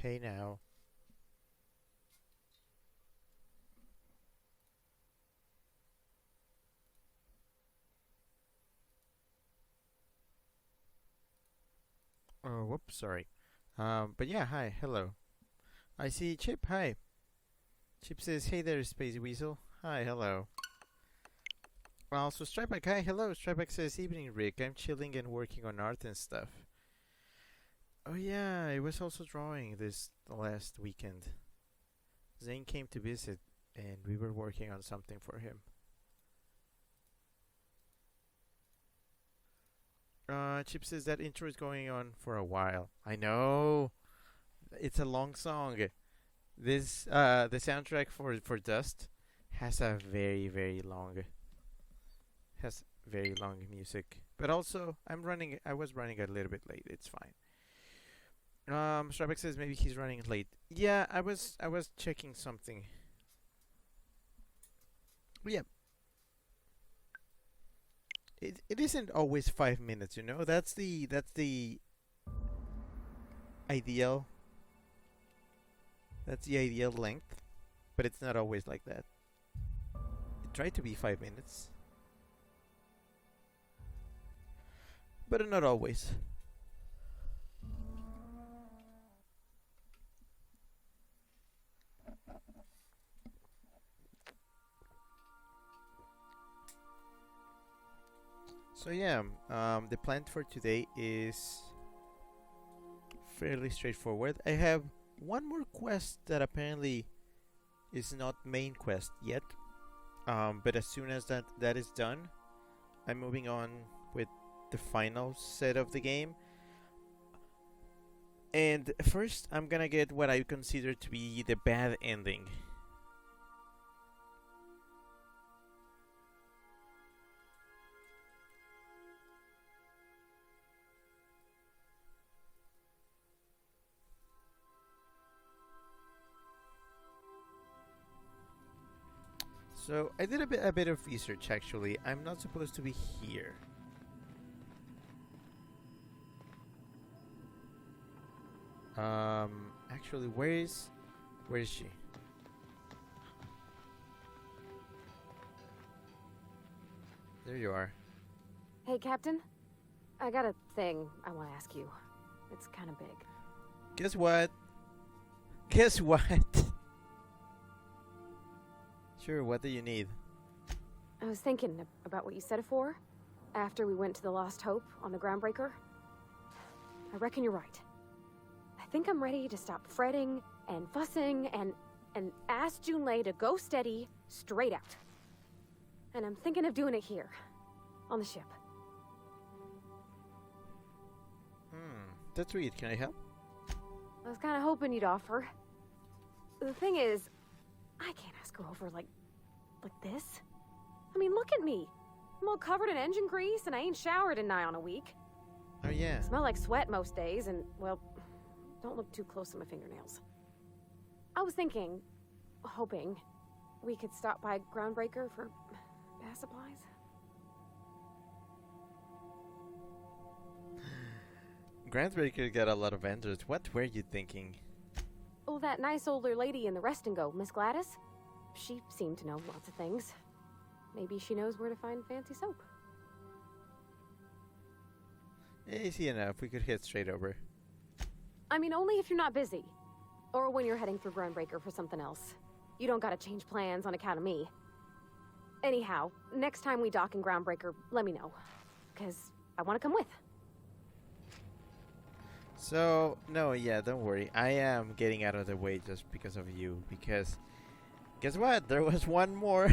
Hey now. Oh, whoops, sorry. But yeah, hi, hello. I see Chip, hi. Chip says, hey there, Space Weasel. Hi, hello. Also, Stripeback, hi, hello. Stripeback says, evening, Rick. I'm chilling and working on art and stuff. Oh yeah, I was also drawing this last weekend. Zane came to visit, and we were working on something for him. Chip says that intro is going on for a while. I know. It's a long song. The soundtrack for Dust has a very long music. But also, I was running a little bit late. It's fine. Starbucks says maybe he's running late. Yeah, I was checking something. But yeah, it isn't always 5 minutes. That's the ideal. That's the ideal length. But it's not always like that. It tried to be 5 minutes, but not always. So yeah, the plan for today is fairly straightforward. I have one more quest that apparently is not main quest yet. But as soon as that is done, I'm moving on with the final set of the game. And first, I'm gonna get what I consider to be the bad ending. So I did a bit of research actually. I'm not supposed to be here. Actually, where is she? There you are. Hey, Captain. I got a thing I want to ask you. It's kind of big. Guess what? Guess what? Sure. What do you need? I was thinking about what you said before, after we went to the Lost Hope on the Groundbreaker. I reckon you're right. I think I'm ready to stop fretting and fussing and ask Junlei to go steady, straight out. And I'm thinking of doing it here, on the ship. That's sweet. Can I help? I was kind of hoping you'd offer. The thing is, I can't ask her over like this. I mean, look at me. I'm all covered in engine grease and I ain't showered in nigh on a week. Oh yeah. Smell like sweat most days and, well, don't look too close to my fingernails. I was hoping, we could stop by Groundbreaker for bath supplies. Groundbreaker got a lot of vendors. What were you thinking? Oh, that nice older lady in the rest and go, Miss Gladys. She seemed to know lots of things. Maybe she knows where to find fancy soap. Easy enough. We could head straight over. I mean, only if you're not busy. Or when you're heading through Groundbreaker for something else. You don't gotta change plans on account of me. Anyhow, next time we dock in Groundbreaker, let me know. 'Cause I want to come with. So, no, yeah, don't worry. I am getting out of the way just because of you. Because, guess what? There was one more.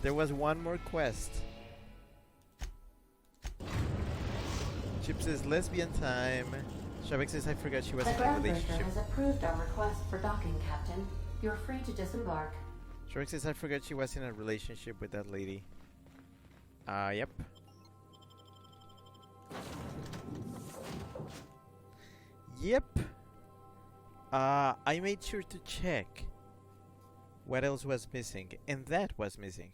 There was one more quest. Chip says lesbian time. Shabik says I forgot she was The in a Groundbreaker relationship. has approved our request for docking, Captain. You're free to disembark. Shabik says I forgot she was in a relationship with that lady. Yep. Yep. I made sure to check what else was missing, and that was missing.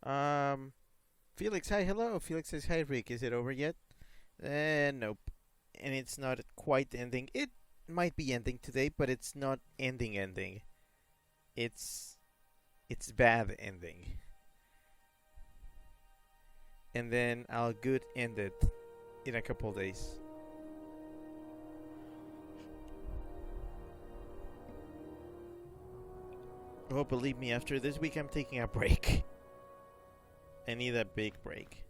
Felix, hi, hello. Felix says, hi, Rick. Is it over yet? Nope. And it's not quite ending. It might be ending today, but it's not ending. It's bad ending. And then I'll good end it in a couple days. Oh, believe me, after this week I'm taking a break. I need a big break.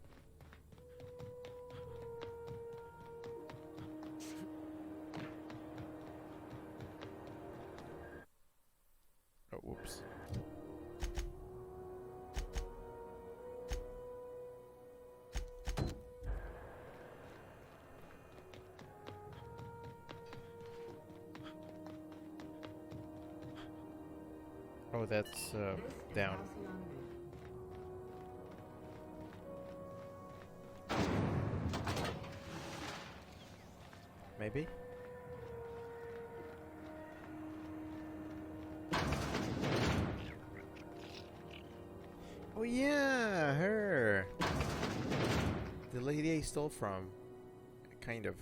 Oh, whoops. Oh, that's down. Maybe? Oh yeah, her! The lady I stole from. Kind of.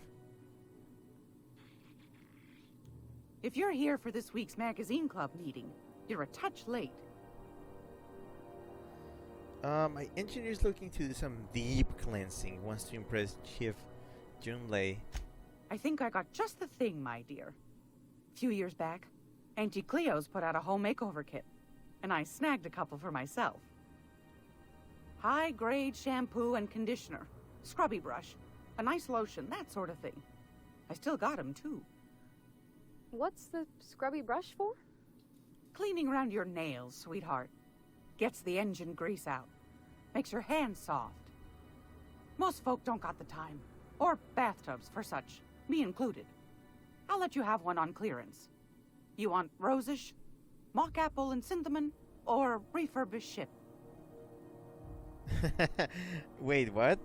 If you're here for this week's magazine club meeting, you're a touch late. My engineer's looking to do some deep cleansing. Wants to impress Chief Junlei. I think I got just the thing, my dear. A few years back, Auntie Cleo's put out a home makeover kit, and I snagged a couple for myself. High-grade shampoo and conditioner, scrubby brush, a nice lotion, that sort of thing. I still got 'em, too. What's the scrubby brush for? Cleaning around your nails, sweetheart. Gets the engine grease out. Makes your hands soft. Most folk don't got the time. Or bathtubs for such, me included. I'll let you have one on clearance. You want rosish, mock apple and cinnamon, or refurbished ship? Wait, what?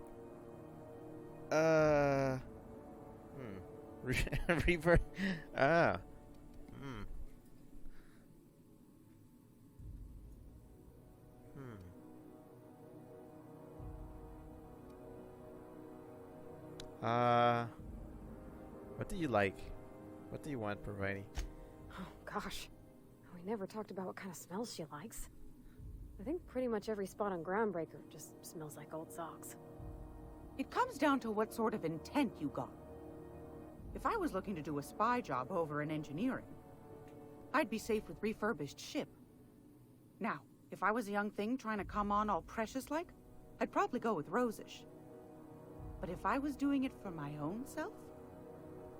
Reverb. Ah. What do you like? What do you want, Providing? Oh, gosh. We never talked about what kind of smells she likes. I think pretty much every spot on Groundbreaker just smells like old socks. It comes down to what sort of intent you got. If I was looking to do a spy job over in engineering, I'd be safe with refurbished ship. Now, if I was a young thing trying to come on all precious-like, I'd probably go with rosish. But if I was doing it for my own self,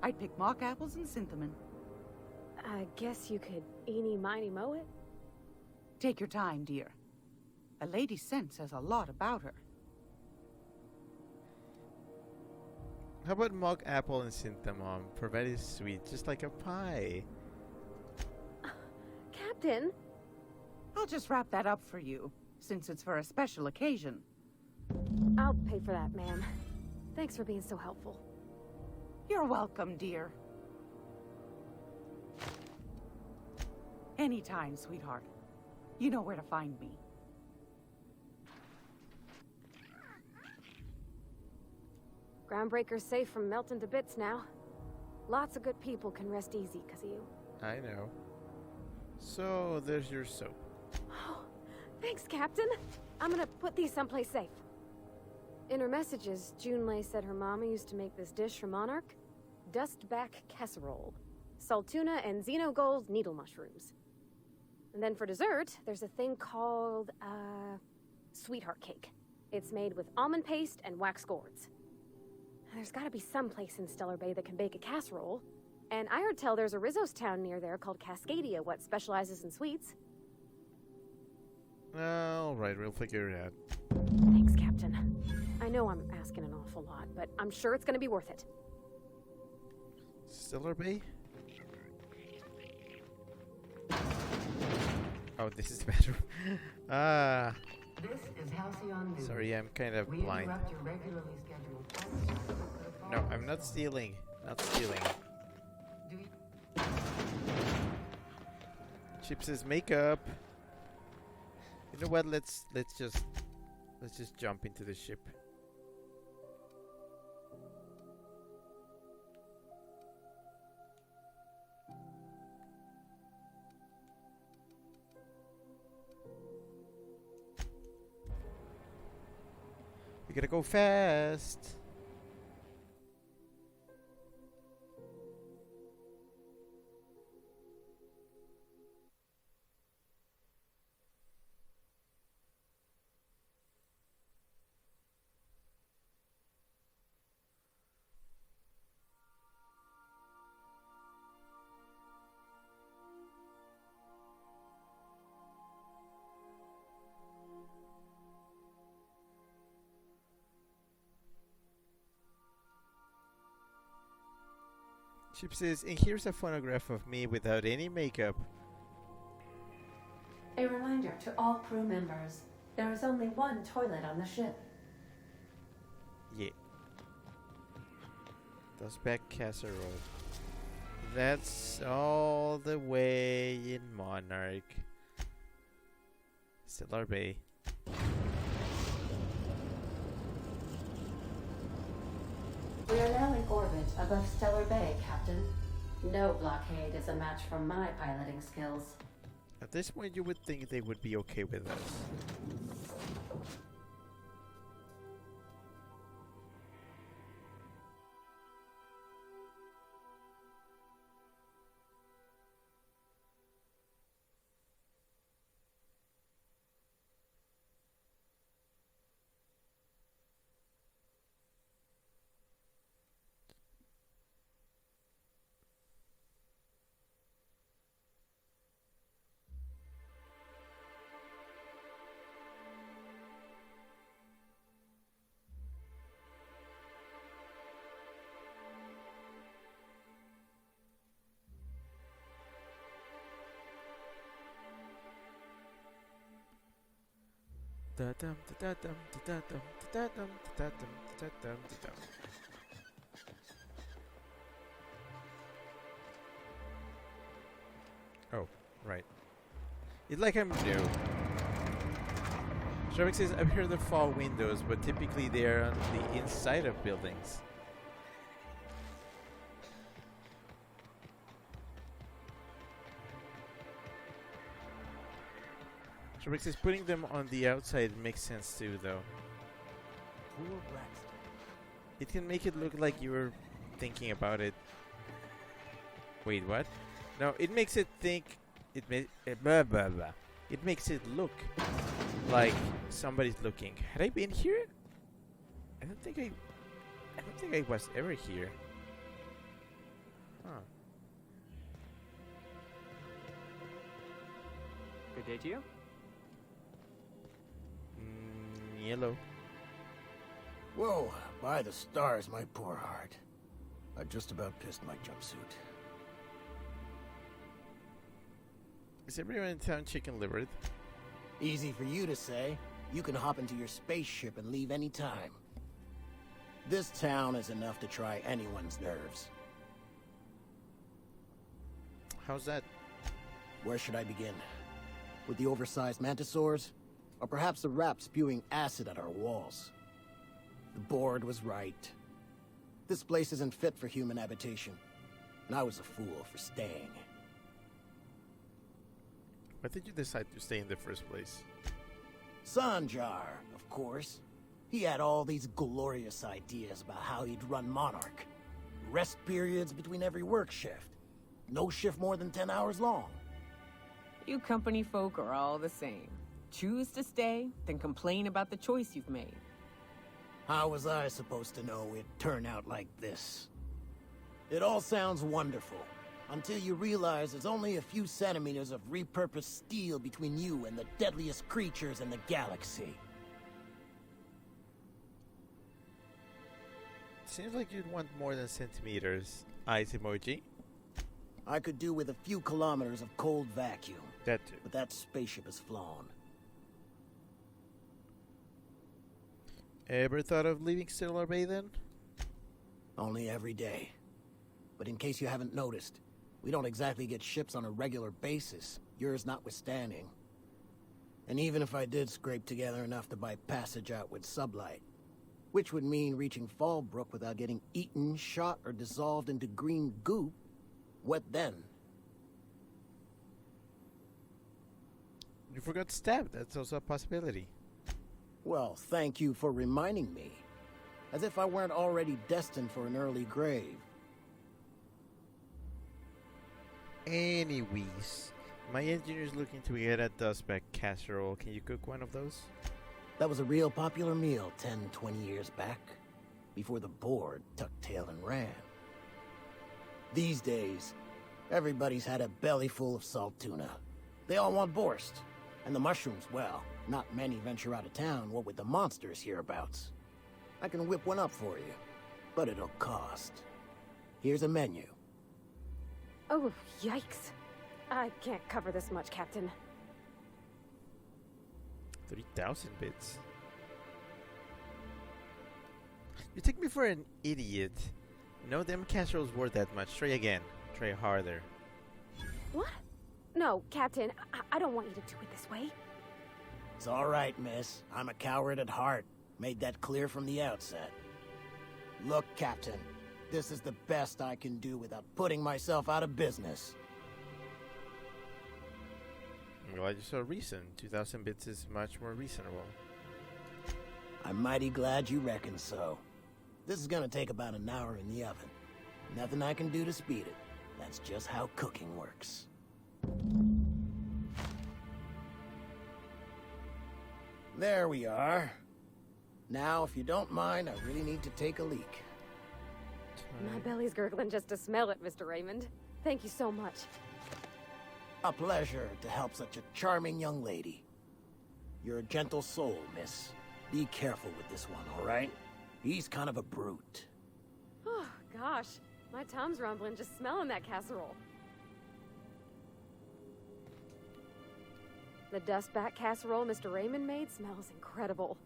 I'd pick mock apples and cinnamon. I guess you could eeny-miny-moe it? Take your time, dear. A lady's scent says a lot about her. How about mock apple and cinnamon? Provided sweet, just like a pie. Captain! I'll just wrap that up for you, since it's for a special occasion. I'll pay for that, ma'am. Thanks for being so helpful. You're welcome, dear. Anytime, sweetheart. You know where to find me. Groundbreaker's safe from melting to bits now. Lots of good people can rest easy because of you. I know. So, there's your soap. Oh, thanks, Captain. I'm gonna put these someplace safe. In her messages, Junlei said her mama used to make this dish for Monarch. Dustback casserole. Saltuna and Xenogold needle mushrooms. And then for dessert, there's a thing called, sweetheart cake. It's made with almond paste and wax gourds. There's gotta be some place in Stellar Bay that can bake a casserole. And I heard tell there's a Rizzo's town near there called Cascadia, what specializes in sweets. Alright, we'll figure it out. Thanks, Captain. I know I'm asking an awful lot, but I'm sure it's gonna be worth it. Stellar Bay? Oh, this is the bathroom. This is Halcyon News. Sorry, I'm kind of We blind. interrupt your regularly scheduled flight time for the No, following- I'm not stealing. Not stealing. Do you- Chips' makeup. You know what? Let's just Let's just jump into the ship. We gotta go fast. Chip says, and here's a photograph of me without any makeup. A reminder to all crew members, there is only one toilet on the ship. Yeah. Das back casserole. That's all the way in Monarch. Stellar Bay. We are now in orbit above Stellar Bay, Captain. No blockade is a match for my piloting skills. At this point, you would think they would be okay with us. Oh, right. It's like I'm new. Sharvik says, I've heard of fall windows, but typically they're on the inside of buildings. Sharvik says, putting them on the outside makes sense too, though. Poor Braxton. It can make it look like you were thinking about it. Wait, what? No, it makes it think. Blah, blah, blah. It makes it look like somebody's looking. Had I been here? I don't think I was ever here. Huh. Good day to you. Yellow. Whoa, by the stars, my poor heart. I just about pissed my jumpsuit. Is everyone in town chicken livered? Easy for you to say. You can hop into your spaceship and leave any time. This town is enough to try anyone's nerves. How's that? Where should I begin? With the oversized mantisaurs? Or perhaps the rap spewing acid at our walls? The board was right. This place isn't fit for human habitation. And I was a fool for staying. Why did you decide to stay in the first place? Sanjar, of course. He had all these glorious ideas about how he'd run Monarch. Rest periods between every work shift. No shift more than 10 hours long. You company folk are all the same. Choose to stay, then complain about the choice you've made. How was I supposed to know it'd turn out like this? It all sounds wonderful, until you realize there's only a few centimeters of repurposed steel between you and the deadliest creatures in the galaxy. Seems like you'd want more than centimeters. Eyes emoji. I could do with a few kilometers of cold vacuum, That too. but that spaceship is flown. Ever thought of leaving Stellar Bay then? Only every day. But in case you haven't noticed, we don't exactly get ships on a regular basis, yours notwithstanding. And even if I did scrape together enough to buy passage out with sublight, which would mean reaching Fallbrook without getting eaten, shot, or dissolved into green goop, what then? You forgot stab. That's also a possibility. Well, thank you for reminding me. As if I weren't already destined for an early grave. Anyways, my engineer's looking to get a dustback casserole. Can you cook one of those? That was a real popular meal 10, 20 years back, before the board tucked tail and ran. These days, everybody's had a belly full of salt tuna. They all want borscht. And the mushrooms, well, not many venture out of town, what with the monsters hereabouts. I can whip one up for you, but it'll cost. Here's a menu. Oh, yikes. I can't cover this much, Captain. 30,000 bits. You take me for an idiot. No, them casseroles worth that much. Try again. Try harder. What? No, Captain, I don't want you to do it this way. It's all right, miss. I'm a coward at heart. Made that clear from the outset. Look, Captain, this is the best I can do without putting myself out of business. I'm glad you saw reason. 2,000 bits is much more reasonable. I'm mighty glad you reckon so. This is gonna take about an hour in the oven. Nothing I can do to speed it. That's just how cooking works. There we are. Now, if you don't mind, I really need to take a leak. My belly's gurgling just to smell it, Mr. Raymond. Thank you so much. A pleasure to help such a charming young lady. You're a gentle soul, miss. Be careful with this one, all right? He's kind of a brute. Oh, gosh. My tum's rumbling just smelling that casserole. The dustback casserole Mr. Raymond made smells incredible.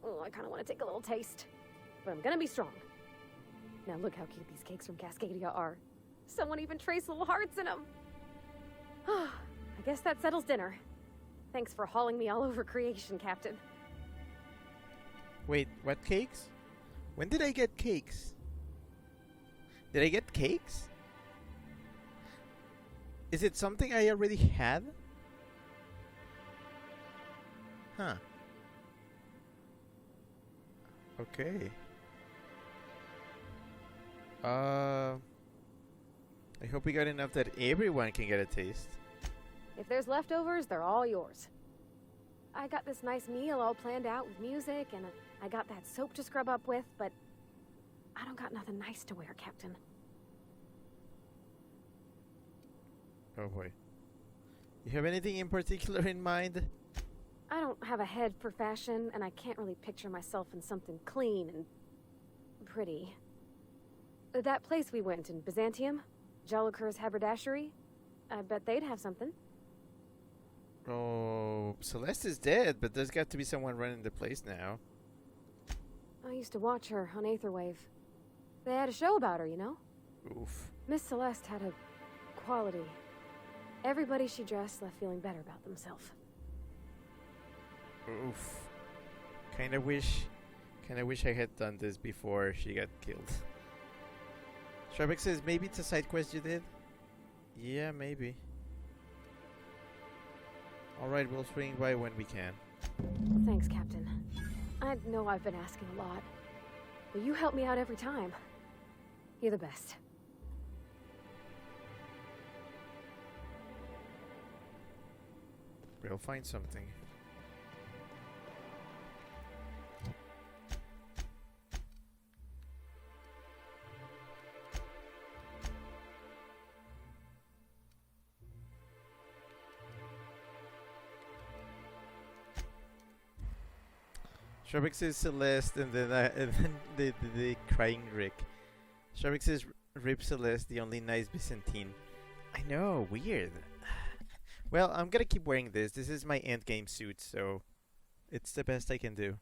Oh, I kind of want to take a little taste. But I'm gonna be strong. Now look how cute these cakes from Cascadia are. Someone even traced little hearts in them. I guess that settles dinner. Thanks for hauling me all over creation, Captain. Wait, what cakes? When did I get cakes? Did I get cakes? Is it something I already had? Huh. Okay. I hope we got enough that everyone can get a taste. If there's leftovers, they're all yours. I got this nice meal all planned out with music, and I got that soap to scrub up with, but I don't got nothing nice to wear, Captain. Oh boy. You have anything in particular in mind? I don't have a head for fashion, and I can't really picture myself in something clean and pretty. That place we went in Byzantium, Jolicoeur's haberdashery, I bet they'd have something. Oh, Celeste is dead, but there's got to be someone running the place now. I used to watch her on Aetherwave. They had a show about her, you know? Oof. Miss Celeste had a quality. Everybody she dressed left feeling better about themselves. Oof. Kinda wish I had done this before she got killed. Shrubbeck says maybe it's a side quest you did? Yeah, maybe. Alright, we'll swing by when we can. Thanks, Captain. I know I've been asking a lot, but you help me out every time. You're the best. We'll find something. Shrubbeck says Celeste, and then the crying Rick. Shrubbeck says Rip Celeste, the only nice Byzantine. I know, weird. Well, I'm gonna keep wearing this. This is my endgame suit, so it's the best I can do.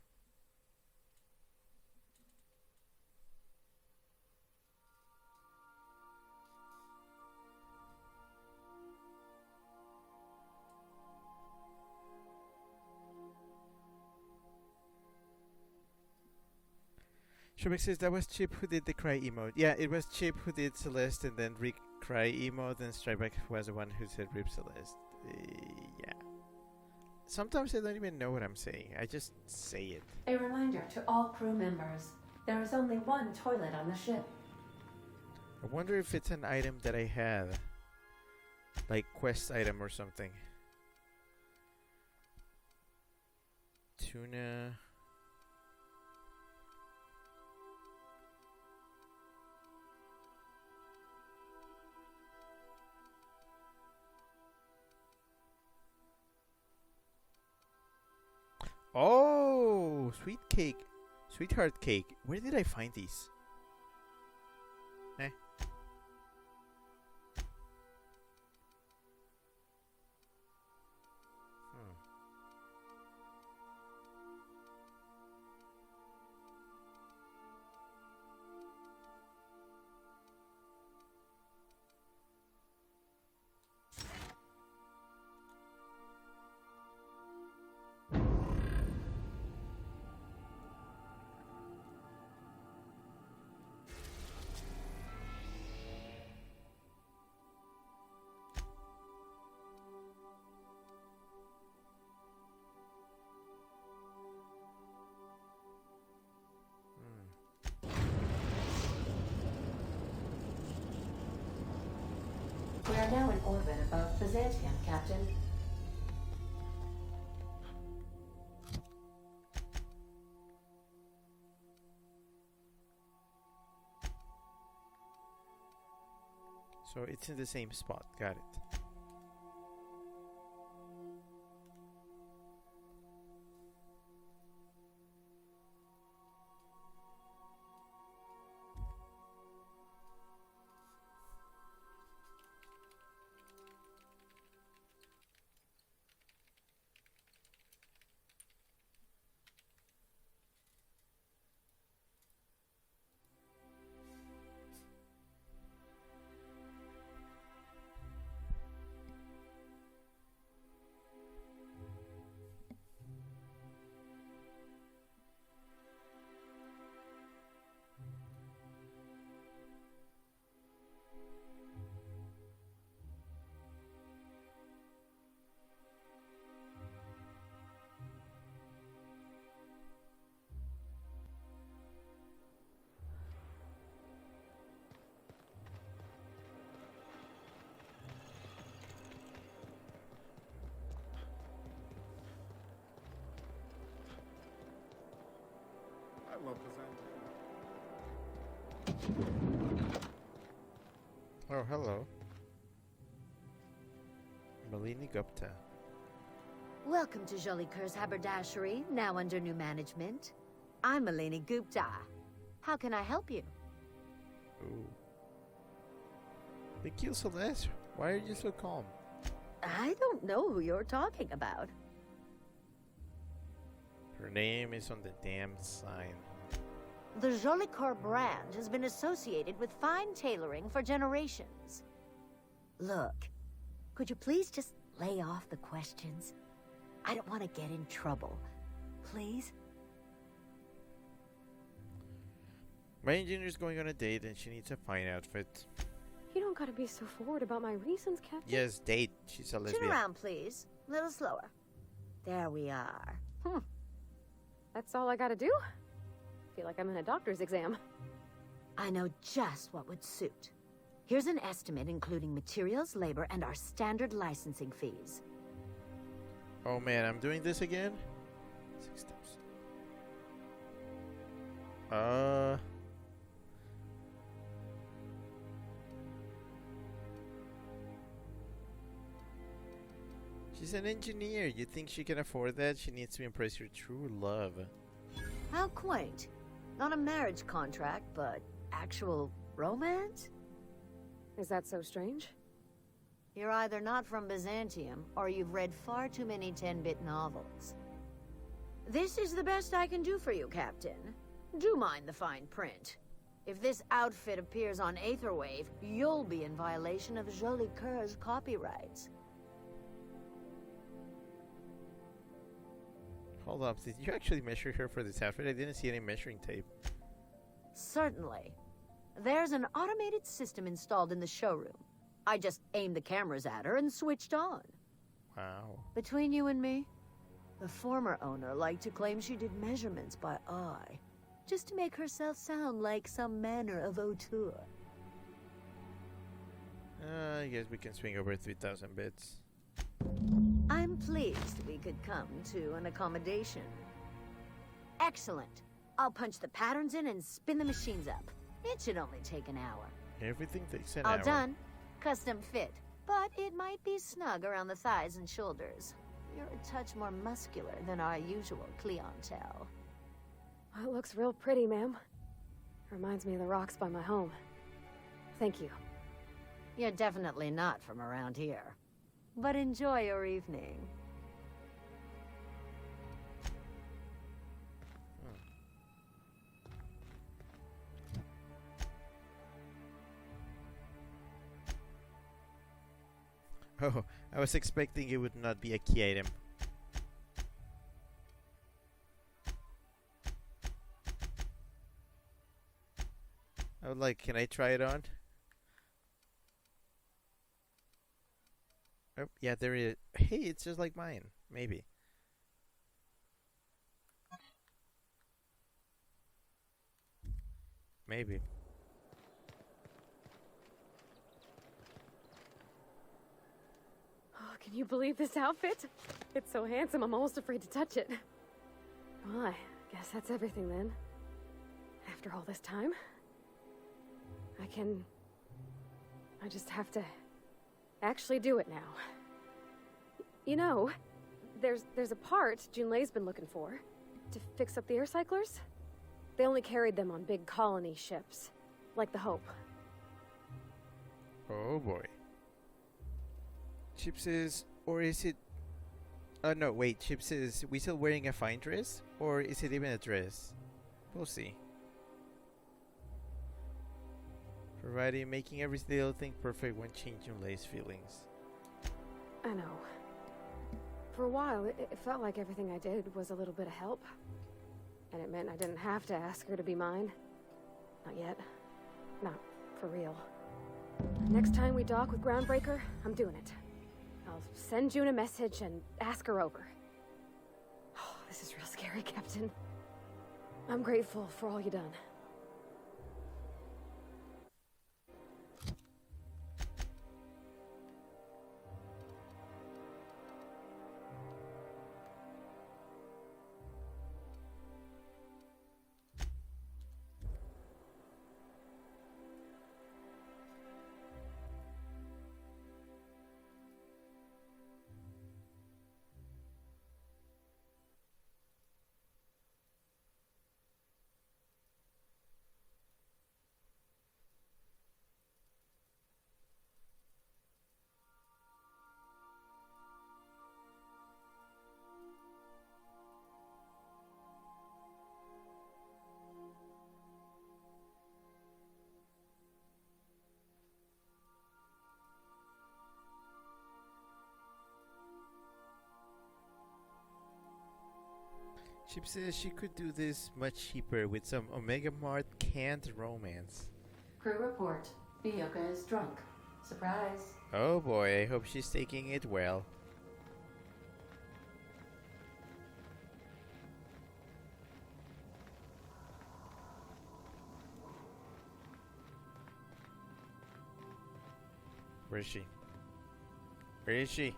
Shubik says that was Chip who did the cry emote. Yeah, it was Chip who did Celeste and then cry emote, and Strikeback was the one who said Rip Celeste. Yeah. Sometimes I don't even know what I'm saying. I just say it. A reminder to all crew members, there is only one toilet on the ship. I wonder if it's an item that I had. Like quest item or something. Tuna. Oh, sweet cake. Sweetheart cake. Where did I find these? Eh. We are now in orbit above Byzantium, Captain. So it's in the same spot. Got it. I love Byzantium. Oh, hello. Malini Gupta. Welcome to Jolly Curse Haberdashery, now under new management. I'm Malini Gupta. How can I help you? Ooh. Thank you, Celeste. Why are you so calm? I don't know who you're talking about. Her name is on the damn sign. The Jolicoeur brand has been associated with fine tailoring for generations. Look, could you please just lay off the questions? I don't want to get in trouble. Please? My engineer's going on a date and she needs a fine outfit. You don't gotta be so forward about my reasons, Captain. Yes, date. She's a lesbian. Turn around, please. A little slower. There we are. That's all I gotta do? Feel like I'm in a doctor's exam. I know just what would suit. Here's an estimate including materials, labor, and our standard licensing fees. Oh man, I'm doing this again? 6 steps. She's an engineer. You think she can afford that? She needs to impress your true love. How quaint. Not a marriage contract, but actual romance? Is that so strange? You're either not from Byzantium, or you've read far too many 10-bit novels. This is the best I can do for you, Captain. Do mind the fine print. If this outfit appears on Aetherwave, you'll be in violation of Jolicoeur's copyrights. Hold up, did you actually measure her for this outfit? I didn't see any measuring tape. Certainly. There's an automated system installed in the showroom. I just aimed the cameras at her and switched on. Wow. Between you and me, the former owner liked to claim she did measurements by eye, just to make herself sound like some manner of auteur. I guess we can swing over 3,000 bits. I'm pleased we could come to an accommodation. Excellent. I'll punch the patterns in and spin the machines up. It should only take an hour. Everything takes an All hour. done. Custom fit. But it might be snug around the thighs and shoulders. You're a touch more muscular than our usual clientele. Well, it looks real pretty, ma'am. Reminds me of the rocks by my home. Thank you. You're definitely not from around here. But enjoy your evening. Oh, I was expecting it would not be a key item. I was like, can I try it on? Oh, yeah, there it is. Hey, it's just like mine. Maybe. Maybe. Oh, can you believe this outfit? It's so handsome, I'm almost afraid to touch it. Well, I guess that's everything then. After all this time, I just have to actually do it now. You know, there's a part Junlei's been looking for to fix up the air cyclers. They only carried them on big colony ships, like the Hope. Oh boy. Chips is, or is it? No, wait. Chips is we still wearing a fine dress, or is it even a dress? We'll see. Providing making every little thing perfect when changing Lay's feelings. I know. For a while, it felt like everything I did was a little bit of help. And it meant I didn't have to ask her to be mine. Not yet. Not for real. Next time we dock with Groundbreaker, I'm doing it. I'll send June a message and ask her over. Oh, this is real scary, Captain. I'm grateful for all you done. Chip says she could do this much cheaper with some Omega Mart canned romance. Crew report. Bioka is drunk. Surprise. Oh boy, I hope she's taking it well. Where is she? Where is she?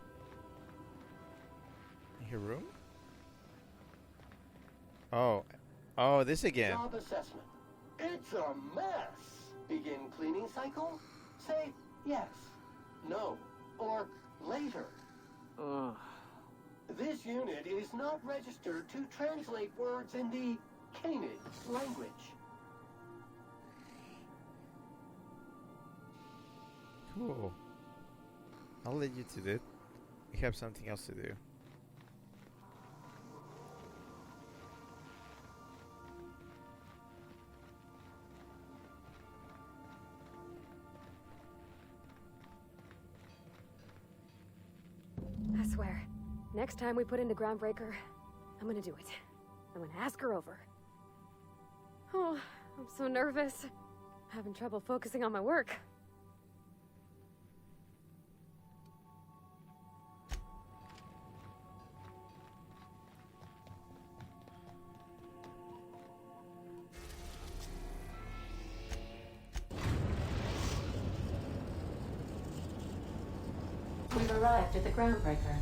In her room? Oh, this again. Job assessment. It's a mess. Begin cleaning cycle? Say yes, no, or later. Ugh. This unit is not registered to translate words in the Canid language. Cool. I'll let you do it. We have something else to do. I swear, next time we put into Groundbreaker, I'm gonna do it. I'm gonna ask her over. Oh, I'm so nervous. Having trouble focusing on my work. We've arrived at the Groundbreaker.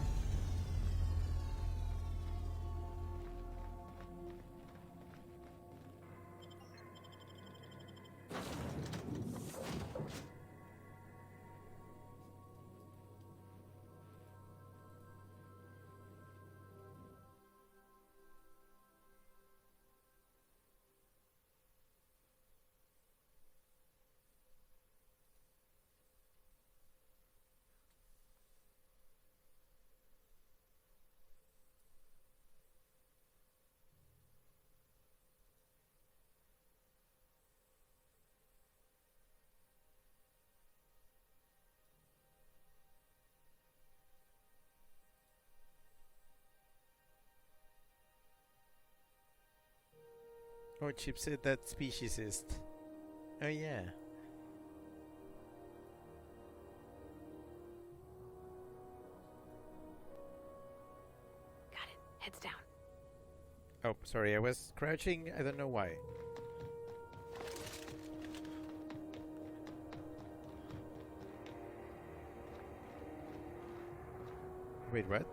Oh, Chip said that speciesist. Oh yeah. Got it. Heads down. Oh, sorry, I was crouching. I don't know why. Wait, what?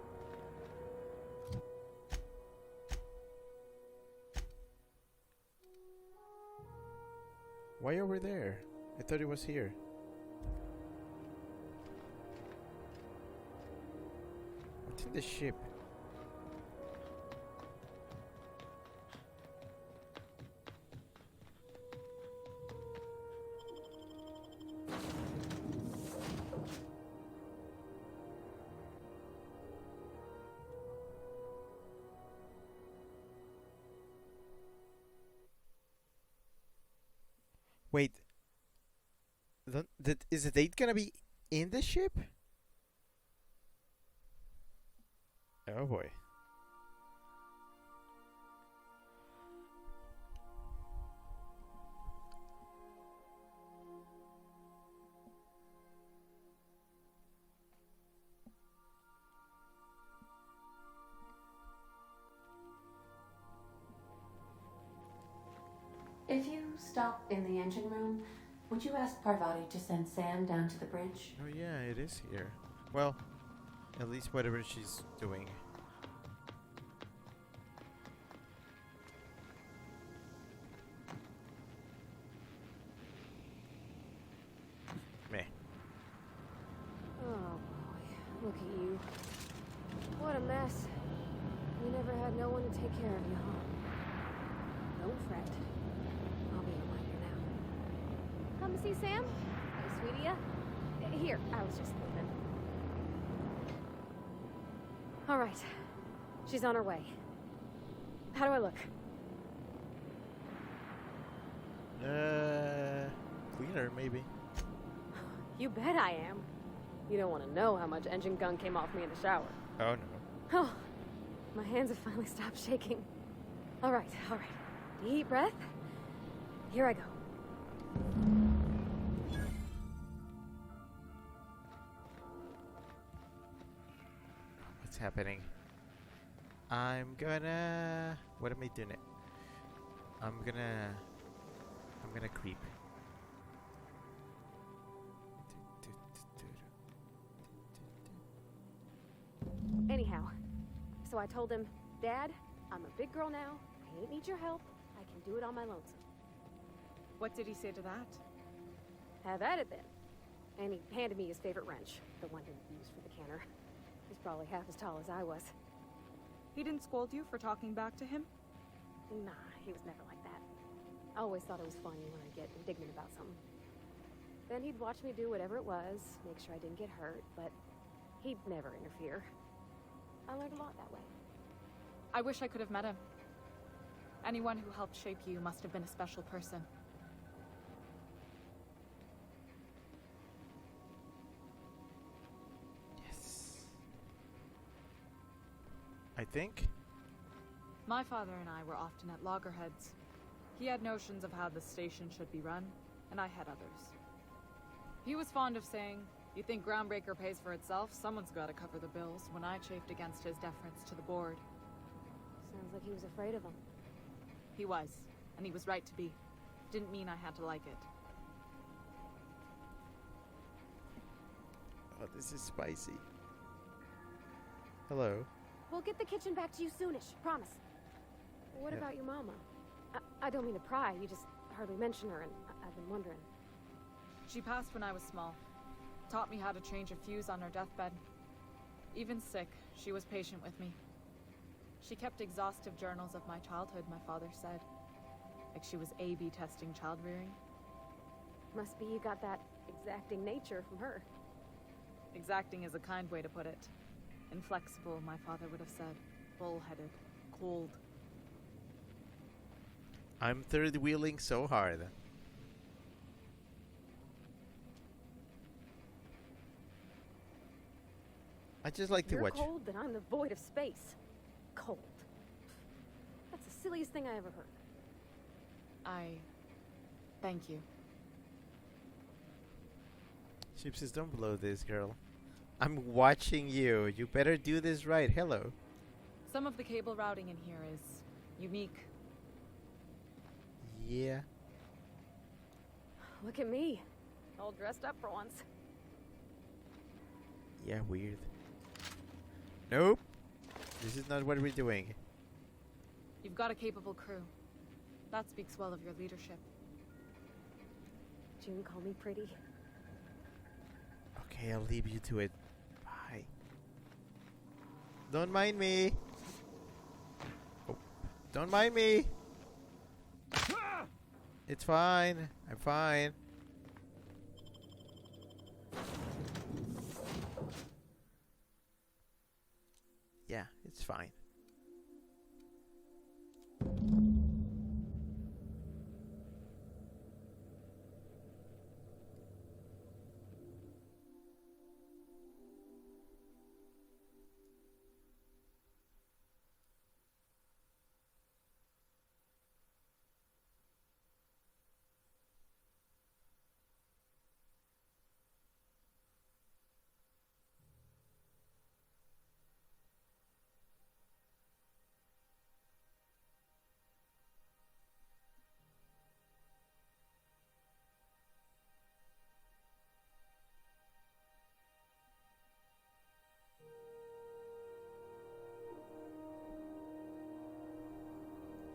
Why over there? I thought it was here. What's in the ship? Wait. Is the date gonna be in the ship? Oh boy. If you stop in the engine room, would you ask Parvati to send Sam down to the bridge? Oh yeah, it is here. Well, at least whatever she's doing. Meh. Oh boy, look at you. What a mess. You never had no one to take care of you, huh? Don't fret. I'll be a reminder now. Come to see Sam? Hey, sweetie ya? Here, I was just leaving. All right. She's on her way. How do I look? Cleaner, maybe. You bet I am. You don't want to know how much engine gun came off me in the shower. Oh no. Oh, my hands have finally stopped shaking. All right, all right. Deep breath. Here I go. What's happening? I'm gonna... What am I doing? I'm gonna creep. Anyhow, so I told him, Dad, I'm a big girl now. I ain't need your help. I can do it on my lonesome. What did he say to that? Have at it then. And he handed me his favorite wrench, the one he used for the canner. He's probably half as tall as I was. He didn't scold you for talking back to him? Nah, he was never like that. I always thought it was funny when I'd get indignant about something. Then he'd watch me do whatever it was, make sure I didn't get hurt, but he'd never interfere. I learned a lot that way. I wish I could have met him. Anyone who helped shape you must have been a special person. Yes. I think. My father and I were often at loggerheads. He had notions of how the station should be run, and I had others. He was fond of saying, "You think Groundbreaker pays for itself? Someone's got to cover the bills," when I chafed against his deference to the board. Sounds like he was afraid of him. He was, and he was right to be. Didn't mean I had to like it. Oh, this is spicy. Hello. We'll get the kitchen back to you soonish, promise. What Yeah. about your mama? I don't mean to pry, you just hardly mention her, and I've been wondering. She passed when I was small. Taught me how to change a fuse on her deathbed. Even sick, she was patient with me. She kept exhaustive journals of my childhood, my father said. Like she was A/B testing child rearing. Must be you got that exacting nature from her. Exacting is a kind way to put it. Inflexible, my father would have said. Bull-headed. Cold. I'm third wheeling so hard. I just like to You're watch. cold, then I'm the void of space. Cold. That's the silliest thing I ever heard. Thank you. Chip says, "Don't blow this, girl. I'm watching you. You better do this right." Hello. Some of the cable routing in here is unique. Yeah. Look at me. All dressed up for once. Yeah, weird. Nope. This is not what we're doing. You've got a capable crew. That speaks well of your leadership. June, call me pretty. Okay, I'll leave you to it. Bye. Don't mind me. Oh, don't mind me. It's fine. I'm fine. Yeah, it's fine.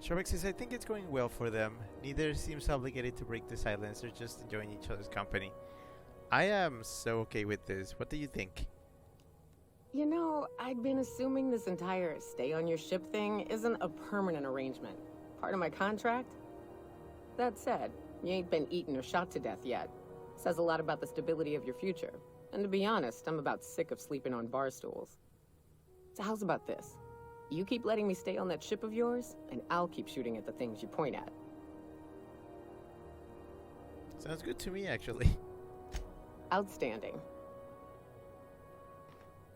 Sharbeck says, "I think it's going well for them. Neither seems obligated to break the silence. They're just enjoying each other's company." I am so okay with this. What do you think? You know, I'd been assuming this entire stay on your ship thing isn't a permanent arrangement. Part of my contract? That said, you ain't been eaten or shot to death yet. Says a lot about the stability of your future. And to be honest, I'm about sick of sleeping on bar stools. So how's about this? You keep letting me stay on that ship of yours, and I'll keep shooting at the things you point at. Sounds good to me, actually. Outstanding.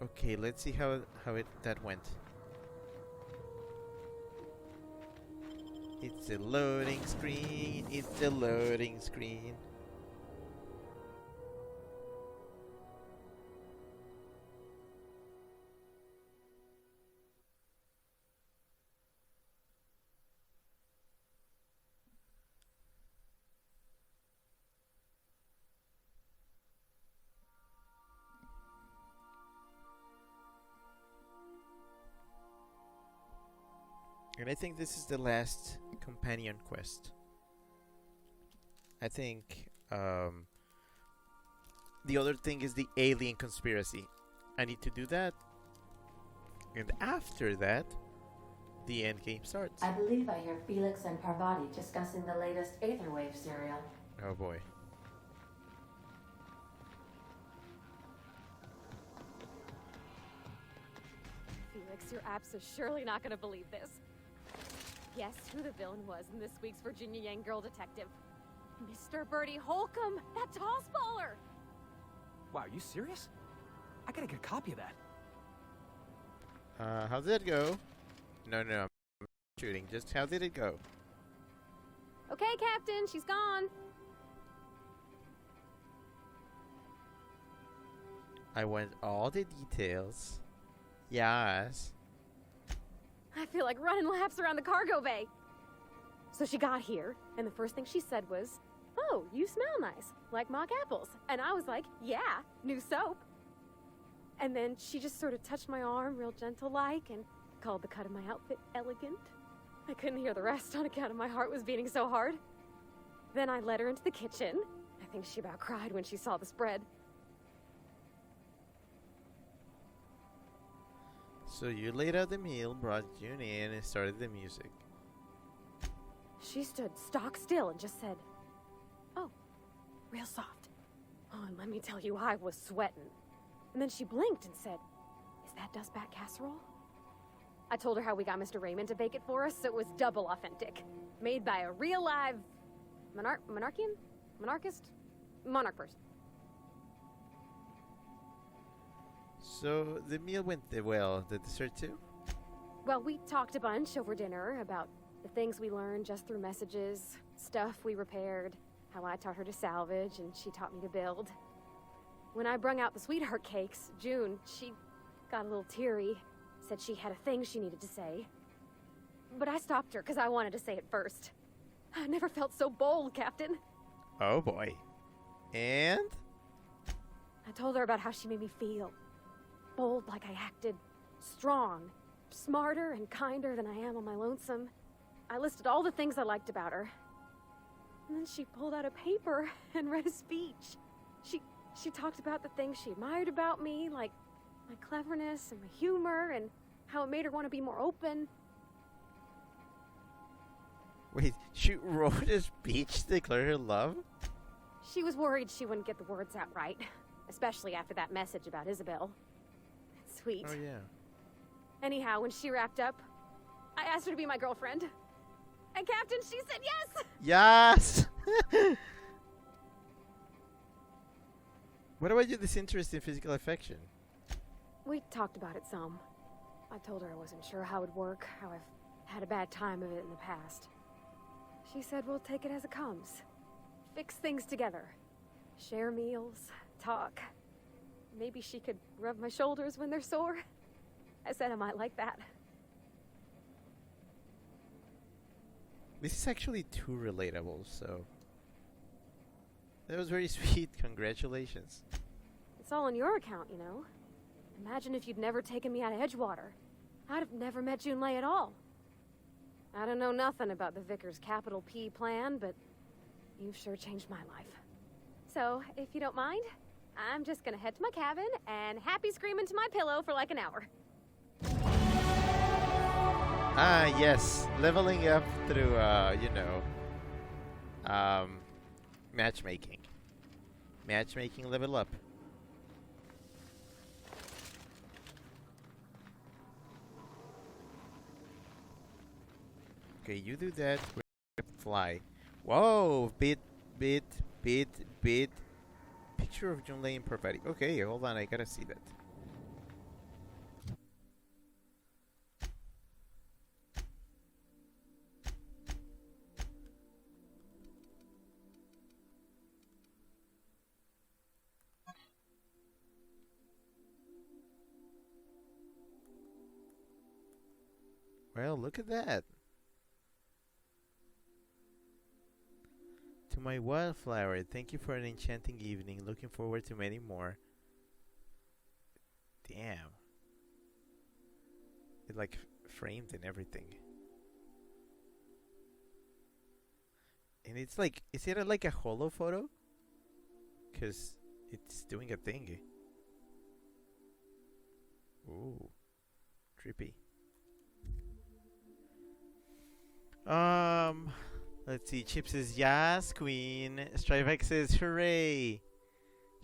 Okay, let's see how that went. It's a loading screen. It's a loading screen. And I think this is the last companion quest. I think the other thing is the alien conspiracy. I need to do that. And after that, the end game starts. I believe I hear Felix and Parvati discussing the latest Aetherwave serial. Oh boy. Felix, your apps are surely not gonna believe this. Guess who the villain was in this week's Virginia Yang Girl Detective? Mr. Bertie Holcomb, that tall spoiler! Wow, are you serious? I gotta get a copy of that. How did it go? No, I'm shooting. Just how did it go? Okay, Captain, she's gone. I want all the details. Yes. I feel like running laps around the cargo bay. So she got here, and the first thing she said was, "Oh, you smell nice, like mock apples." And I was like, "Yeah, new soap." And then she just sort of touched my arm real gentle-like and called the cut of my outfit elegant. I couldn't hear the rest on account of my heart was beating so hard. Then I led her into the kitchen. I think she about cried when she saw the spread. So you laid out the meal, brought June in, and started the music. She stood stock still and just said, "Oh, real soft." Oh, and let me tell you, I was sweating. And then she blinked and said, "Is that dustbat casserole?" I told her how we got Mr. Raymond to bake it for us, so it was double authentic. Made by a real live monarch person. So the meal went well. The dessert too? Well, we talked a bunch over dinner about the things we learned just through messages, stuff we repaired, how I taught her to salvage and she taught me to build. When I brung out the sweetheart cakes, June, she got a little teary, said she had a thing she needed to say. But I stopped her because I wanted to say it first. I never felt so bold, Captain. Oh boy. And? I told her about how she made me feel. Bold like I acted, strong, smarter and kinder than I am on my lonesome. I listed all the things I liked about her. And then she pulled out a paper and read a speech. She talked about the things she admired about me, like my cleverness and my humor, and how it made her want to be more open. Wait, she wrote a speech to declare her love? She was worried she wouldn't get the words out right, especially after that message about Isabel. Sweet. Oh, yeah. Anyhow, when she wrapped up, I asked her to be my girlfriend. And Captain, she said yes! Yes! What about your disinterest in physical affection? We talked about it some. I told her I wasn't sure how it'd work, how I've had a bad time of it in the past. She said we'll take it as it comes. Fix things together. Share meals, talk. Maybe she could rub my shoulders when they're sore. I said I might like that. This is actually too relatable, so... That was very sweet. Congratulations. It's all on your account, you know. Imagine if you'd never taken me out of Edgewater. I'd have never met Junlei at all. I don't know nothing about the Vickers capital P plan, but you've sure changed my life. So, if you don't mind, I'm just gonna head to my cabin and happy scream into my pillow for like an hour. Ah, yes. Leveling up through, matchmaking. Matchmaking level up. Okay, you do that. Fly. Whoa! Bit. Picture of Junlei in prophetic. Okay, hold on. I gotta see that. Well, look at that. To my wildflower, thank you for an enchanting evening. Looking forward to many more. Damn. It like framed and everything. And it's like, is it like a holo photo? Because it's doing a thing. Ooh. Trippy. Let's see. Chip says, yes, queen. Strivex says, hooray.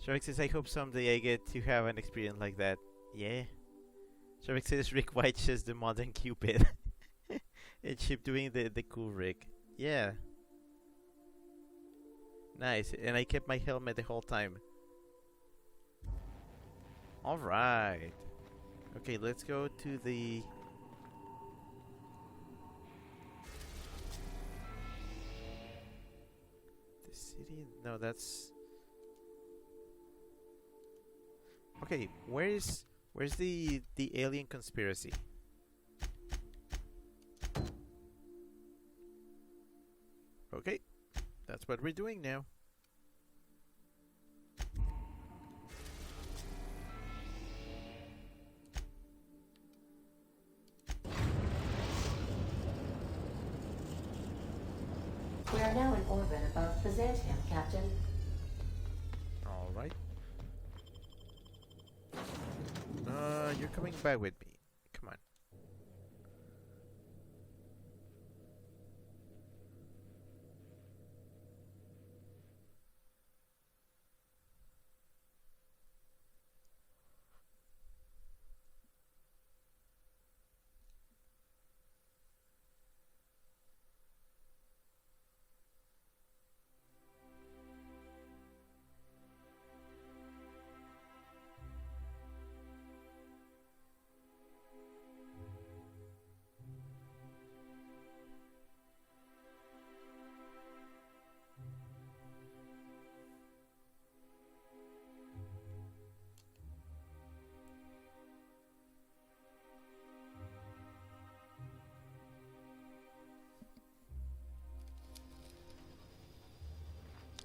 Strivex says, I hope someday I get to have an experience like that. Yeah. Strivex says, Rick White says the modern Cupid. And Chip doing the cool Rick. Yeah. Nice. And I kept my helmet the whole time. Alright. Okay, let's go to the... City? No, that's... Okay, where's the alien conspiracy? Okay, that's what we're doing now. We are now in orbit above Byzantium, Captain. All right. You're coming back with me. Come on.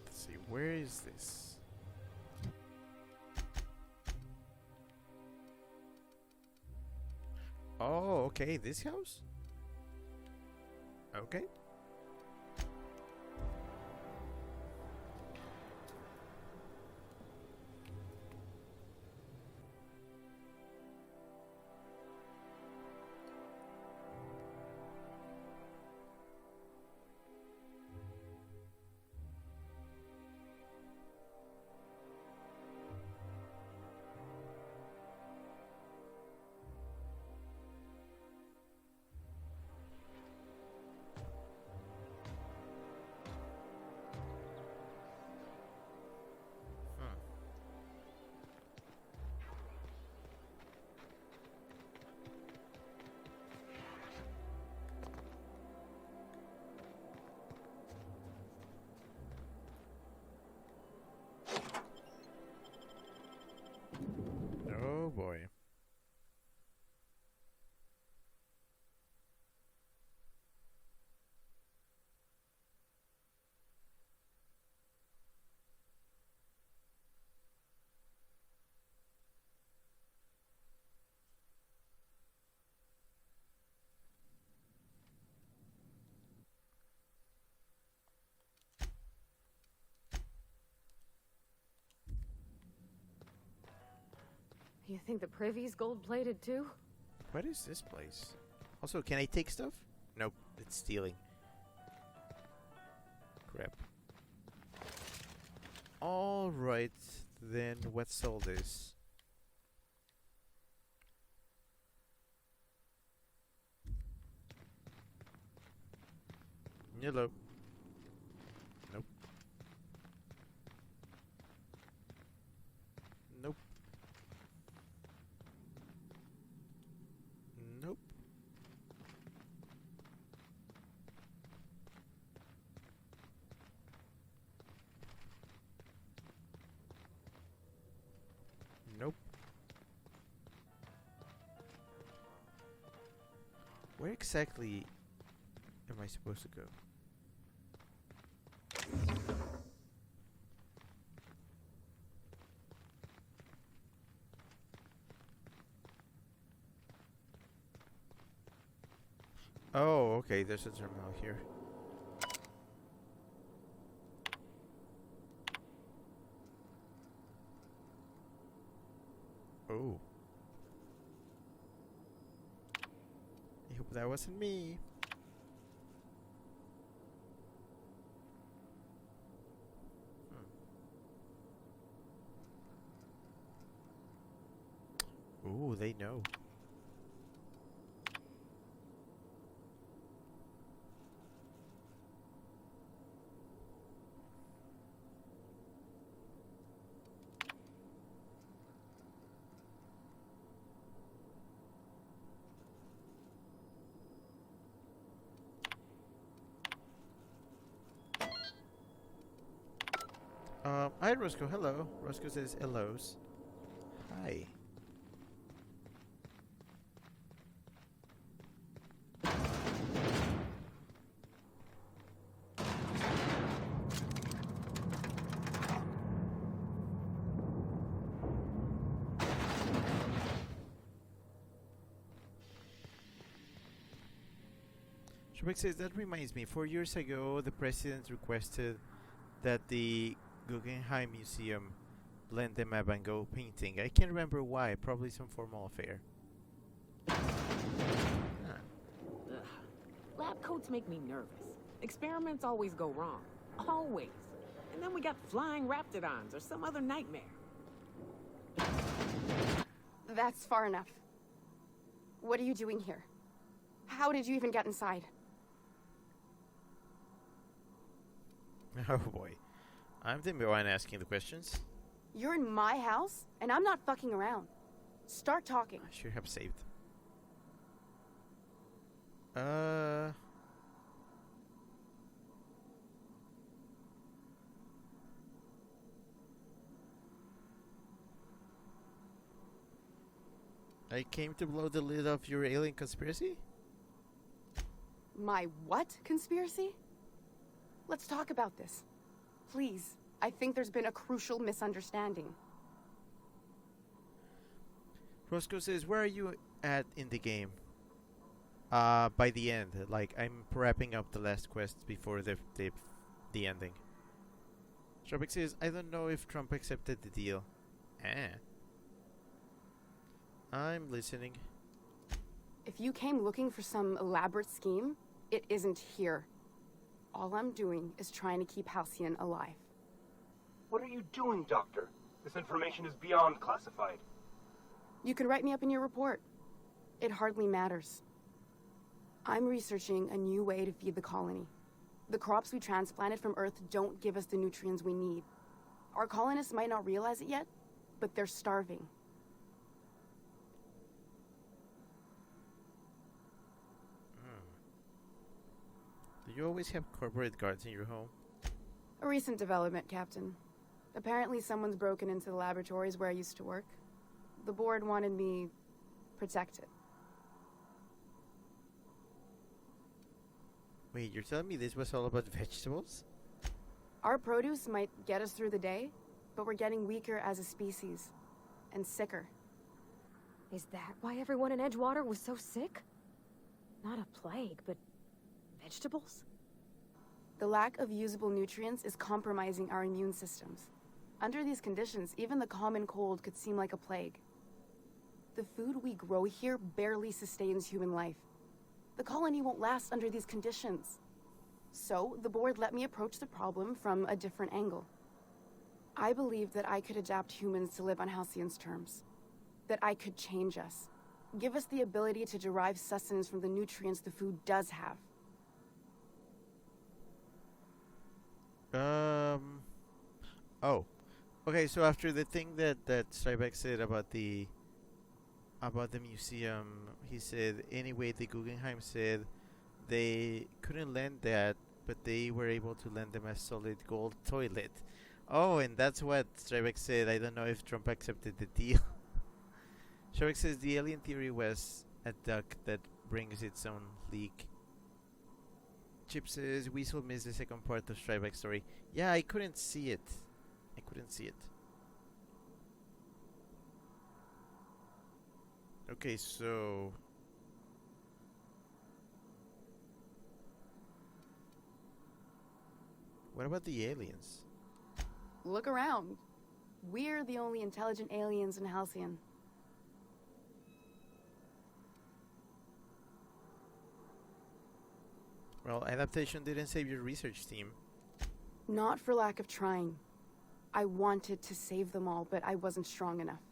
Let's see, where is this? Oh, okay, this house? Okay. Oh boy. You think the privy's gold-plated too? What is this place? Also, can I take stuff? Nope, it's stealing. Crap. Alright, then what's all this? Hello. Nope. Nope. Nope. Nope. Where exactly am I supposed to go? Oh, okay, there's a terminal here. Oh. I hope that wasn't me. Ooh, they know. Hi Roscoe, hello. Roscoe says hellos. Hi. Shrek says, that reminds me, 4 years ago the president requested that the Guggenheim Museum lend them a Van Gogh painting. I can't remember why, probably some formal affair. Ugh. Lab coats make me nervous. Experiments always go wrong. Always. And then we got flying raptidons or some other nightmare. That's far enough. What are you doing here? How did you even get inside? Oh boy. I'm the one asking the questions. You're in my house, and I'm not fucking around. Start talking. I should have saved. I came to blow the lid off your alien conspiracy? My what conspiracy? Let's talk about this. Please. I think there's been a crucial misunderstanding. Roscoe says, where are you at in the game? By the end. Like, I'm wrapping up the last quest before the ending. Shrek says, I don't know if Trump accepted the deal. I'm listening. If you came looking for some elaborate scheme, it isn't here. All I'm doing is trying to keep Halcyon alive. What are you doing, Doctor? This information is beyond classified. You can write me up in your report. It hardly matters. I'm researching a new way to feed the colony. The crops we transplanted from Earth don't give us the nutrients we need. Our colonists might not realize it yet, but they're starving. Do you always have corporate guards in your home? A recent development, Captain. Apparently someone's broken into the laboratories where I used to work. The board wanted me protected. Wait, you're telling me this was all about vegetables? Our produce might get us through the day, but we're getting weaker as a species. And sicker. Is that why everyone in Edgewater was so sick? Not a plague, but vegetables? The lack of usable nutrients is compromising our immune systems. Under these conditions, even the common cold could seem like a plague. The food we grow here barely sustains human life. The colony won't last under these conditions. So, the board let me approach the problem from a different angle. I believed that I could adapt humans to live on Halcyon's terms. That I could change us. Give us the ability to derive sustenance from the nutrients the food does have. Oh. Okay, so after the thing that Strybeck said about the museum, he said, anyway, the Guggenheim said they couldn't lend that, but they were able to lend them a solid gold toilet. Oh, and that's what Strybeck said. I don't know if Trump accepted the deal. Strybeck says the alien theory was a duck that brings its own leak. Chip says Weasel missed the second part of Strybeck's story. Yeah, I couldn't see it. Okay, so what about the aliens? Look around. We're the only intelligent aliens in Halcyon. Well, adaptation didn't save your research team. Not for lack of trying. I wanted to save them all, but I wasn't strong enough.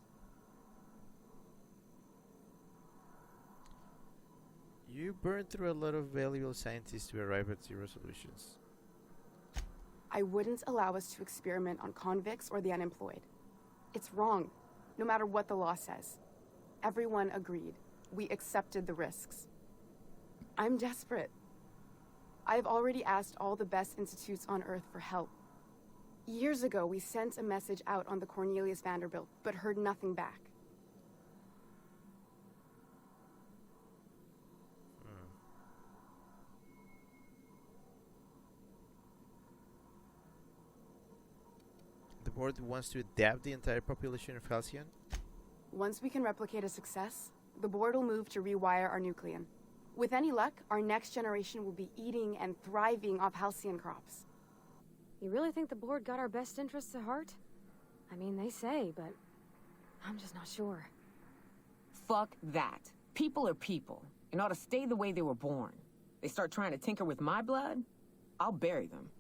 You burned through a lot of valuable scientists to arrive at zero solutions. I wouldn't allow us to experiment on convicts or the unemployed. It's wrong, no matter what the law says. Everyone agreed. We accepted the risks. I'm desperate. I've already asked all the best institutes on Earth for help. Years ago, we sent a message out on the Cornelius Vanderbilt, but heard nothing back. The board wants to adapt the entire population of Halcyon? Once we can replicate a success, the board will move to rewire our nucleon. With any luck, our next generation will be eating and thriving off Halcyon crops. You really think the board got our best interests at heart? I mean, they say, but I'm just not sure. Fuck that. People are people, and ought to stay the way they were born. They start trying to tinker with my blood, I'll bury them.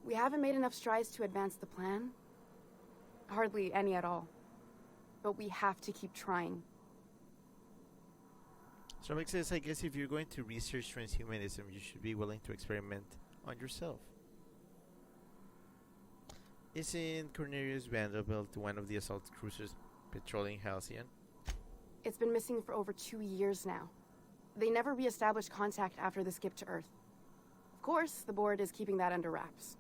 We haven't made enough strides to advance the plan. Hardly any at all. But we have to keep trying. So it makes sense, I guess, if you're going to research transhumanism, you should be willing to experiment on yourself. Isn't Cornelius Vanderbilt one of the assault cruisers patrolling Halcyon? It's been missing for over 2 years now. They never re-established contact after the skip to Earth. Of course, the board is keeping that under wraps.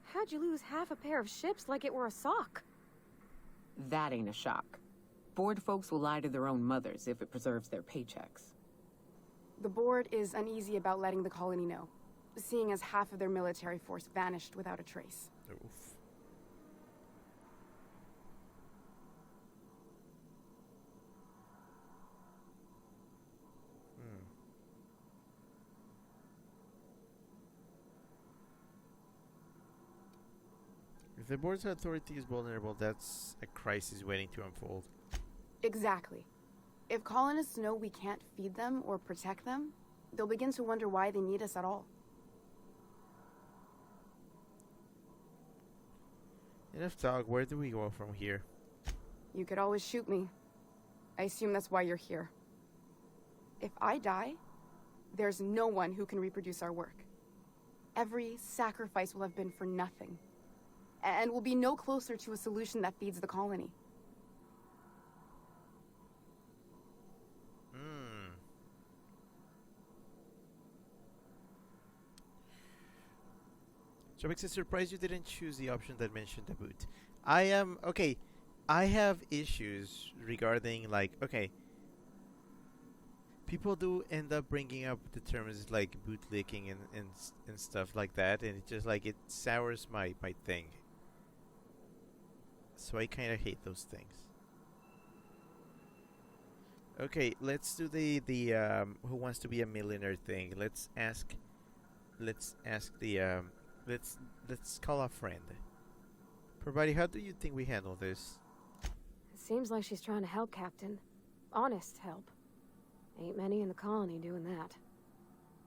How'd you lose half a pair of ships like it were a sock? That ain't a shock. Board folks will lie to their own mothers if it preserves their paychecks. The board is uneasy about letting the colony know, seeing as half of their military force vanished without a trace. Oof. If the board's authority is vulnerable, that's a crisis waiting to unfold. Exactly. If colonists know we can't feed them or protect them, they'll begin to wonder why they need us at all. Enough talk, where do we go from here? You could always shoot me. I assume that's why you're here. If I die, there's no one who can reproduce our work. Every sacrifice will have been for nothing. And we'll be no closer to a solution that feeds the colony. So makes it surprised you didn't choose the option that mentioned the boot. I am okay. I have issues regarding people do end up bringing up the terms like bootlicking and stuff like that, and it just it sours my thing. So I kind of hate those things. Okay, let's do the who wants to be a millionaire thing. Let's call a friend. Probody, how do you think we handle this? It seems like she's trying to help, Captain. Honest help. Ain't many in the colony doing that.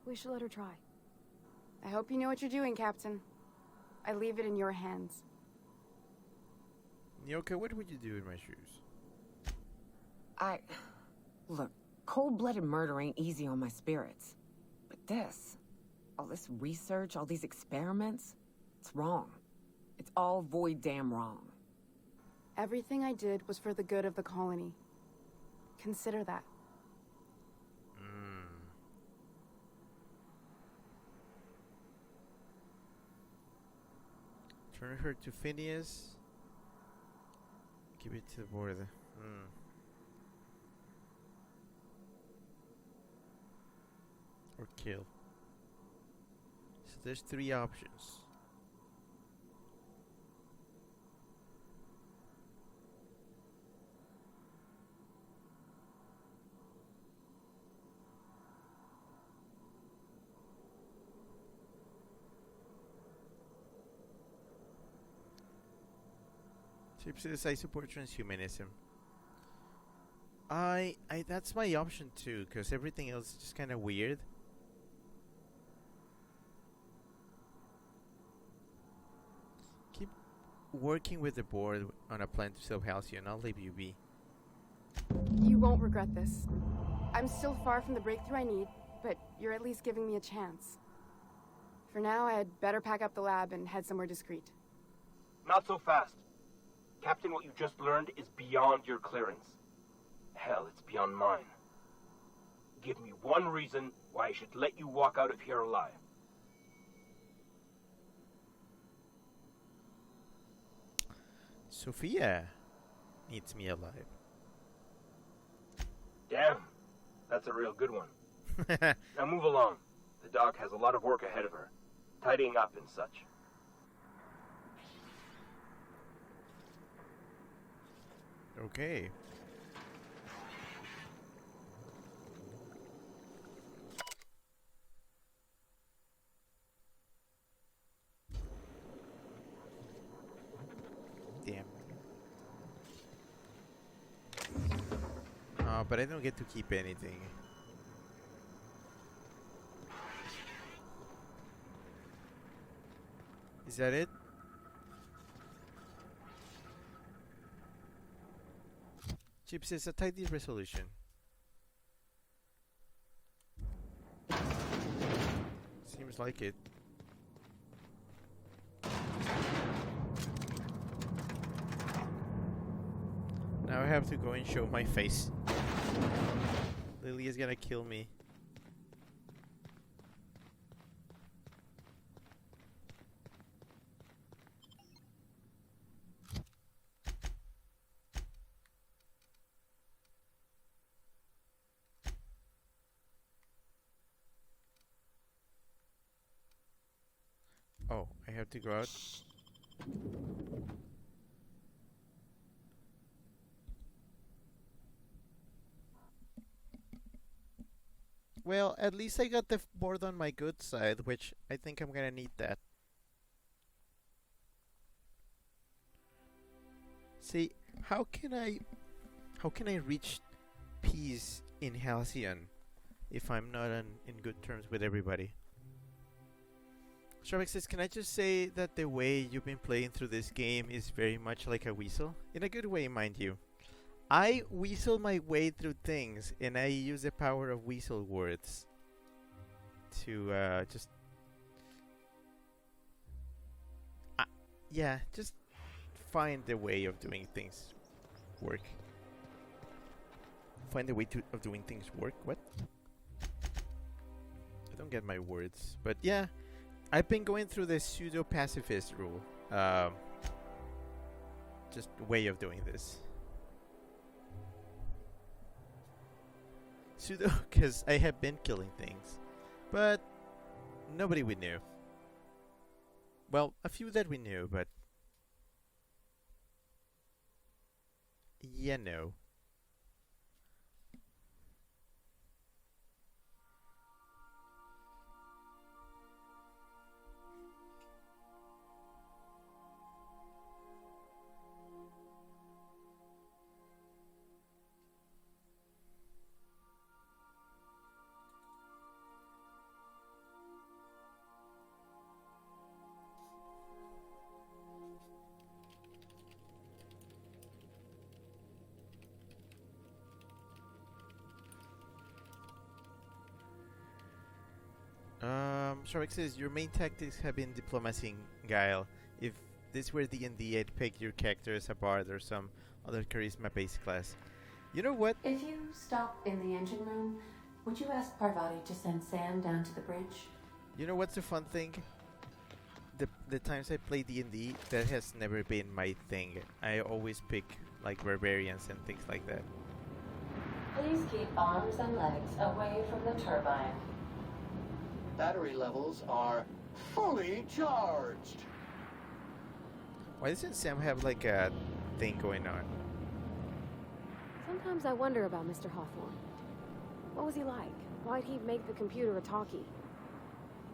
We should let her try. I hope you know what you're doing, Captain. I leave it in your hands. Nyoka, what would you do in my shoes? Look, cold-blooded murder ain't easy on my spirits. But all this research, all these experiments, it's wrong. It's all void damn wrong. Everything I did was for the good of the colony. Consider that. Turn her to Phineas. Give it to the board. Or kill. So there's 3 options. Chip says I support transhumanism. That's my option too, because everything else is just kind of weird. Keep working with the board on a plan to sell Halcyon. I'll leave you be. You won't regret this. I'm still far from the breakthrough I need, but you're at least giving me a chance. For now, I'd better pack up the lab and head somewhere discreet. Not so fast. Captain, what you just learned is beyond your clearance. Hell, it's beyond mine. Give me one reason why I should let you walk out of here alive. Sophia needs me alive. Damn, that's a real good one. Now move along. The doc has a lot of work ahead of her, tidying up and such. Okay. Damn. But I don't get to keep anything. Is that it? Chip says a tidy resolution. Seems like it. Now I have to go and show my face. Lily is gonna kill me. Oh, I have to go out. Well, at least I got the board on my good side, which I think I'm gonna need that. See, how can I reach peace in Halcyon if I'm not in good terms with everybody? Sharvik says, can I just say that the way you've been playing through this game is very much like a weasel? In a good way, mind you. I weasel my way through things, and I use the power of weasel words to just find the way of doing things work. Find the way of doing things work? What? I don't get my words, but yeah, I've been going through the pseudo-pacifist rule. Just way of doing this. Pseudo, because I have been killing things, but nobody we knew. Well, a few that we knew, but yeah, no. Sharvik says, your main tactics have been diplomacy and guile. If this were D&D, I'd pick your character as a bard or some other charisma-based class. You know what? If you stop in the engine room, would you ask Parvati to send Sam down to the bridge? You know what's the fun thing? The times I play D&D, that has never been my thing. I always pick like barbarians and things like that. Please keep arms and legs away from the turbine. Battery levels are fully charged. Why doesn't Sam have like a thing going on? Sometimes I wonder about Mr. Hawthorne. What was he like? Why'd he make the computer a talkie?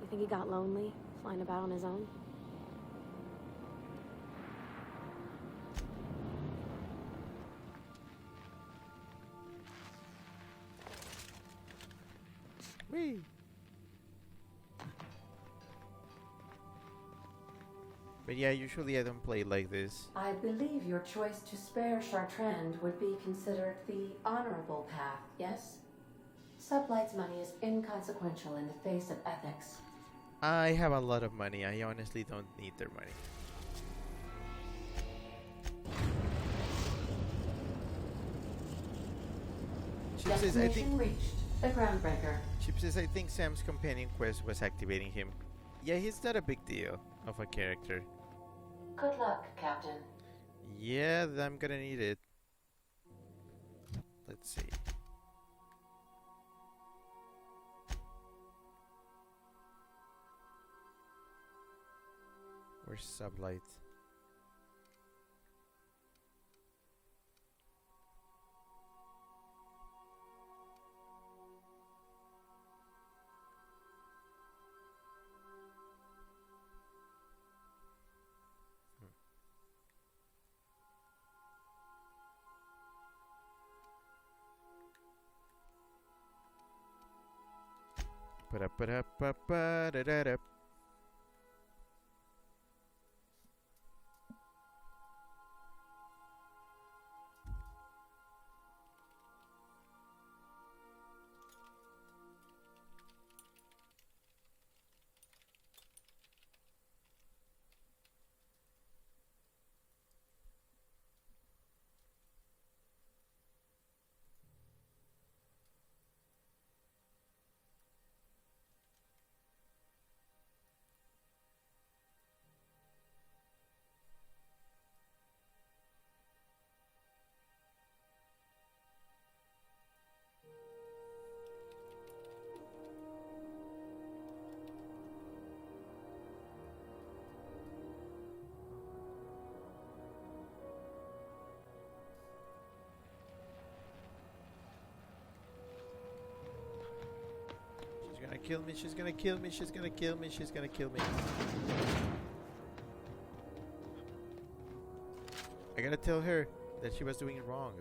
You think he got lonely, flying about on his own? Whee! But yeah, usually I don't play like this. I believe your choice to spare Chartrand would be considered the honorable path, yes? Sublight's money is inconsequential in the face of ethics. I have a lot of money. I honestly don't need their money. Chip says, I think reached. The Groundbreaker. Chip says, I think Sam's companion quest was activating him. Yeah, he's not a big deal of a character. Good luck, Captain. Yeah, I'm gonna need it. Let's see. Where's sublight? Ba-da-ba-da-ba-ba-da-da-da. She's gonna kill me, she's gonna kill me, she's gonna kill me, she's gonna kill me. I gotta tell her that she was doing it wrong.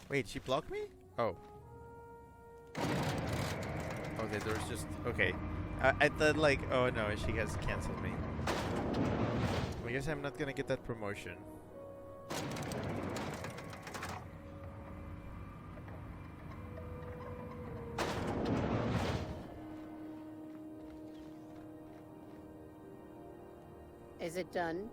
Wait, she blocked me? Oh. Okay, there's just... Okay. I thought like, oh no, she has cancelled me. I guess I'm not gonna get that promotion. Is it done?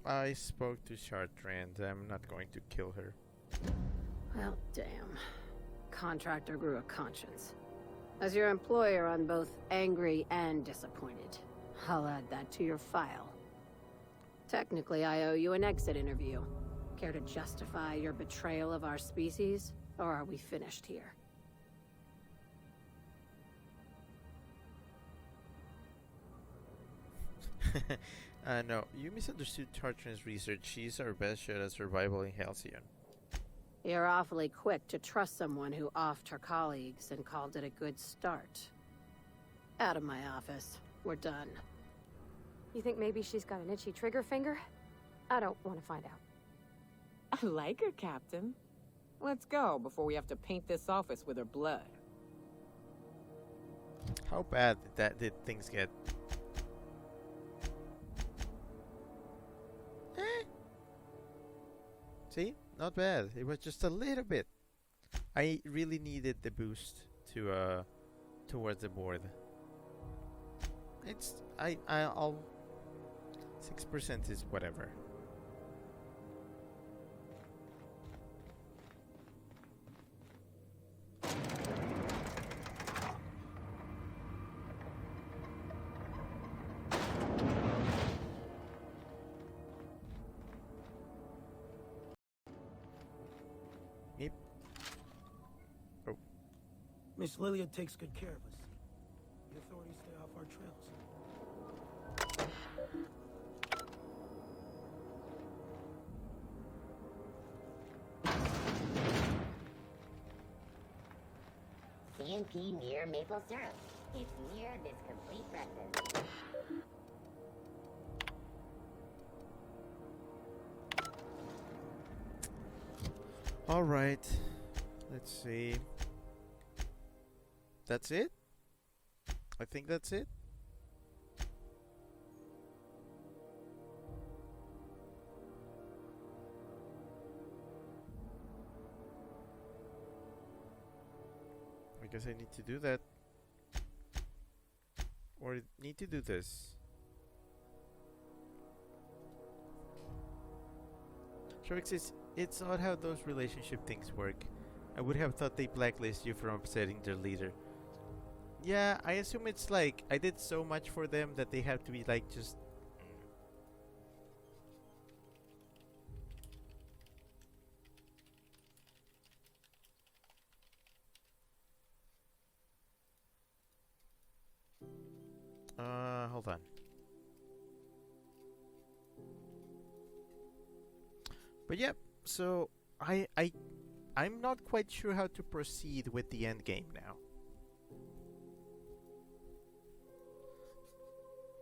I spoke to Chartrand. I'm not going to kill her. Well, damn. Contractor grew a conscience. As your employer, I'm both angry and disappointed. I'll add that to your file. Technically, I owe you an exit interview. Care to justify your betrayal of our species? Or are we finished here? No, you misunderstood Chartrand's research. She's our best shot at survival in Halcyon. You're awfully quick to trust someone who offed her colleagues and called it a good start. Out of my office. We're done. You think maybe she's got an itchy trigger finger? I don't want to find out. I like her, Captain. Let's go before we have to paint this office with her blood. How bad did things get? See? Not bad. It was just a little bit. I really needed the boost to towards the board. It's I'll 6% is whatever. Miss Lilia takes good care of us. The authorities stay off our trails. CNP near maple syrup. It's near this complete breakfast. All right. Let's see. That's it? I think that's it. I guess I need to do that. Or need to do this. Shrek says, it's odd how those relationship things work. I would have thought they blacklist you for upsetting their leader. Yeah, I assume it's like I did so much for them that they have to be like just. Hold on. But yeah, so I'm not quite sure how to proceed with the end game now.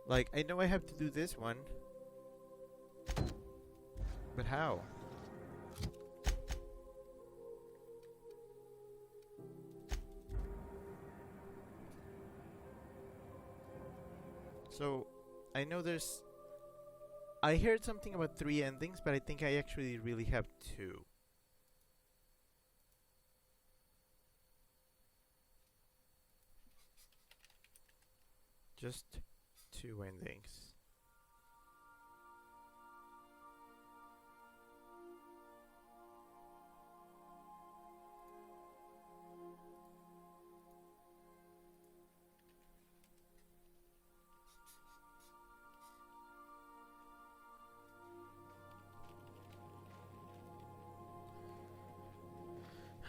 Like, I know I have to do this one, but how? So, I know there's... I heard something about 3 endings, but I think I actually really have 2. Just 2 endings.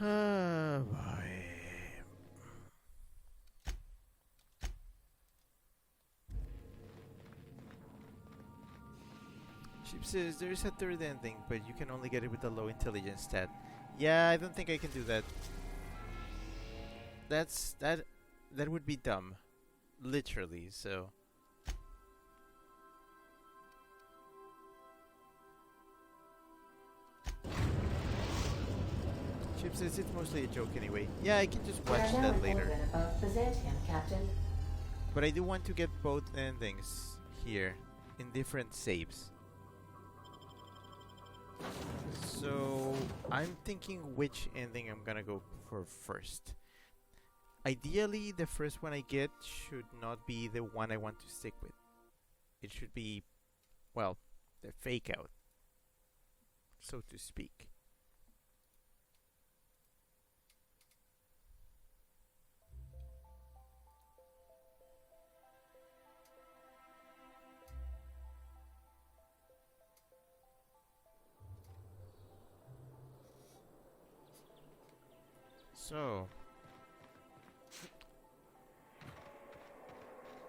Ah, boy. Sheep says there is a 3rd ending, but you can only get it with a low intelligence stat. Yeah, I don't think I can do that. That would be dumb. Literally, so. Chip says it's mostly a joke anyway. Yeah, I can just watch that later. Byzantium, Captain. But I do want to get both endings here in different saves. So I'm thinking which ending I'm gonna go for first. Ideally, the first one I get should not be the one I want to stick with. It should be, well, the fake out, so to speak. So,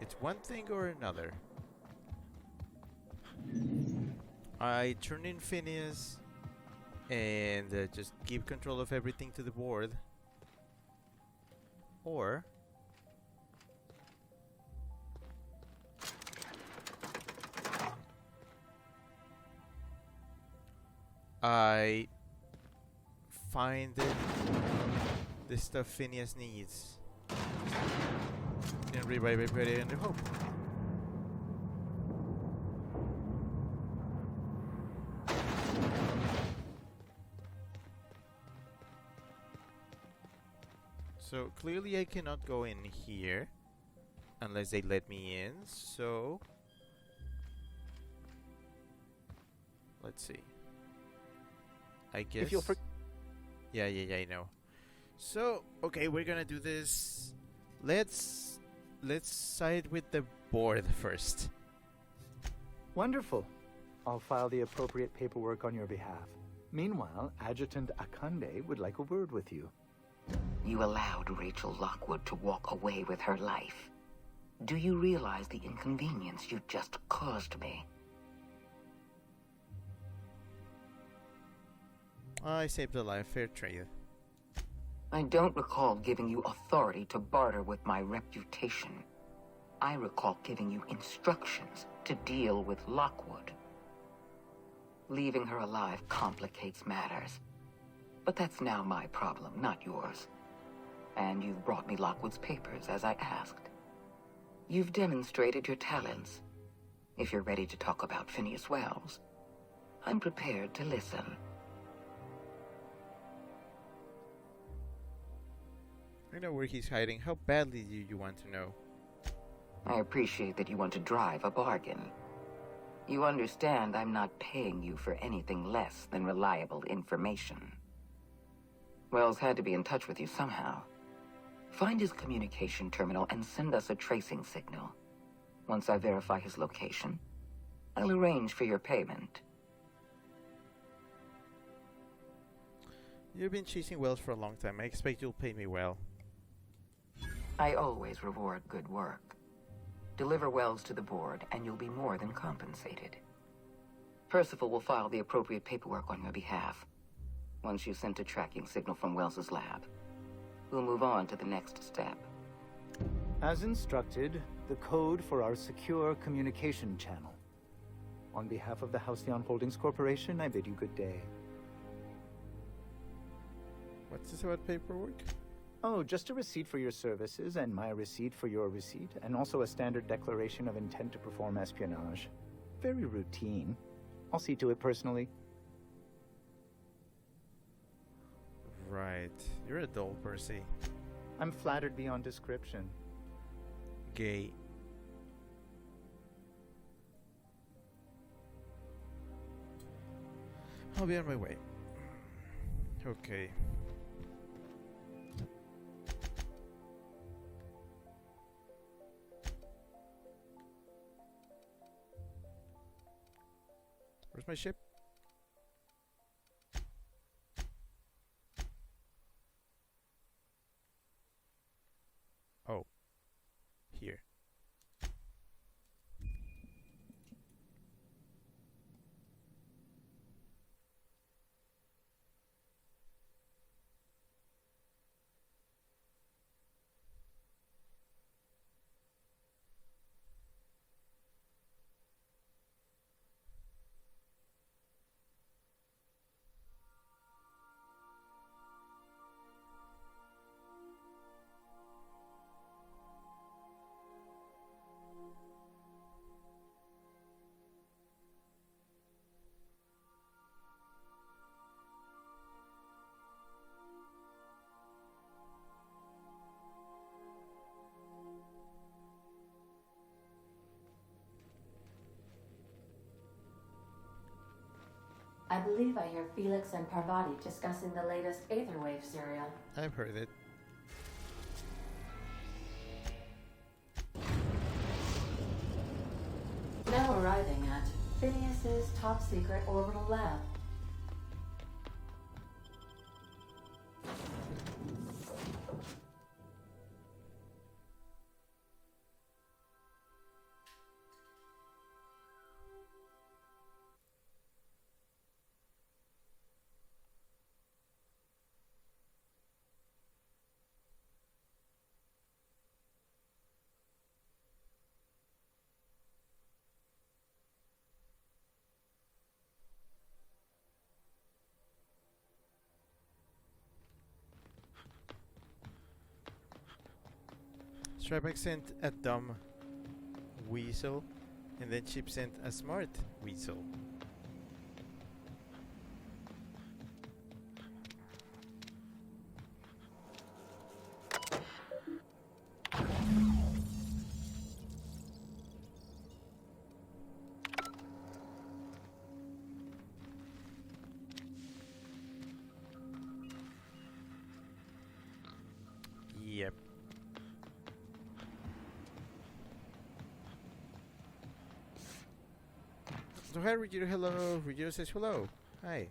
it's one thing or another. I turn in Phineas and just give control of everything to the board. Or I find the stuff Phineas needs and revive everybody under hope. So clearly I cannot go in here unless they let me in, so let's see. I guess. Yeah, I know. So, okay, we're gonna do this. Let's side with the board first. Wonderful. I'll file the appropriate paperwork on your behalf. Meanwhile, Adjutant Akande would like a word with you. You allowed Rachel Lockwood to walk away with her life. Do you realize the inconvenience you just caused me? I saved a life, fair trade. I don't recall giving you authority to barter with my reputation. I recall giving you instructions to deal with Lockwood. Leaving her alive complicates matters. But that's now my problem, not yours. And you've brought me Lockwood's papers, as I asked. You've demonstrated your talents. If you're ready to talk about Phineas Wells, I'm prepared to listen. I know where he's hiding. How badly do you want to know? I appreciate that you want to drive a bargain. You understand I'm not paying you for anything less than reliable information. Wells had to be in touch with you somehow. Find his communication terminal and send us a tracing signal. Once I verify his location, I'll arrange for your payment. You've been chasing Wells for a long time. I expect you'll pay me well. I always reward good work. Deliver Wells to the board, and you'll be more than compensated. Percival will file the appropriate paperwork on your behalf. Once you sent a tracking signal from Wells's lab, we'll move on to the next step. As instructed, the code for our secure communication channel. On behalf of the Halcyon Holdings Corporation, I bid you good day. What's this about paperwork? Oh, just a receipt for your services and my receipt for your receipt, and also a standard declaration of intent to perform espionage. Very routine. I'll see to it personally. Right. You're a doll, Percy. I'm flattered beyond description. Gay. I'll be on my way. Okay. Where's my ship? Oh. Here. I believe I hear Felix and Parvati discussing the latest Aetherwave serial. I've heard it. Now arriving at Phineas's top secret orbital lab. Stripex sent a dumb weasel, and then Chip sent a smart weasel. Yep. So hi Ruggiero, hello. Ruggiero says hello. Hi.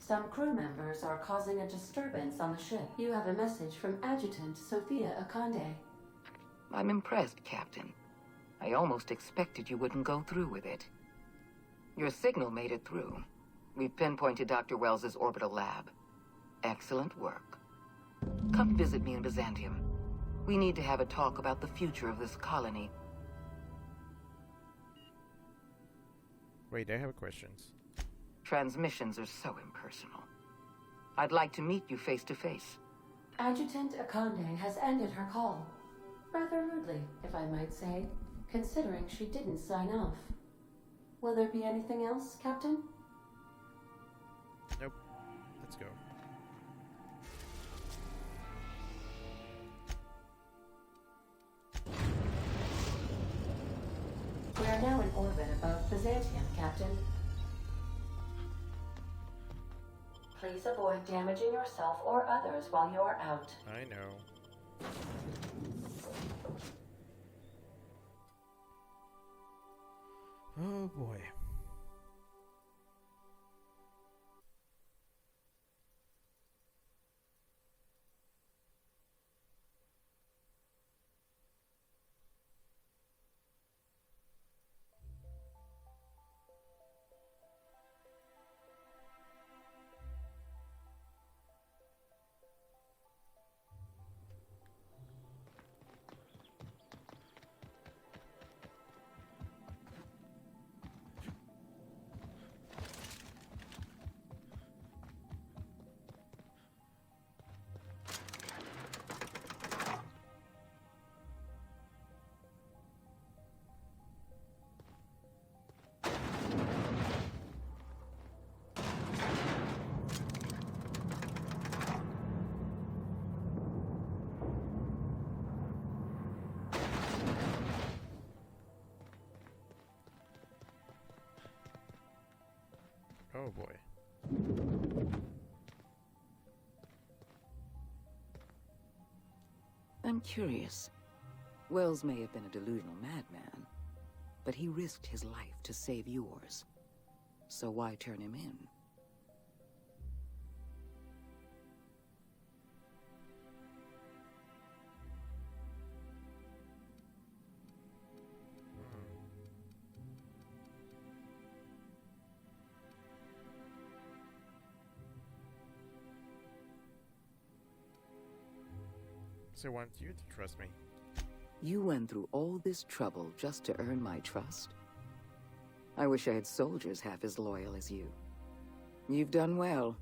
Some crew members are causing a disturbance on the ship. You have a message from Adjutant Sophia Akande. I'm impressed, Captain. I almost expected you wouldn't go through with it. Your signal made it through. We've pinpointed Dr. Wells's orbital lab. Excellent work. Come visit me in Byzantium. We need to have a talk about the future of this colony. Wait, I have questions. Transmissions are so impersonal. I'd like to meet you face to face. Adjutant Akande has ended her call. Rather rudely, if I might say, considering she didn't sign off. Will there be anything else, Captain? Nope. Let's go. We are now in orbit above Byzantium, Captain. Please avoid damaging yourself or others while you are out. I know. Oh boy. Oh boy. I'm curious. Wells may have been a delusional madman, but he risked his life to save yours. So why turn him in? So I want you to trust me. You went through all this trouble just to earn my trust? I wish I had soldiers half as loyal as you. You've done well.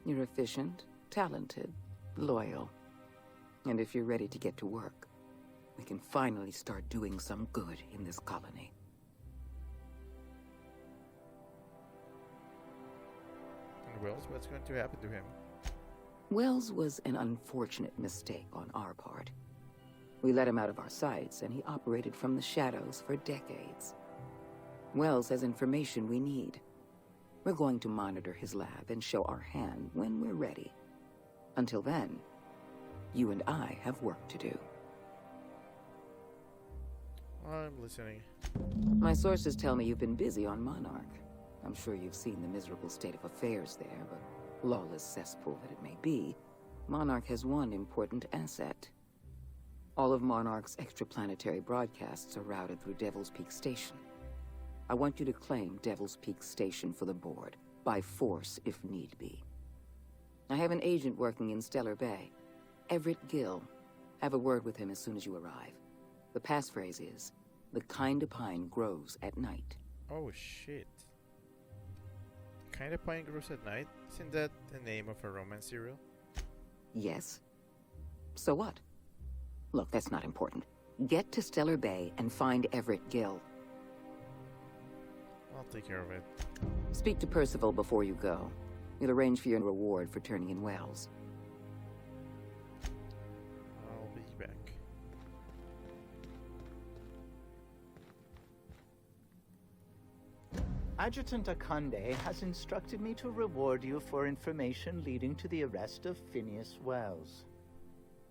You're efficient, talented, loyal. And if you're ready to get to work, we can finally start doing some good in this colony. And Wells, what's going to happen to him? Wells was an unfortunate mistake on our part. We let him out of our sights, and he operated from the shadows for decades. Wells has information we need. We're going to monitor his lab and show our hand when we're ready. Until then, you and I have work to do. I'm listening. My sources tell me you've been busy on Monarch. I'm sure you've seen the miserable state of affairs there, but lawless cesspool that it may be, Monarch has one important asset. All of Monarch's extraplanetary broadcasts are routed through Devil's Peak Station. I want you to claim Devil's Peak Station for the board, by force if need be. I have an agent working in Stellar Bay, Everett Gill. Have a word with him as soon as you arrive. The passphrase is, "The kind of pine grows at night." Oh shit. Kind of pine grows at night? Isn't that the name of a romance serial? Yes. So what? Look, that's not important. Get to Stellar Bay and find Everett Gill. I'll take care of it. Speak to Percival before you go. He'll arrange for your reward for turning in Wells. I'll be back. Adjutant Akande has instructed me to reward you for information leading to the arrest of Phineas Wells.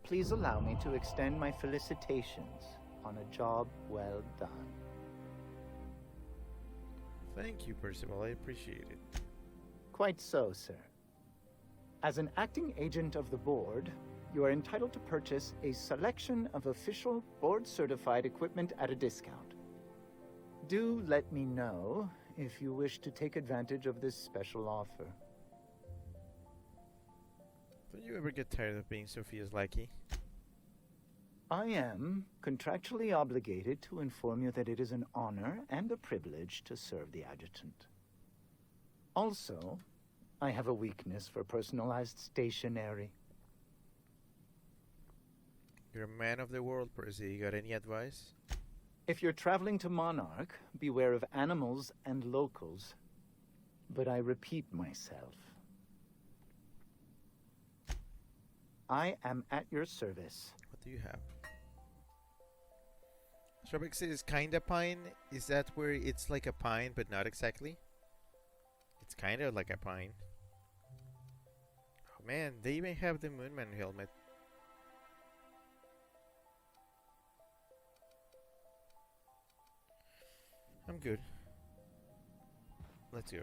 Please allow me to extend my felicitations on a job well done. Thank you, Percival. I appreciate it. Quite so, sir. As an acting agent of the board, you are entitled to purchase a selection of official board-certified equipment at a discount. Do let me know if you wish to take advantage of this special offer. Don't you ever get tired of being Sophia's lackey? I am contractually obligated to inform you that it is an honor and a privilege to serve the adjutant. Also, I have a weakness for personalized stationery. You're a man of the world, Percy. You got any advice? If you're traveling to Monarch, beware of animals and locals. But I repeat myself. I am at your service. What do you have? Strawberry says kinda pine. Is that where it's like a pine but not exactly? It's kinda like a pine. Oh man, they even have the Moonman helmet. I'm good. Let's go.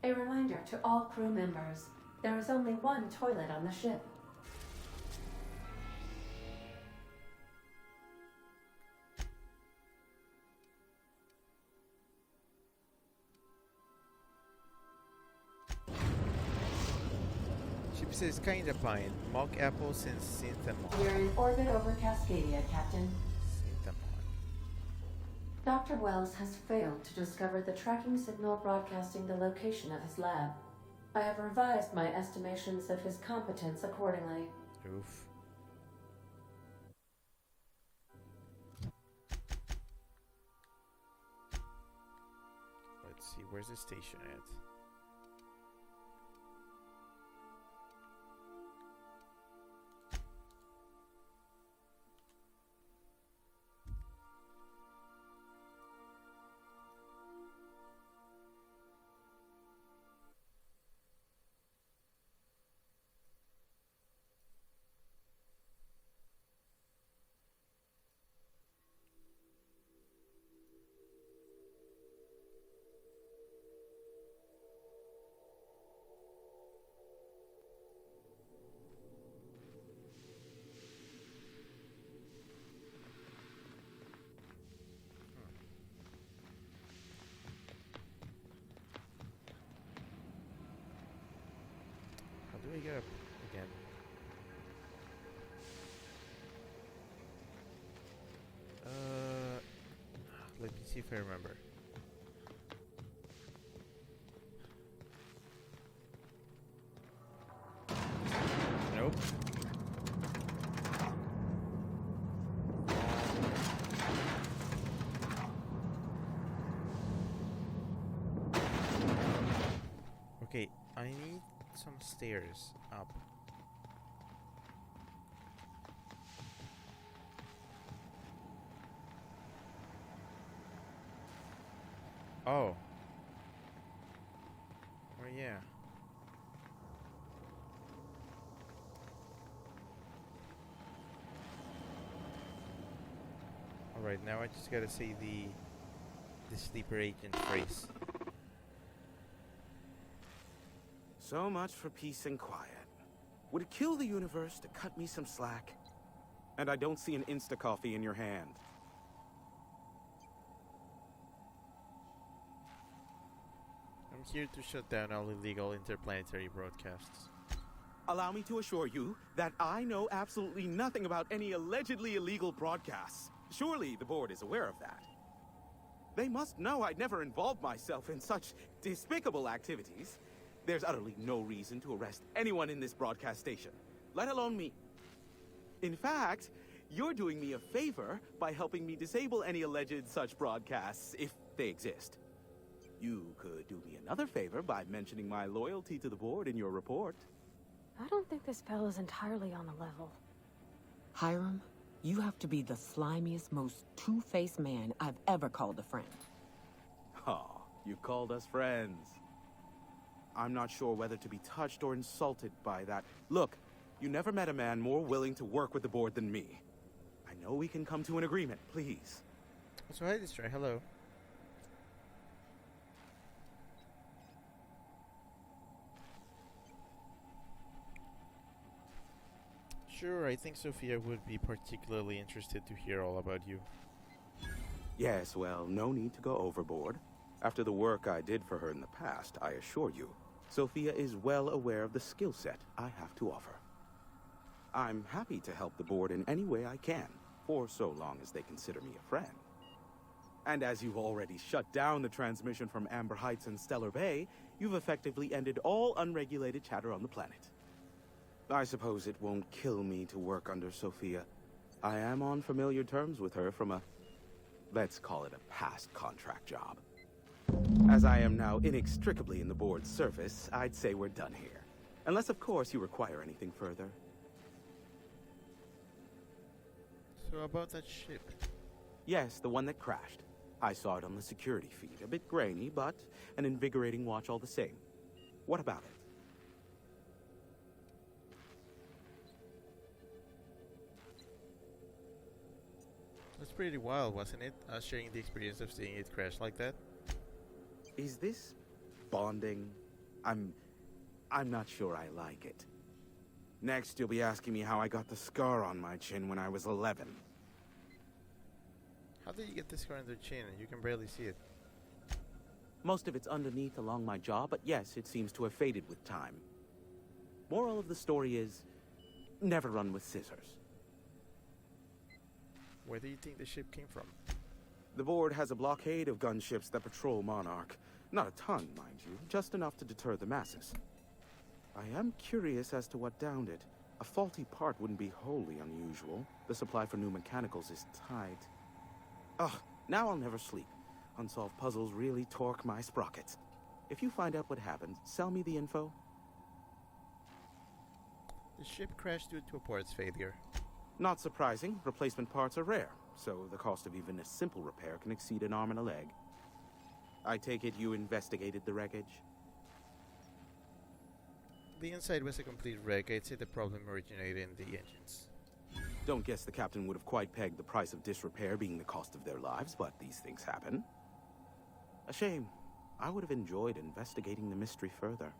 A reminder to all crew members, there is only one toilet on the ship. Ship says kinda pine. Mock apple since Synthamon. We're in orbit over Cascadia, Captain. Dr. Wells has failed to discover the tracking signal broadcasting the location of his lab. I have revised my estimations of his competence accordingly. Oof. Let's see, where's the station at? How do I get up again? Let me see if I remember. Nope. Okay, I need some stairs up. Oh. Oh yeah. Alright, now I just gotta say the sleeper agent phrase. So much for peace and quiet. Would it kill the universe to cut me some slack? And I don't see an Insta-coffee in your hand. I'm here to shut down all illegal interplanetary broadcasts. Allow me to assure you that I know absolutely nothing about any allegedly illegal broadcasts. Surely the board is aware of that. They must know I'd never involved myself in such despicable activities. There's utterly no reason to arrest anyone in this broadcast station, let alone me. In fact, you're doing me a favor by helping me disable any alleged such broadcasts, if they exist. You could do me another favor by mentioning my loyalty to the board in your report. I don't think this fella's entirely on the level. Hiram, you have to be the slimiest, most two-faced man I've ever called a friend. Oh, you called us friends. I'm not sure whether to be touched or insulted by that. Look, you never met a man more willing to work with the board than me. I know we can come to an agreement, please. So hi, Destroy. Hello. Sure, I think Sophia would be particularly interested to hear all about you. Yes, well, no need to go overboard. After the work I did for her in the past, I assure you, Sophia is well aware of the skill set I have to offer. I'm happy to help the board in any way I can, for so long as they consider me a friend. And as you've already shut down the transmission from Amber Heights and Stellar Bay, you've effectively ended all unregulated chatter on the planet. I suppose it won't kill me to work under Sophia. I am on familiar terms with her from a, let's call it a past contract job. As I am now inextricably in the board's service, I'd say we're done here. Unless, of course, you require anything further. So about that ship. Yes, the one that crashed. I saw it on the security feed. A bit grainy, but an invigorating watch all the same. What about it? That's pretty wild, wasn't it? Us sharing the experience of seeing it crash like that. Is this bonding? I'm not sure I like it. Next, you'll be asking me how I got the scar on my chin when I was 11. How did you get this scar on the chin? You can barely see it. Most of it's underneath along my jaw, but yes, it seems to have faded with time. Moral of the story is, never run with scissors. Where do you think the ship came from? The board has a blockade of gunships that patrol Monarch. Not a ton, mind you, just enough to deter the masses. I am curious as to what downed it. A faulty part wouldn't be wholly unusual. The supply for new mechanicals is tight. Ugh, now I'll never sleep. Unsolved puzzles really torque my sprockets. If you find out what happened, sell me the info. The ship crashed due to a parts failure. Not surprising, replacement parts are rare, so the cost of even a simple repair can exceed an arm and a leg. I take it you investigated the wreckage? The inside was a complete wreck. I'd say the problem originated in the engines. Don't guess the captain would have quite pegged the price of disrepair being the cost of their lives, but these things happen. A shame. I would have enjoyed investigating the mystery further.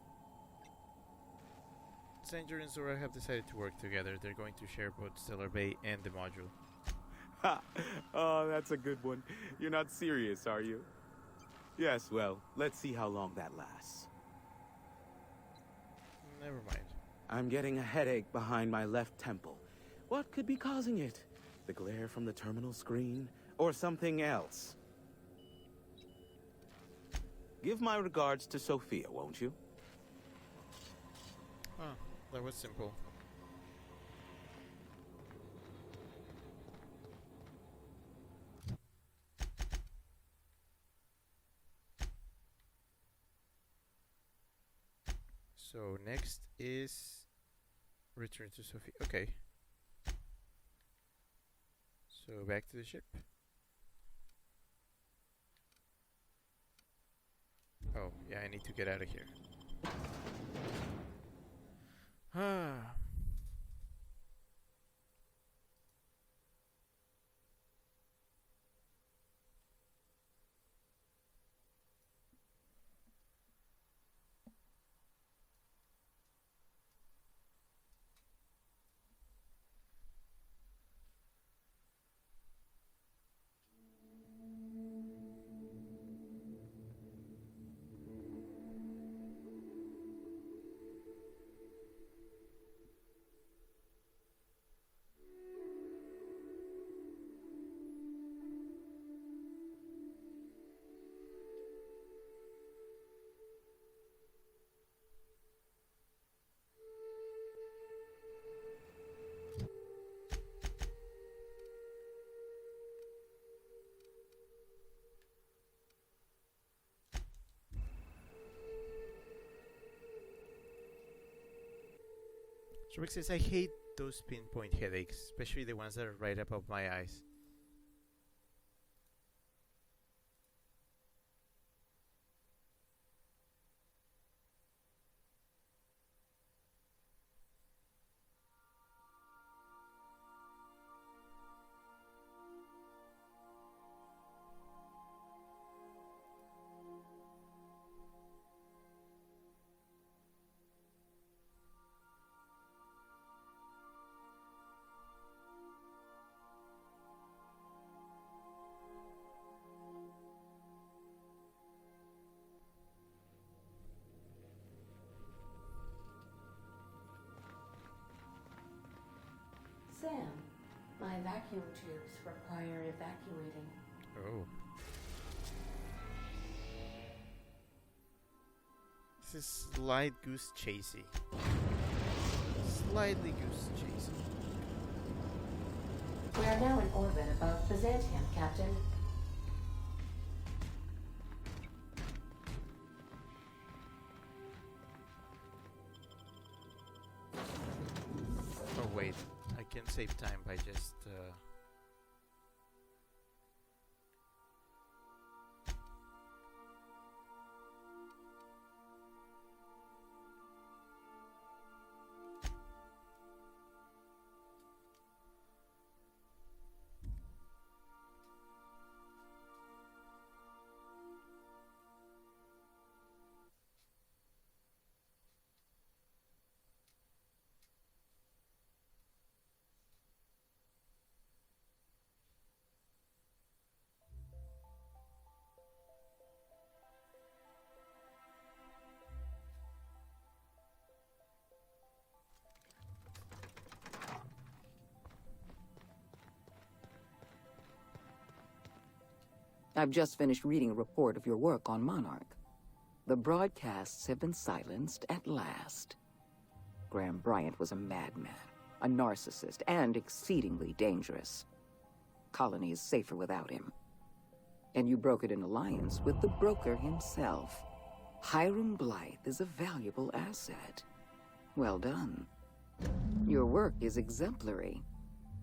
Sanger and Zora have decided to work together. They're going to share both Stellar Bay and the module. Ha! Oh, that's a good one. You're not serious, are you? Yes, well, let's see how long that lasts. Never mind. I'm getting a headache behind my left temple. What could be causing it? The glare from the terminal screen? Or something else? Give my regards to Sophia, won't you? Huh, that was simple. So next is return to Sophia. Okay. So back to the ship. Oh, yeah, I need to get out of here. Ah. Shrek says, I hate those pinpoint headaches, especially the ones that are right above my eyes. Sam, my vacuum tubes require evacuating. Oh. This is slight goose chasey. Slightly goose chasey. We are now in orbit above Byzantium, Captain. Oh wait, I can save time by just I've just finished reading a report of your work on Monarch. The broadcasts have been silenced at last. Graham Bryant was a madman, a narcissist, and exceedingly dangerous. Colony is safer without him. And you brokered an alliance with the broker himself. Hiram Blythe is a valuable asset. Well done. Your work is exemplary.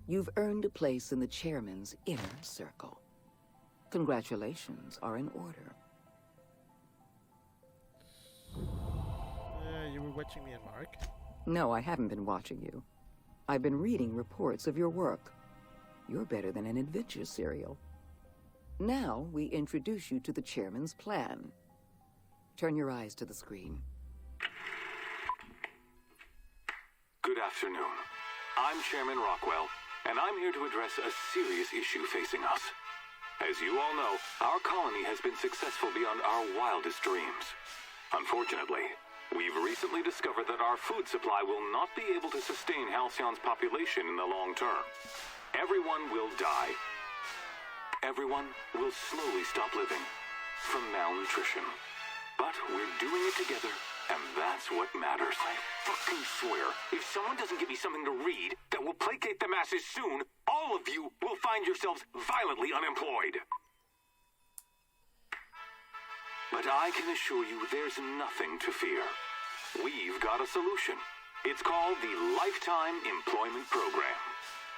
You've earned a place in the chairman's inner circle. Congratulations are in order. you were watching me and Mark? No, I haven't been watching you. I've been reading reports of your work. You're better than an adventure serial. Now, we introduce you to the chairman's plan. Turn your eyes to the screen. Good afternoon. I'm Chairman Rockwell, and I'm here to address a serious issue facing us. As you all know, our colony has been successful beyond our wildest dreams. Unfortunately, we've recently discovered that our food supply will not be able to sustain Halcyon's population in the long term. Everyone will die. Everyone will slowly stop living from malnutrition. But we're doing it together, and that's what matters. I fucking swear, if someone doesn't give me something to read that will placate the masses soon, all of you will find yourselves violently unemployed. But I can assure you there's nothing to fear. We've got a solution. It's called the Lifetime Employment Program.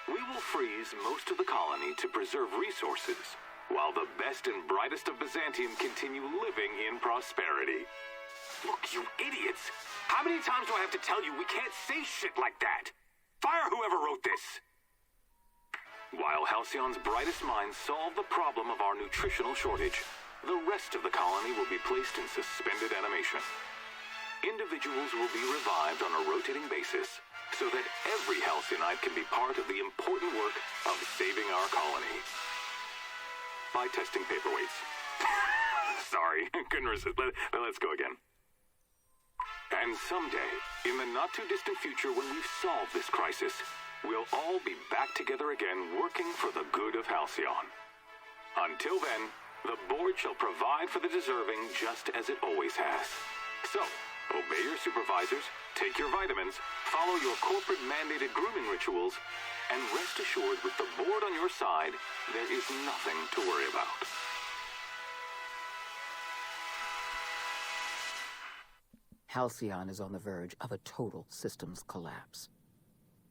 We will freeze most of the colony to preserve resources, while the best and brightest of Byzantium continue living in prosperity. Look, you idiots! How many times do I have to tell you we can't say shit like that? Fire whoever wrote this! While Halcyon's brightest minds solve the problem of our nutritional shortage, the rest of the colony will be placed in suspended animation. Individuals will be revived on a rotating basis, so that every Halcyonite can be part of the important work of saving our colony. By testing paperweights. Sorry, couldn't resist. Let's go again. And someday, in the not-too-distant future when we've solved this crisis, we'll all be back together again working for the good of Halcyon. Until then, the board shall provide for the deserving just as it always has. So, obey your supervisors, take your vitamins, follow your corporate-mandated grooming rituals, and rest assured with the board on your side, there is nothing to worry about. Halcyon is on the verge of a total systems collapse.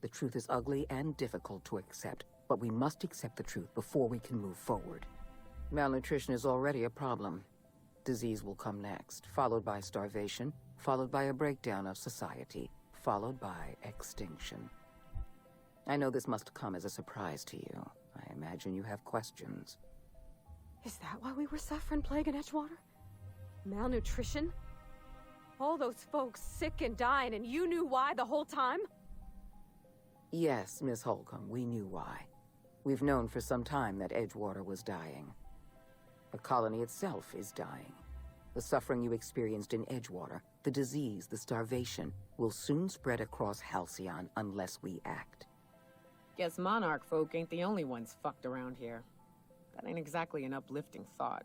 The truth is ugly and difficult to accept, but we must accept the truth before we can move forward. Malnutrition is already a problem. Disease will come next, followed by starvation, followed by a breakdown of society, followed by extinction. I know this must come as a surprise to you. I imagine you have questions. Is that why we were suffering plague in Edgewater? Malnutrition? All those folks sick and dying, and you knew why the whole time? Yes, Miss Holcomb, we knew why. We've known for some time that Edgewater was dying. The colony itself is dying. The suffering you experienced in Edgewater, the disease, the starvation, will soon spread across Halcyon unless we act. Guess Monarch folk ain't the only ones fucked around here. That ain't exactly an uplifting thought.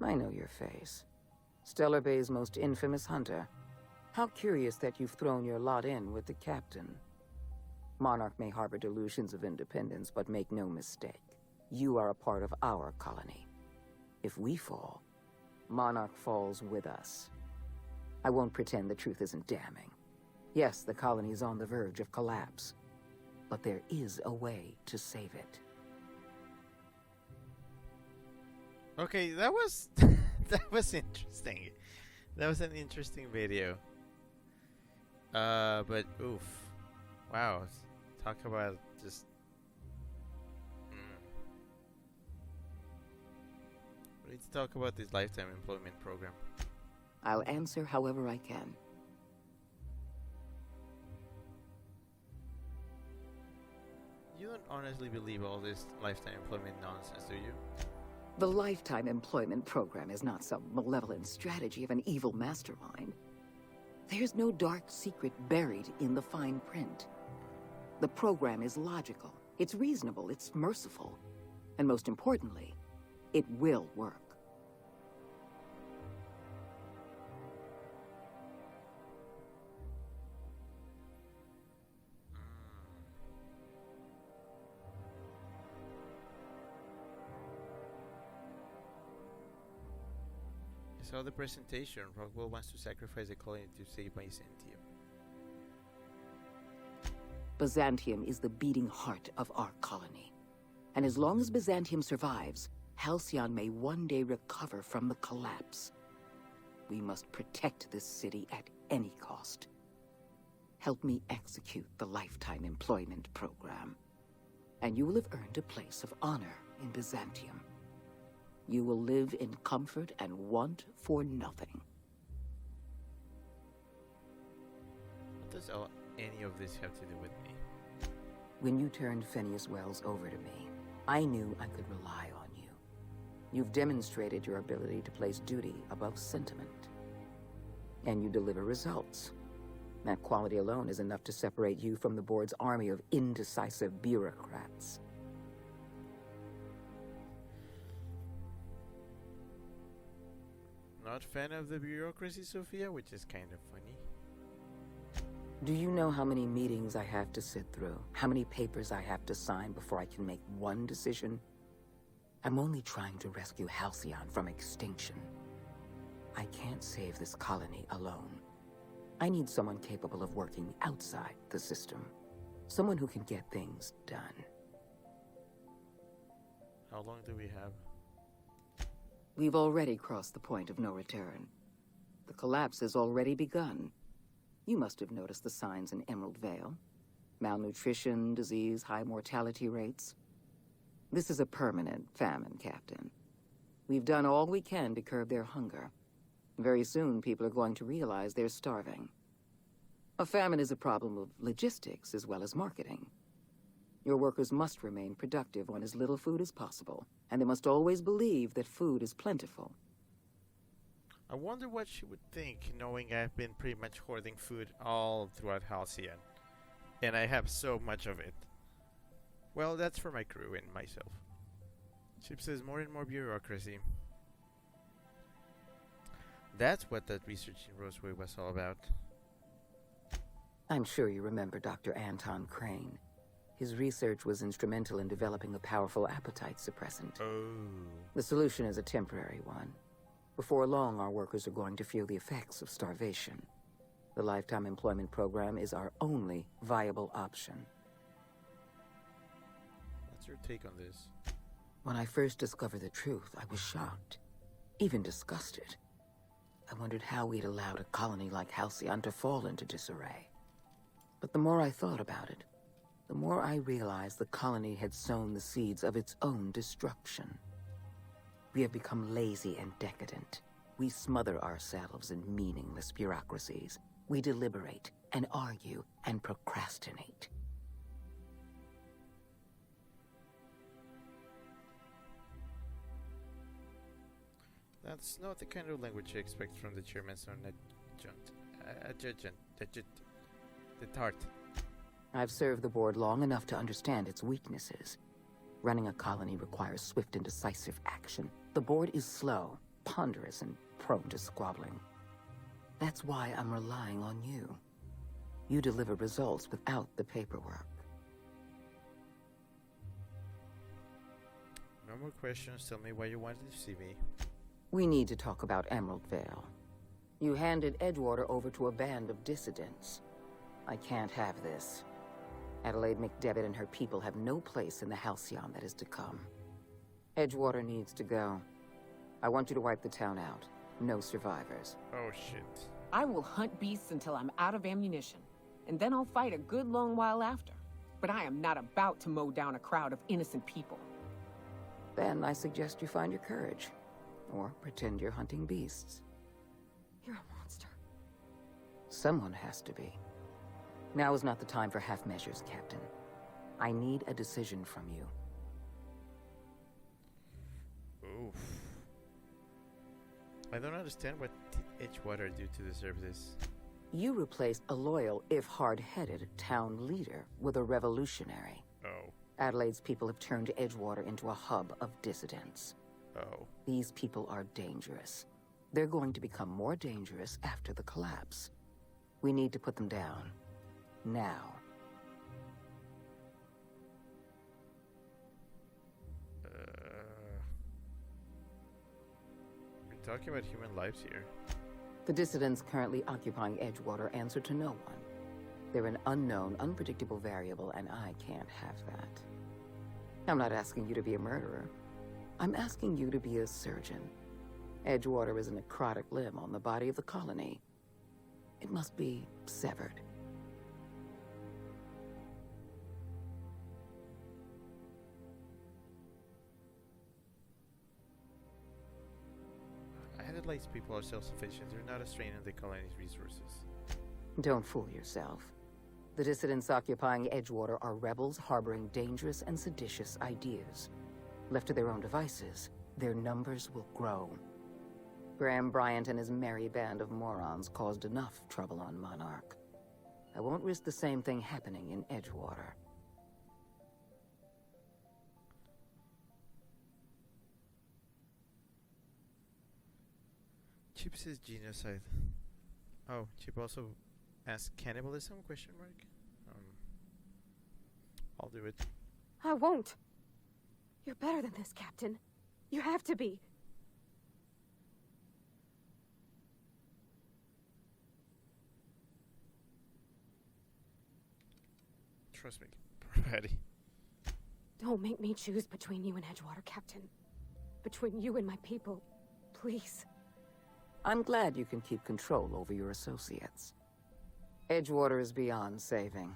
I know your face. Stellar Bay's most infamous hunter. How curious that you've thrown your lot in with the captain. Monarch may harbor delusions of independence, but make no mistake. You are a part of our colony. If we fall, Monarch falls with us. I won't pretend the truth isn't damning. Yes, the colony is on the verge of collapse, but there is a way to save it. Okay, that was that was interesting. That was an interesting video. But oof, wow. Talk about just. Let's talk about this lifetime employment program. I'll answer however I can. You don't honestly believe all this lifetime employment nonsense, do you? The Lifetime Employment Program is not some malevolent strategy of an evil mastermind. There's no dark secret buried in the fine print. The program is logical, it's reasonable, it's merciful, and most importantly, it will work. I saw the presentation. Rockwell wants to sacrifice the colony to save Byzantium. Byzantium is the beating heart of our colony. And as long as Byzantium survives, Halcyon may one day recover from the collapse. We must protect this city at any cost. Help me execute the Lifetime Employment Program, and you will have earned a place of honor in Byzantium. You will live in comfort and want for nothing. What does any of this have to do with me? When you turned Phineas Wells over to me, I knew I could rely on you. You've demonstrated your ability to place duty above sentiment. And you deliver results. That quality alone is enough to separate you from the board's army of indecisive bureaucrats. Not fan of the bureaucracy, Sophia, which is kind of funny. Do you know how many meetings I have to sit through? How many papers I have to sign before I can make one decision? I'm only trying to rescue Halcyon from extinction. I can't save this colony alone. I need someone capable of working outside the system. Someone who can get things done. How long do we have? We've already crossed the point of no return. The collapse has already begun. You must have noticed the signs in Emerald Vale. Malnutrition, disease, high mortality rates. This is a permanent famine, Captain. We've done all we can to curb their hunger. Very soon, people are going to realize they're starving. A famine is a problem of logistics as well as marketing. Your workers must remain productive on as little food as possible, and they must always believe that food is plentiful. I wonder what she would think, knowing I've been pretty much hoarding food all throughout Halcyon, and I have so much of it. Well, that's for my crew and myself. Chip says more and more bureaucracy. That's what that research in Roseway was all about. I'm sure you remember Dr. Anton Crane. His research was instrumental in developing a powerful appetite suppressant. Oh. The solution is a temporary one. Before long, our workers are going to feel the effects of starvation. The Lifetime Employment Program is our only viable option. What's your take on this? When I first discovered the truth, I was shocked, even disgusted. I wondered how we'd allowed a colony like Halcyon to fall into disarray. But the more I thought about it, the more I realized the colony had sown the seeds of its own destruction. We have become lazy and decadent. We smother ourselves in meaningless bureaucracies. We deliberate and argue and procrastinate. That's not the kind of language you expect from the chairman's own adjutant. The tart. I've served the board long enough to understand its weaknesses. Running a colony requires swift and decisive action. The board is slow, ponderous, and prone to squabbling. That's why I'm relying on you. You deliver results without the paperwork. No more questions. Tell me why you wanted to see me. We need to talk about Emerald Vale. You handed Edgewater over to a band of dissidents. I can't have this. Adelaide McDevitt and her people have no place in the Halcyon that is to come. Edgewater needs to go. I want you to wipe the town out. No survivors. Oh, shit. I will hunt beasts until I'm out of ammunition, and then I'll fight a good long while after. But I am not about to mow down a crowd of innocent people. Then I suggest you find your courage. Or pretend you're hunting beasts. You're a monster. Someone has to be. Now is not the time for half measures, Captain. I need a decision from you. Oof. I don't understand what did Edgewater do to deserve this. You replaced a loyal, if hard-headed, town leader with a revolutionary. Oh. Adelaide's people have turned Edgewater into a hub of dissidents. Oh. These people are dangerous. They're going to become more dangerous after the collapse. We need to put them down. Now. We're talking about human lives here. The dissidents currently occupying Edgewater answer to no one. They're an unknown, unpredictable variable, and I can't have that. I'm not asking you to be a murderer. I'm asking you to be a surgeon. Edgewater is a necrotic limb on the body of the colony. It must be severed. Adelaide's people are self-sufficient. They're not a strain on the colony's resources. Don't fool yourself. The dissidents occupying Edgewater are rebels harboring dangerous and seditious ideas. Left to their own devices, their numbers will grow. Graham Bryant and his merry band of morons caused enough trouble on Monarch. I won't risk the same thing happening in Edgewater. Chip says genocide. Oh, Chip also asked cannibalism? Question mark. I'll do it. I won't. You're better than this, Captain. You have to be. Trust me, Patty. Don't make me choose between you and Edgewater, Captain. Between you and my people. Please. I'm glad you can keep control over your associates. Edgewater is beyond saving.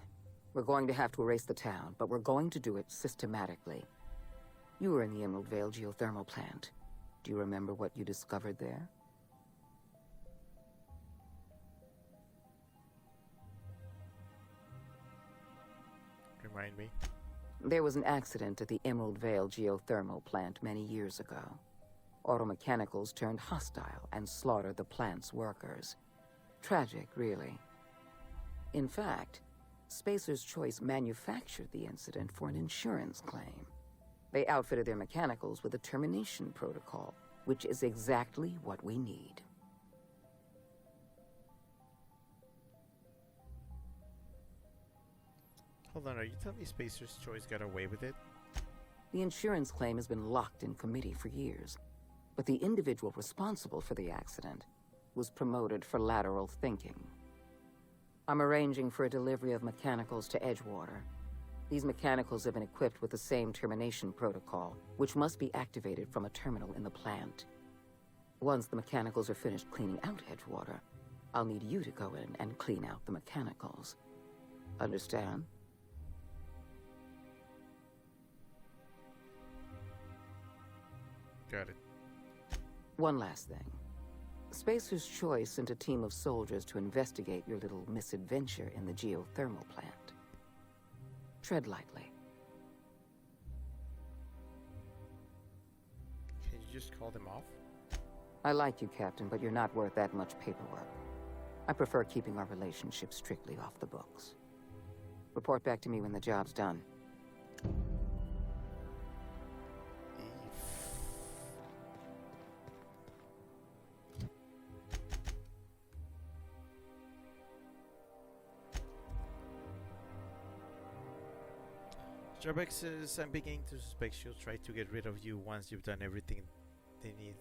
We're going to have to erase the town, but we're going to do it systematically. You were in the Emerald Vale geothermal plant. Do you remember what you discovered there? Remind me. There was an accident at the Emerald Vale geothermal plant many years ago. Automechanicals turned hostile and slaughtered the plant's workers. Tragic, really. In fact, Spacer's Choice manufactured the incident for an insurance claim. They outfitted their mechanicals with a termination protocol, which is exactly what we need. Hold on, are you telling me Spacer's Choice got away with it? The insurance claim has been locked in committee for years, but the individual responsible for the accident was promoted for lateral thinking. I'm arranging for a delivery of mechanicals to Edgewater. These mechanicals have been equipped with the same termination protocol, which must be activated from a terminal in the plant. Once the mechanicals are finished cleaning out Edgewater, I'll need you to go in and clean out the mechanicals. Understand? Got it. One last thing. Spacer's Choice sent a team of soldiers to investigate your little misadventure in the geothermal plant. Tread lightly. Can you just call them off? I like you, Captain, but you're not worth that much paperwork. I prefer keeping our relationship strictly off the books. Report back to me when the job's done. Jarbeck says, I'm beginning to suspect she'll try to get rid of you once you've done everything they need.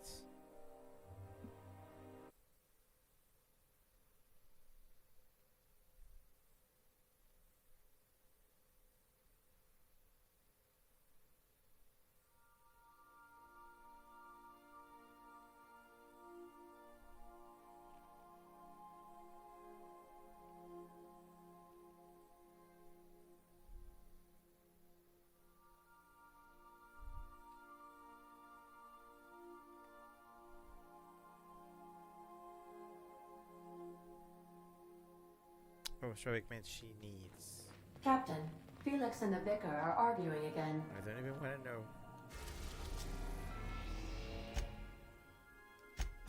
Oh, Shavik meant she needs. Captain, Felix and the Vicar are arguing again. I don't even want to know.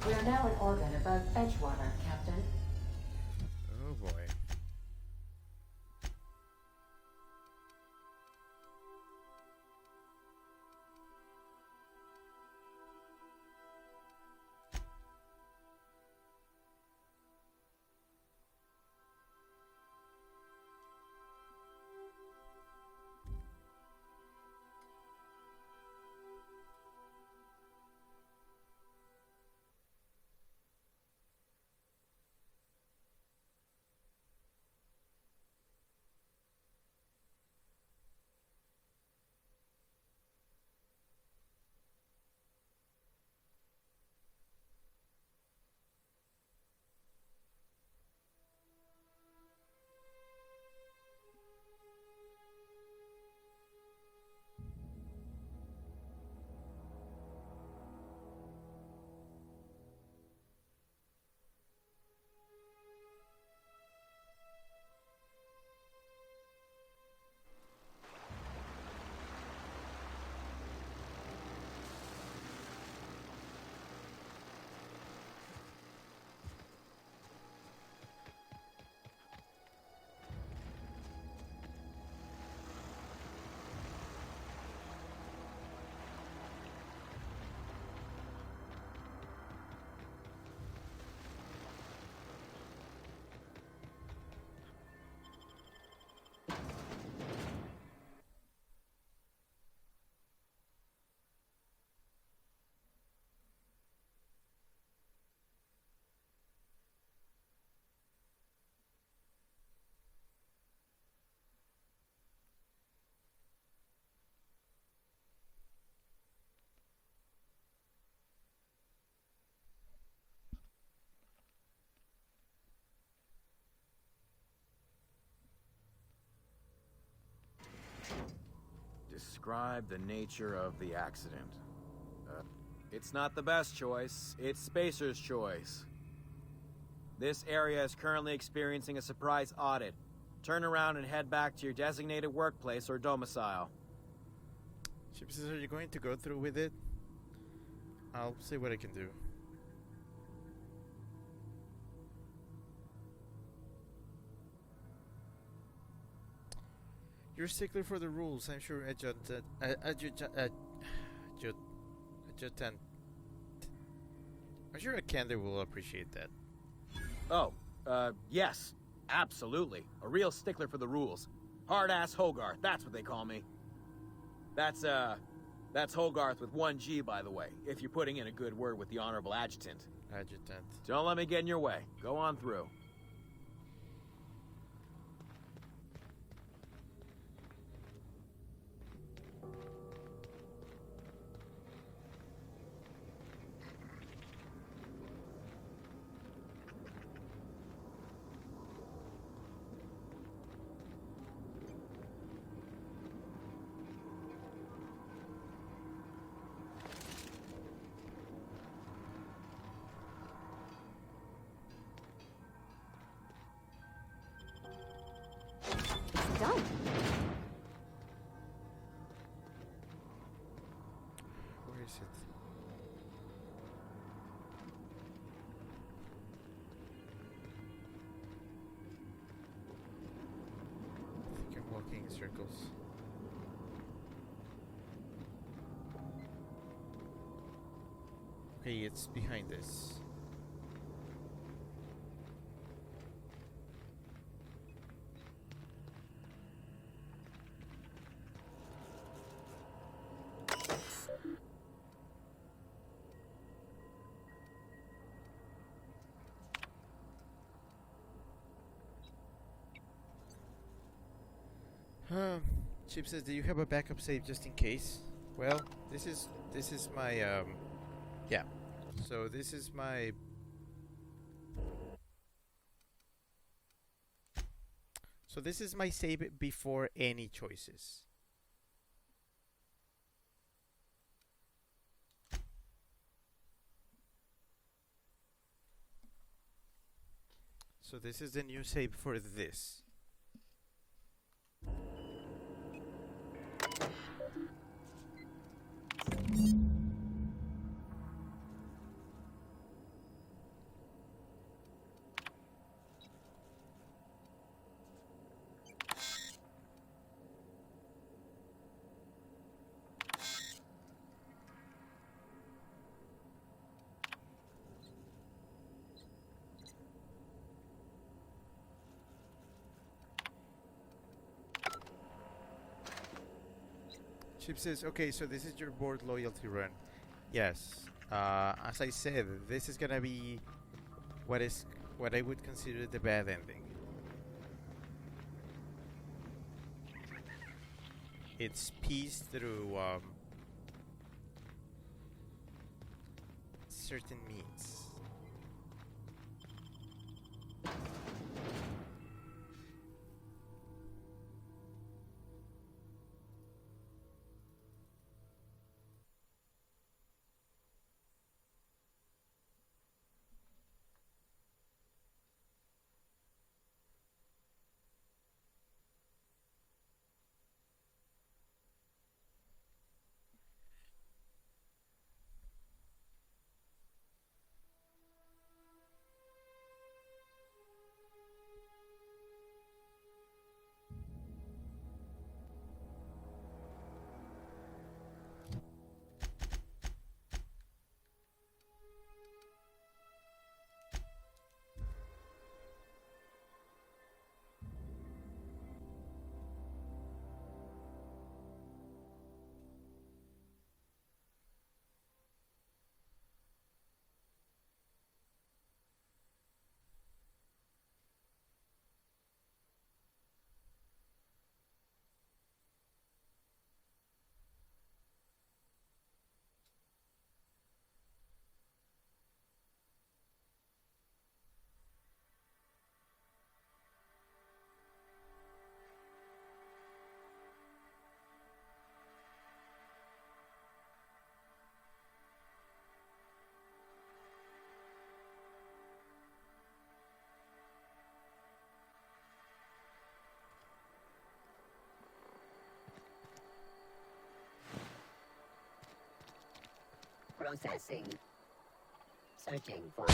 We are now in orbit above Edgewater, Captain. Oh boy. Describe the nature of the accident. It's not the best choice, it's Spacer's choice. This area is currently experiencing a surprise audit. Turn around and head back to your designated workplace or domicile. Chip says, are you going to go through with it? I'll see what I can do. You're a stickler for the rules. I'm sure Adjutant. I'm sure Akander will appreciate that. Oh, yes. Absolutely. A real stickler for the rules. Hard-ass Hogarth, that's what they call me. That's Hogarth with 1 G, by the way, if you're putting in a good word with the Honorable Adjutant. Adjutant. Don't let me get in your way. Go on through. exit. I think I'm walking in circles. Okay, it's behind us. Chip says, "Do you have a backup save just in case?" Well, this is my yeah. So this is my save before any choices. So this is the new save for this. Chip says, okay, so this is your board loyalty run. Yes. As I said, this is gonna be what I would consider the bad ending. It's peace through certain means. Processing. Searching for...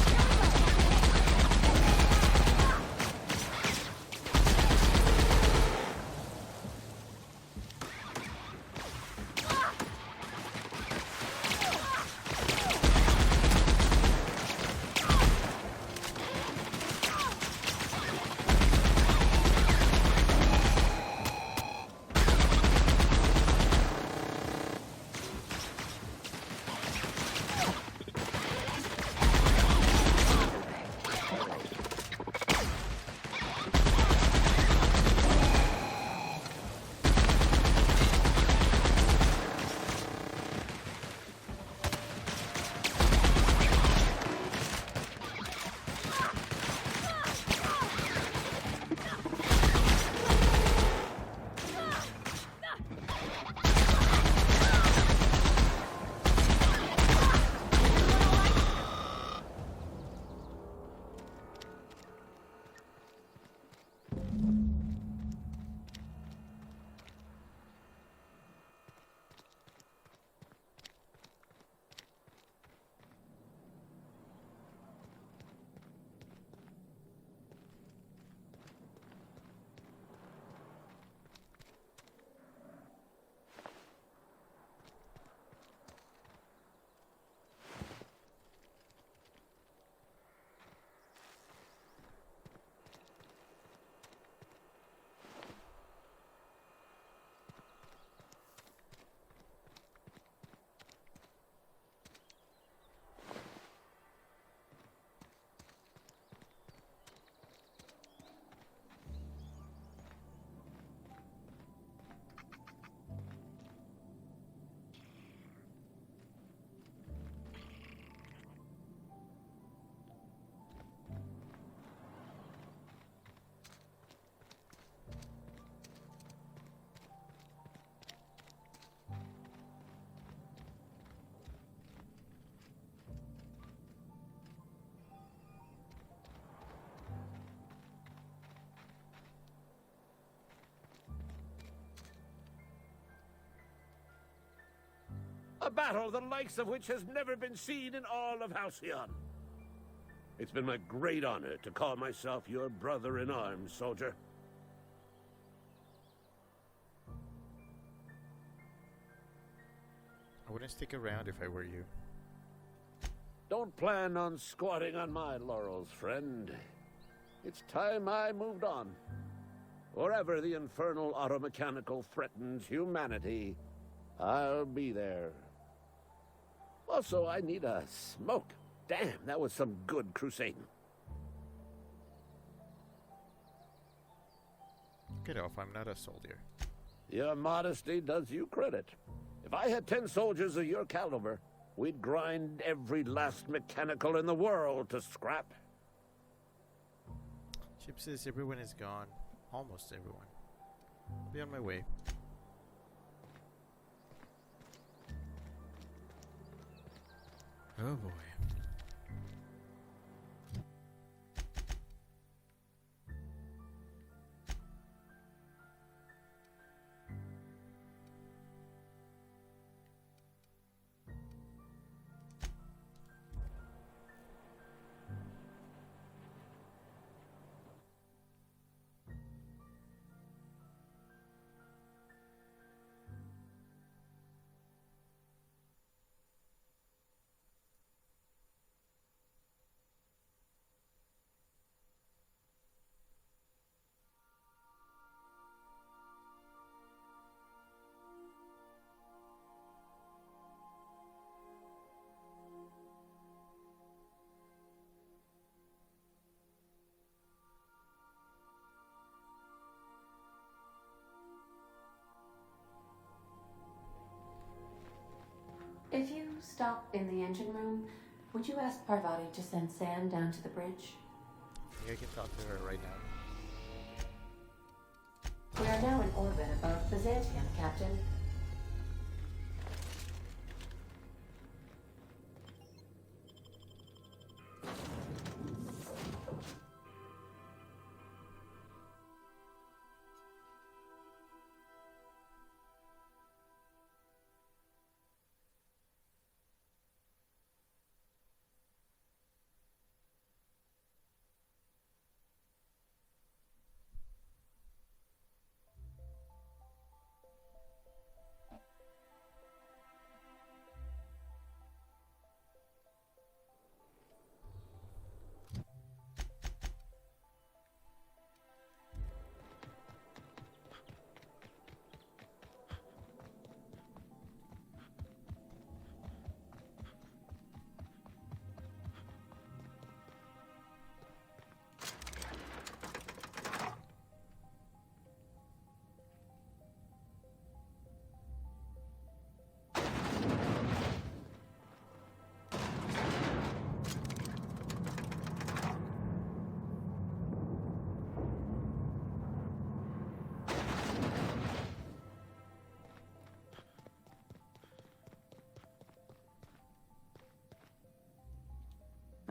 A battle the likes of which has never been seen in all of Halcyon. It's been my great honor to call myself your brother in arms, soldier. I wouldn't stick around if I were you. Don't plan on squatting on my laurels, friend. It's time I moved on. Wherever the infernal automechanical threatens humanity, I'll be there. Also, I need a smoke. Damn, that was some good crusading. Get off, I'm not a soldier. Your modesty does you credit. If I had 10 soldiers of your caliber, we'd grind every last mechanical in the world to scrap. Chip says everyone is gone. Almost everyone. I'll be on my way. Oh boy. If you stop in the engine room, would you ask Parvati to send Sam down to the bridge? I think I can talk to her right now. We are now in orbit above Byzantium, Captain.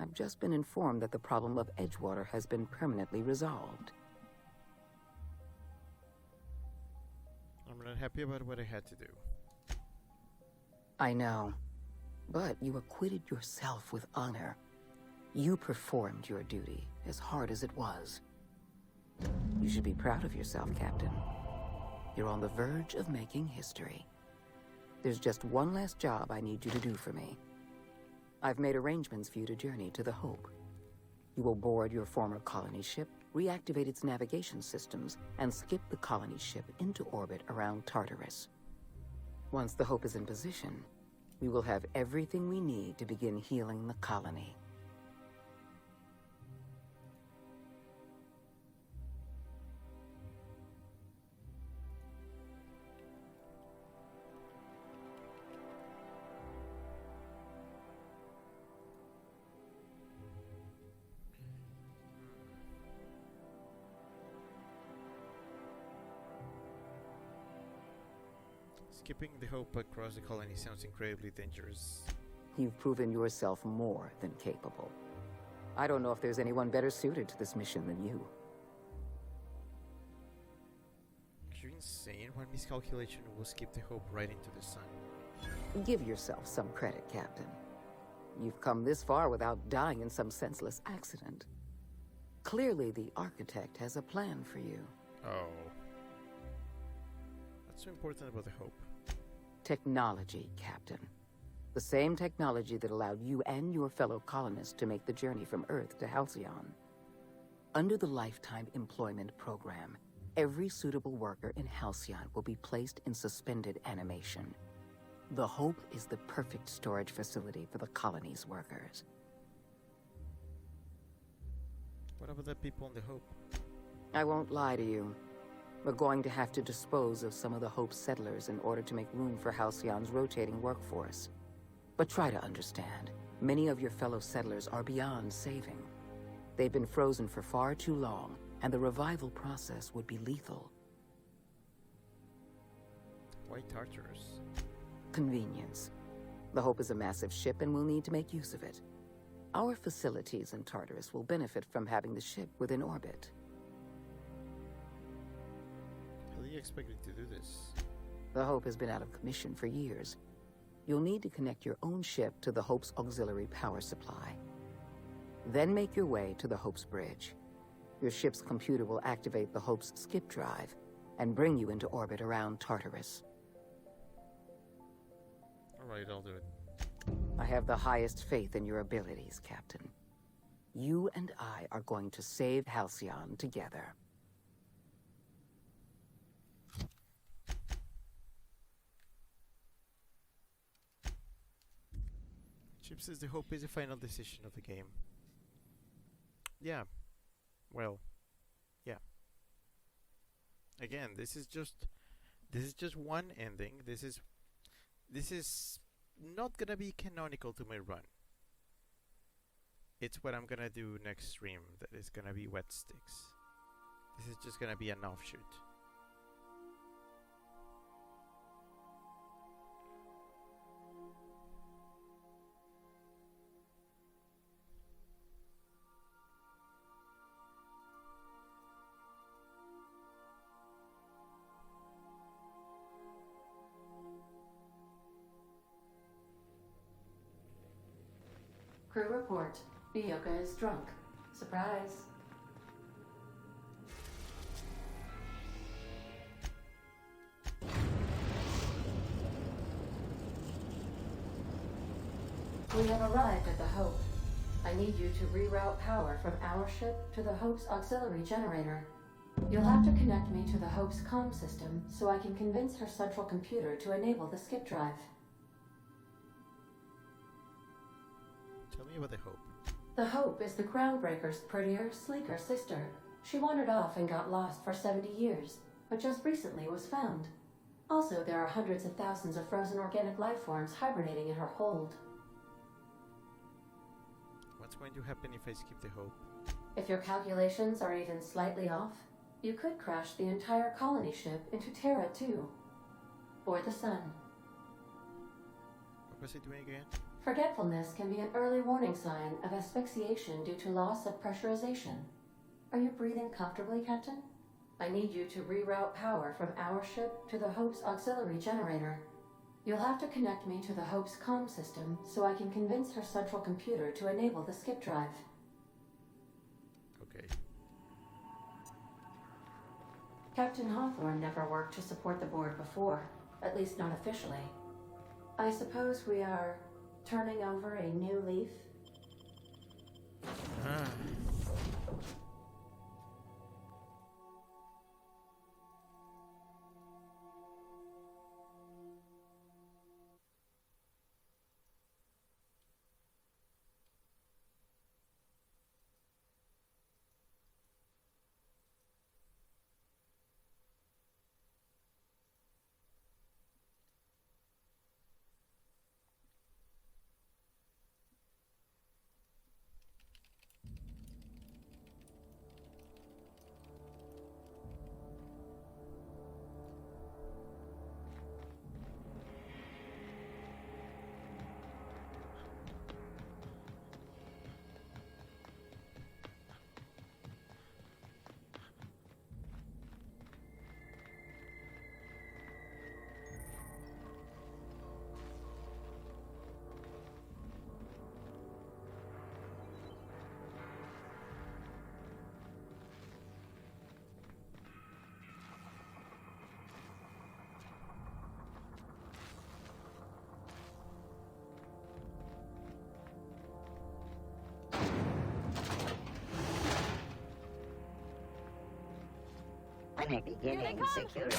I've just been informed that the problem of Edgewater has been permanently resolved. I'm not happy about what I had to do. I know. But you acquitted yourself with honor. You performed your duty, as hard as it was. You should be proud of yourself, Captain. You're on the verge of making history. There's just one last job I need you to do for me. I've made arrangements for you to journey to the Hope. You will board your former colony ship, reactivate its navigation systems, and skip the colony ship into orbit around Tartarus. Once the Hope is in position, we will have everything we need to begin healing the colony. Skipping the Hope across the colony sounds incredibly dangerous. You've proven yourself more than capable. I don't know if there's anyone better suited to this mission than you. You're insane. One miscalculation will skip the Hope right into the sun. Give yourself some credit, Captain. You've come this far without dying in some senseless accident. Clearly, the Architect has a plan for you. Oh. What's so important about the Hope? Technology, Captain. The same technology that allowed you and your fellow colonists to make the journey from Earth to Halcyon. Under the Lifetime Employment Program, every suitable worker in Halcyon will be placed in suspended animation. The Hope is the perfect storage facility for the colony's workers. What about the people on the Hope? I won't lie to you. We're going to have to dispose of some of the Hope settlers in order to make room for Halcyon's rotating workforce. But try to understand, many of your fellow settlers are beyond saving. They've been frozen for far too long, and the revival process would be lethal. Why Tartarus? Convenience. The Hope is a massive ship and we'll need to make use of it. Our facilities in Tartarus will benefit from having the ship within orbit. How do you expect me to do this? The Hope has been out of commission for years. You'll need to connect your own ship to the Hope's auxiliary power supply. Then make your way to the Hope's bridge. Your ship's computer will activate the Hope's skip drive and bring you into orbit around Tartarus. Alright, I'll do it. I have the highest faith in your abilities, Captain. You and I are going to save Halcyon together. Chip says the Hope is the final decision of the game. Yeah. Well, yeah. Again, this is just one ending. This is not gonna be canonical to my run. It's what I'm gonna do next stream. That is gonna be Wet Sticks. This is just gonna be an offshoot. Crew report. Ioka is drunk. Surprise. We have arrived at the Hope. I need you to reroute power from our ship to the Hope's auxiliary generator. You'll have to connect me to the Hope's comm system so I can convince her central computer to enable the skip drive. Tell me about the Hope. The Hope is the Groundbreaker's prettier, sleeker sister. She wandered off and got lost for 70 years, but just recently was found. Also, there are hundreds of thousands of frozen organic life forms hibernating in her hold. What's going to happen if I skip the Hope? If your calculations are even slightly off, you could crash the entire colony ship into Terra 2. Or the sun. What was I doing again? Forgetfulness can be an early warning sign of asphyxiation due to loss of pressurization. Are you breathing comfortably, Captain? I need you to reroute power from our ship to the Hope's auxiliary generator. You'll have to connect me to the Hope's comm system so I can convince her central computer to enable the skip drive. Okay. Captain Hawthorne never worked to support the board before, at least not officially. I suppose we are turning over a new leaf? Beginning security.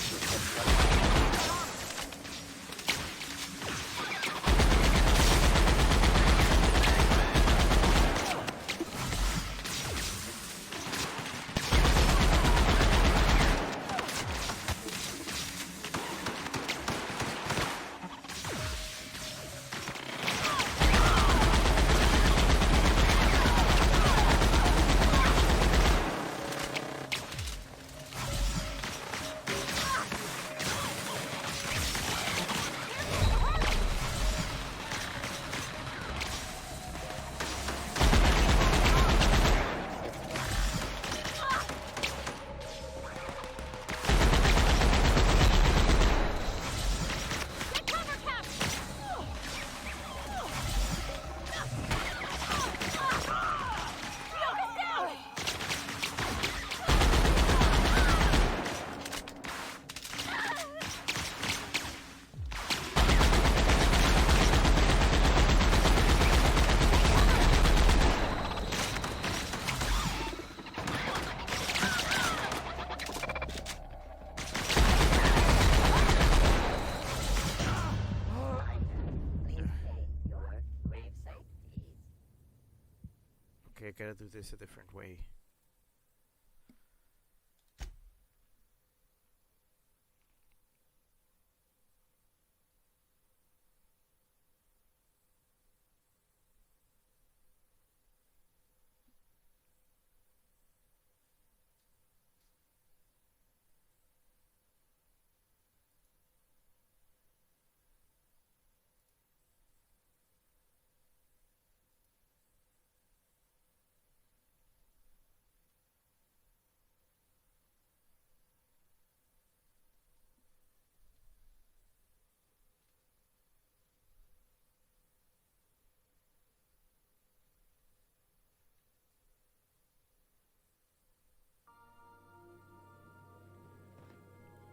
Okay, I gotta do this a different way.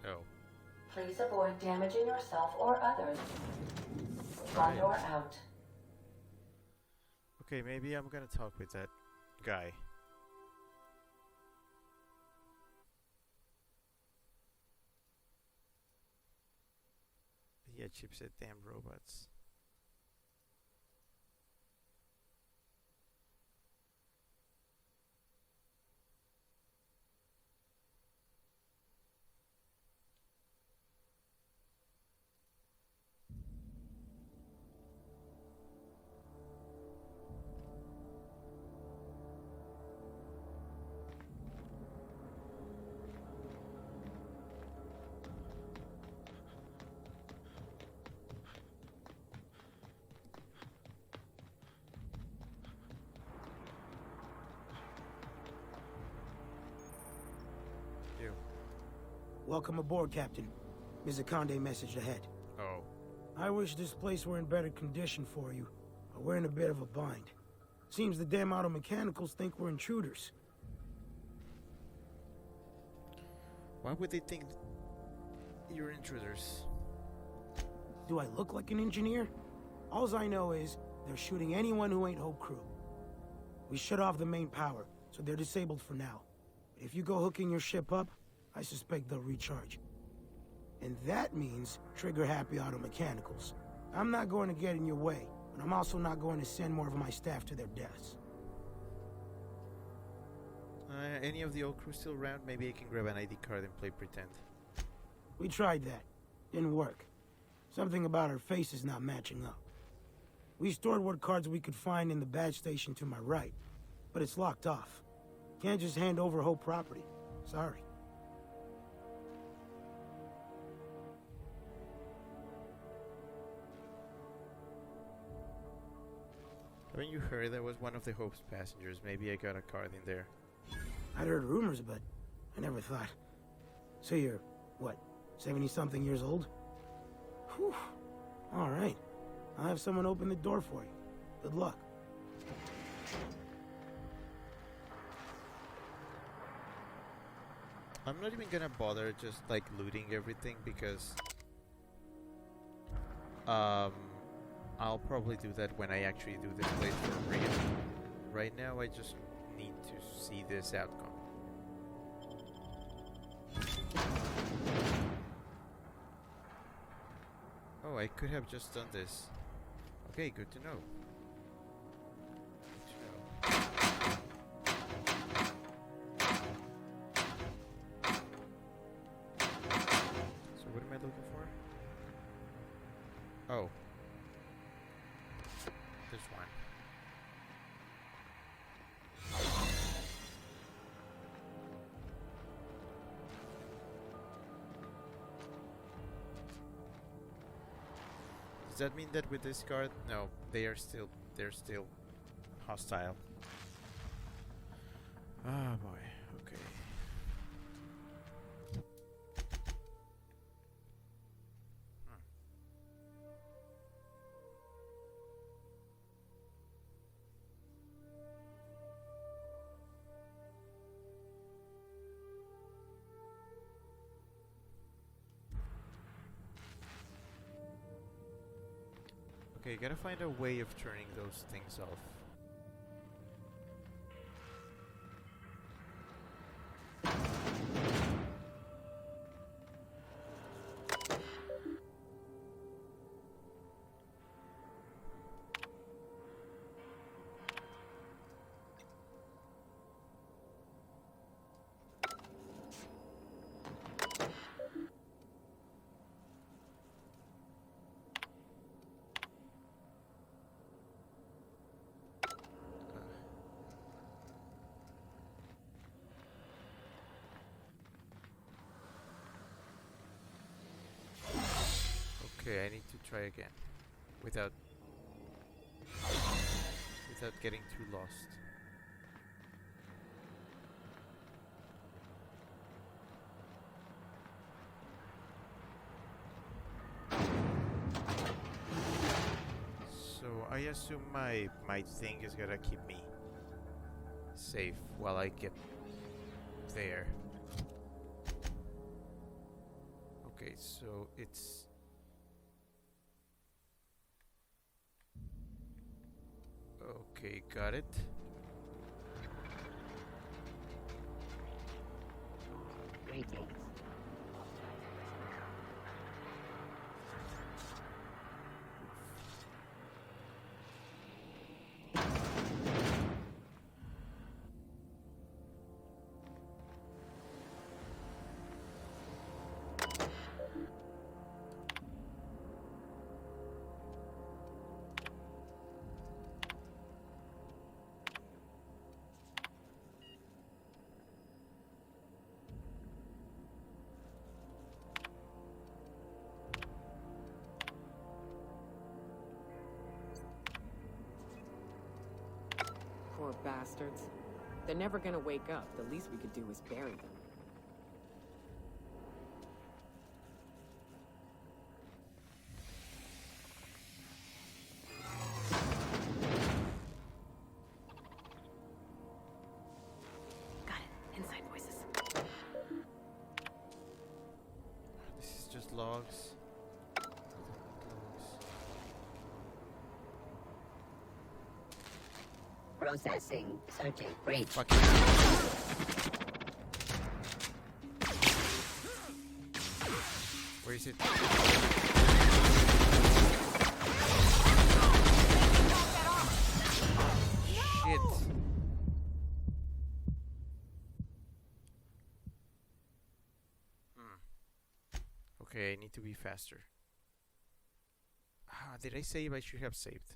Oh. Please avoid damaging yourself or others. Condor out. Okay, maybe I'm gonna talk with that guy. Yeah, Chip said damn robots. Welcome aboard, Captain. Mr. Conde messaged ahead. Oh. I wish this place were in better condition for you, but we're in a bit of a bind. Seems the damn auto mechanicals think we're intruders. Why would they think you're intruders? Do I look like an engineer? Alls I know is they're shooting anyone who ain't Hope Crew. We shut off the main power, so they're disabled for now. But if you go hooking your ship up, I suspect they'll recharge. And that means trigger-happy auto mechanicals. I'm not going to get in your way, but I'm also not going to send more of my staff to their deaths. Any of the old crew still around? Maybe I can grab an ID card and play pretend. We tried that. Didn't work. Something about our faces not matching up. We stored what cards we could find in the badge station to my right, but it's locked off. Can't just hand over whole property. Sorry. When you heard that was one of the Hope's passengers, maybe I got a card in there. I'd heard rumors, but I never thought. So you're, what, 70-something years old? Whew. All right. I'll have someone open the door for you. Good luck. I'm not even gonna bother just like looting everything because I'll probably do that when I actually do this place for real. Right now I just need to see this outcome. Oh, I could have just done this. Okay, good to know. Good to know. So what am I looking for? Oh. This one. Does that mean that with this card? No, they're still hostile. Ah boy, okay. Okay, gotta find a way of turning those things off. Okay, I need to try again. Without getting too lost. So I assume my thing is gonna keep me safe while I get there. Okay, so it's okay, got it. Greetings. Poor bastards. They're never gonna wake up. The least we could do is bury them. Got it. Inside voices. This is just logs. Processing. Searching. Breach. Where is it? Shit. Okay, I need to be faster. Ah, did I save? I should have saved.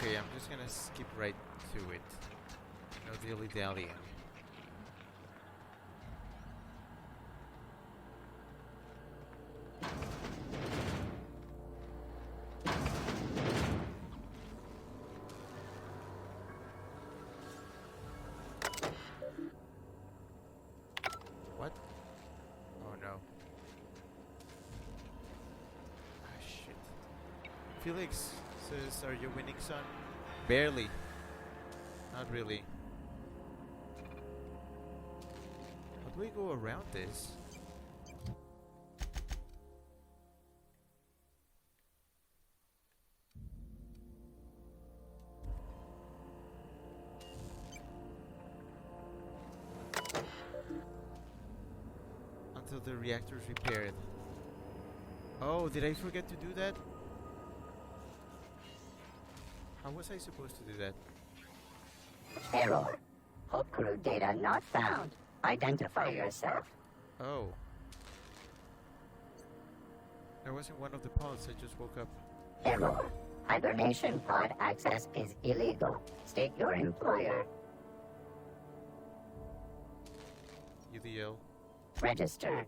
Okay, I'm just gonna skip right to it. No dilly-dallying. What? Oh no. Ah, shit. Felix says, are you winning, son? Barely. Not really. do we go around this? Until the reactor is repaired. Oh, did I forget to do that? How was I supposed to do that? Error. Hope crew data not found. Identify yourself. Oh. I was in one of the pods, I just woke up. Error. Hibernation pod access is illegal. State your employer. UDL. Registered.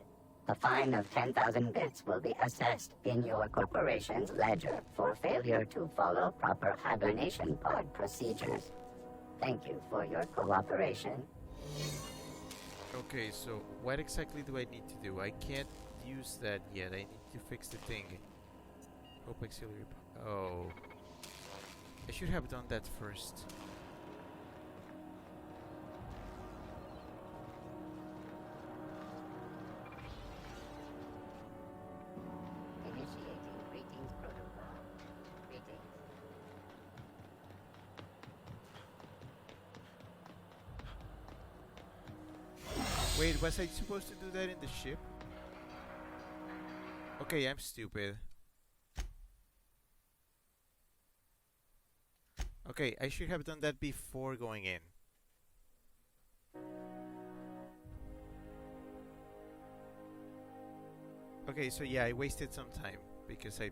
A fine of 10,000 bits will be assessed in your corporation's ledger for failure to follow proper hibernation pod procedures. Thank you for your cooperation. Okay, so what exactly do I need to do? I can't use that yet. I need to fix the thing. Hope auxiliary. Oh. I should have done that first. Initiating greetings protocol. Greetings. Wait, was I supposed to do that in the ship? Okay, I'm stupid. Okay, I should have done that before going in. Okay, so yeah, I wasted some time because I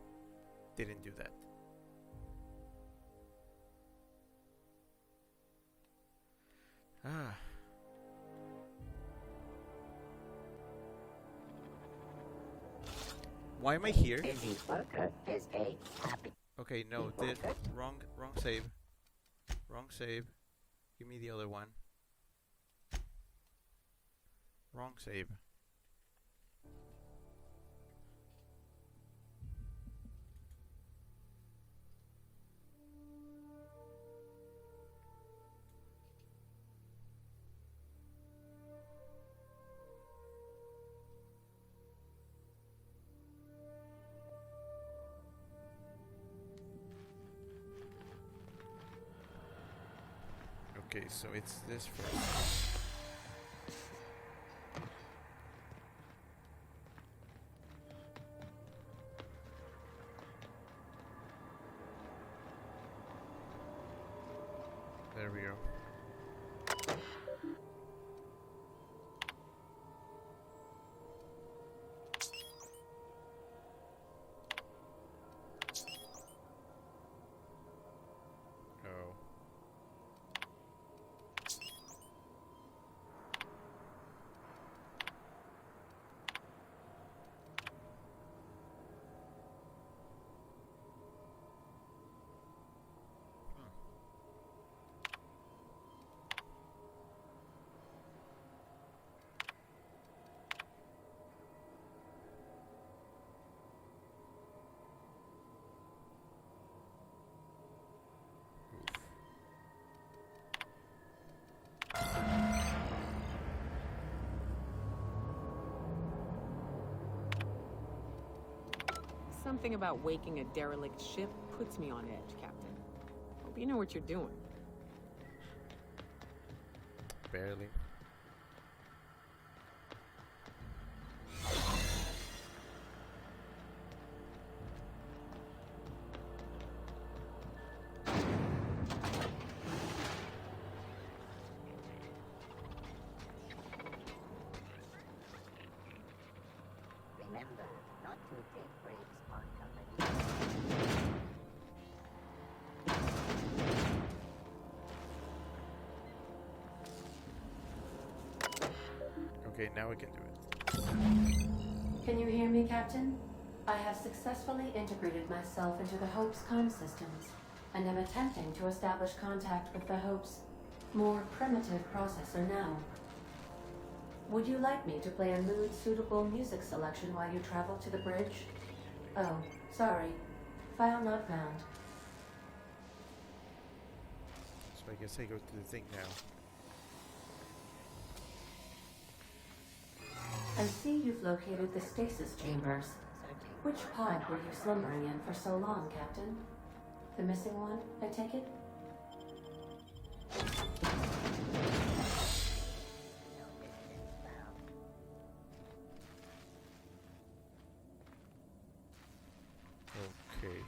didn't do that. Ah. Why am I here? Busy worker is a happy. Okay, no, wrong save. Wrong save. Give me the other one. Wrong save. Okay, so it's this first. There we go. Oh. Something about waking a derelict ship puts me on edge, Captain. Hope you know what you're doing. Barely. Remember not to take breaks on company. Okay, now we can do it. Can you hear me, Captain? I have successfully integrated myself into the Hope's comm systems, and am attempting to establish contact with the Hope's more primitive processor now. Would you like me to play a mood-suitable music selection while you travel to the bridge? Oh, sorry. File not found. So I guess I go to the thing now. I see you've located the stasis chambers. Which pod were you slumbering in for so long, Captain? The missing one, I take it? Okay.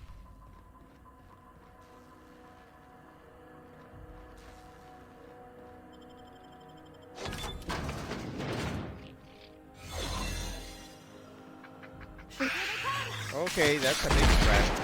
Okay, that's a big threat.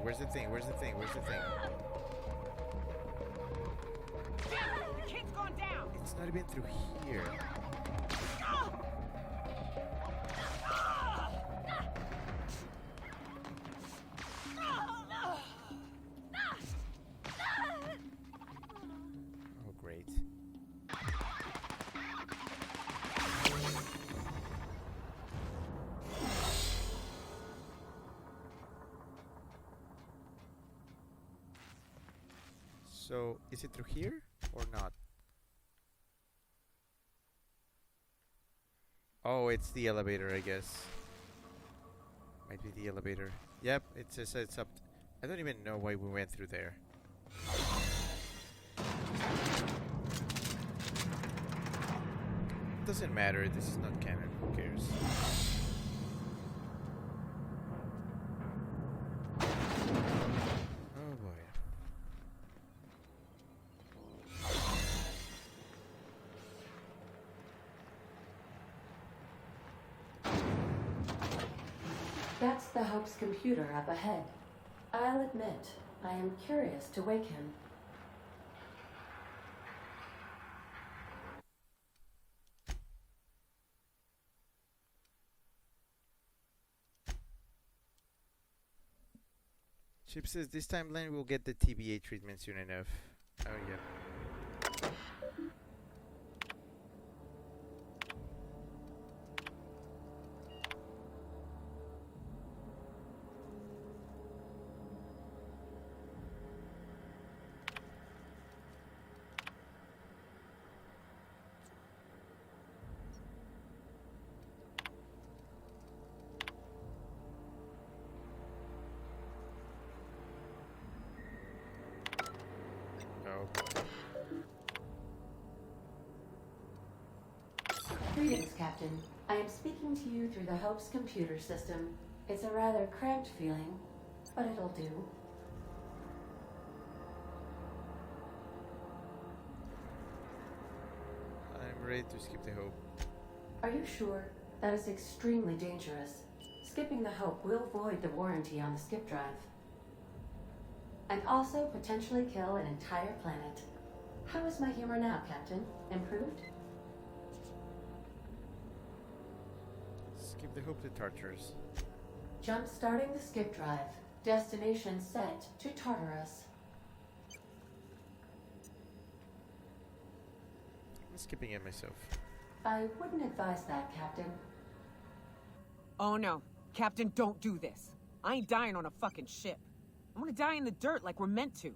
Where's the thing? Where's the thing? Where's the thing? The kid's gone down! It's not even through here. Oh, great. So, is it through here or not? Oh, it's the elevator, I guess. Might be the elevator. Yep, it says it's up. I don't even know why we went through there. Doesn't matter, this is not canon, who cares? Oh boy. That's the Hope's computer up ahead. I'll admit, I am curious to wake him. Chip says this timeline will get the TBA treatment soon enough. Oh yeah. Greetings, Captain. I am speaking to you through the Hope's computer system. It's a rather cramped feeling, but it'll do. I'm ready to skip the Hope. Are you sure? That is extremely dangerous. Skipping the Hope will void the warranty on the skip drive. And also potentially kill an entire planet. How is my humor now, Captain? Improved? Skip the Hope to Tartarus. Jump-starting the skip drive. Destination set to Tartarus. I'm skipping it myself. I wouldn't advise that, Captain. Oh no. Captain, don't do this. I ain't dying on a fucking ship. I'm gonna die in the dirt like we're meant to.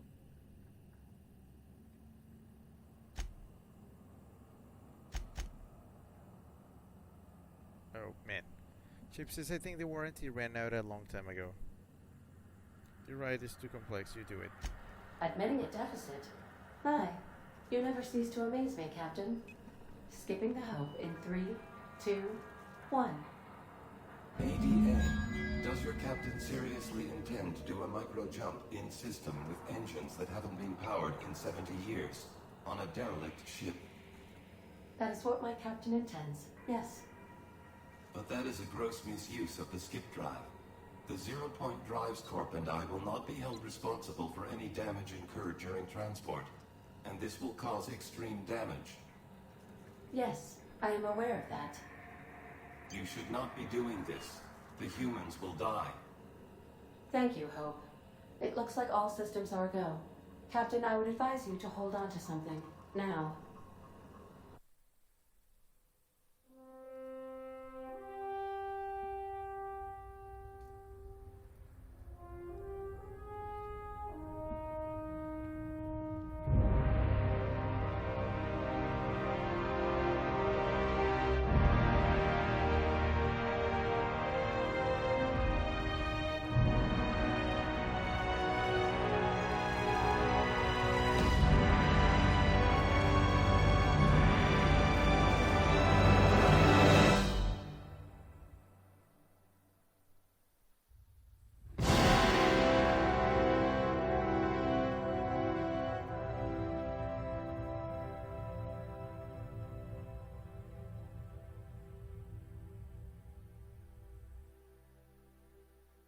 Oh man. Chip says I think the warranty ran out a long time ago. You're right, it's too complex, you do it. Admitting a deficit? My, you never cease to amaze me, Captain. Skipping the Hope in 3, 2, 1. ADA, does your captain seriously intend to do a micro-jump in system with engines that haven't been powered in 70 years on a derelict ship? That is what my captain intends, yes. But that is a gross misuse of the skip drive. The Zero Point Drives Corp and I will not be held responsible for any damage incurred during transport, and this will cause extreme damage. Yes, I am aware of that. You should not be doing this. The humans will die. Thank you, Hope. It looks like all systems are a go. Captain, I would advise you to hold on to something. Now.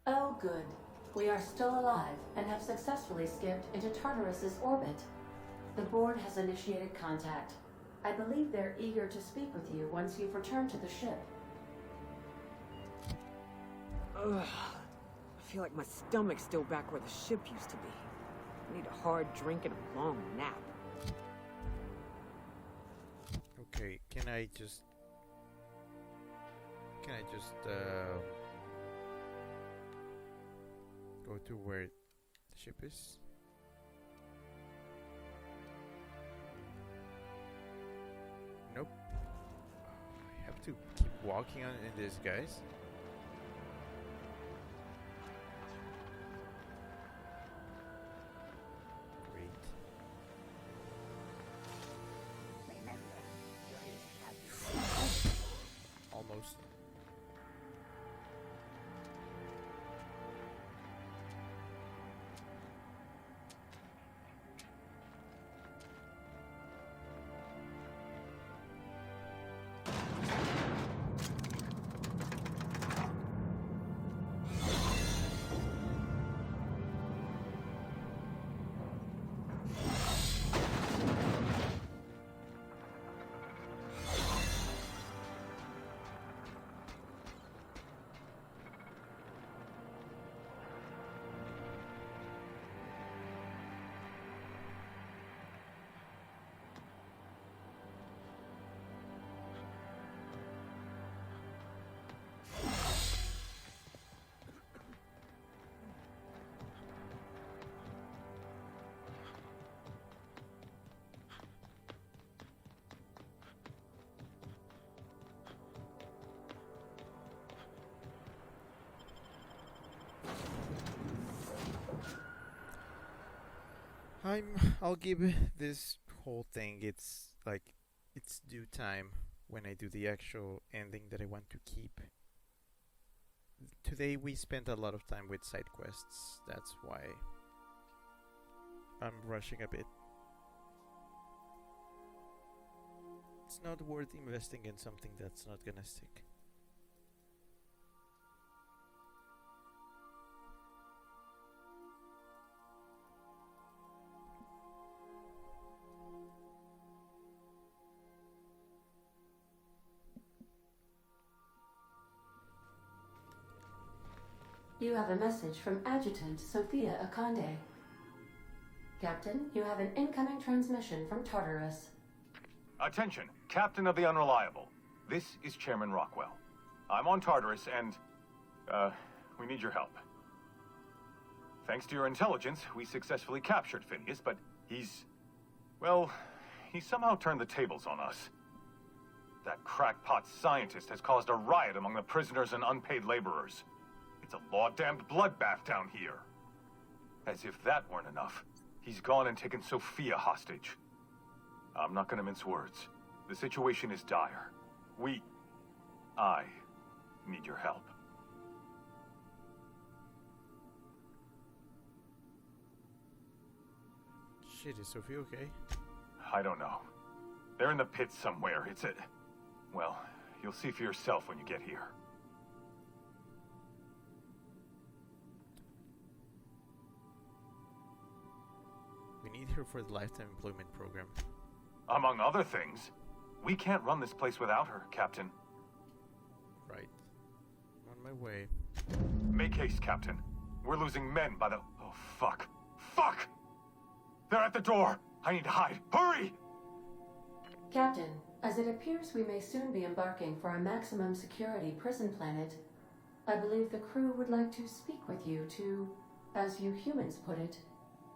Oh, good. We are still alive and have successfully skipped into Tartarus's orbit. The board has initiated contact. I believe they're eager to speak with you once you've returned to the ship. Ugh. I feel like my stomach's still back where the ship used to be. I need a hard drink and a long nap. Okay, can I just go to where the ship is? Nope. I have to keep walking on in this, guys. Great. Almost. I'll give this whole thing its due time when I do the actual ending that I want to keep. Today we spent a lot of time with side quests, that's why I'm rushing a bit. It's not worth investing in something that's not gonna stick. You have a message from Adjutant Sophia Akande. Captain, you have an incoming transmission from Tartarus. Attention, Captain of the Unreliable. This is Chairman Rockwell. I'm on Tartarus and, we need your help. Thanks to your intelligence, we successfully captured Phineas, but he's somehow turned the tables on us. That crackpot scientist has caused a riot among the prisoners and unpaid laborers. It's a law-damned bloodbath down here. As if that weren't enough, he's gone and taken Sophia hostage. I'm not gonna mince words. The situation is dire. I need your help. Shit, is Sophia okay? I don't know. They're in the pits somewhere. Well, you'll see for yourself when you get here. here for the Lifetime Employment Program. Among other things, we can't run this place without her, Captain. Right. On my way. Make haste, Captain. We're losing men by the... Oh, fuck. Fuck! They're at the door! I need to hide. Hurry! Captain, as it appears we may soon be embarking for a maximum security prison planet, I believe the crew would like to speak with you to, as you humans put it,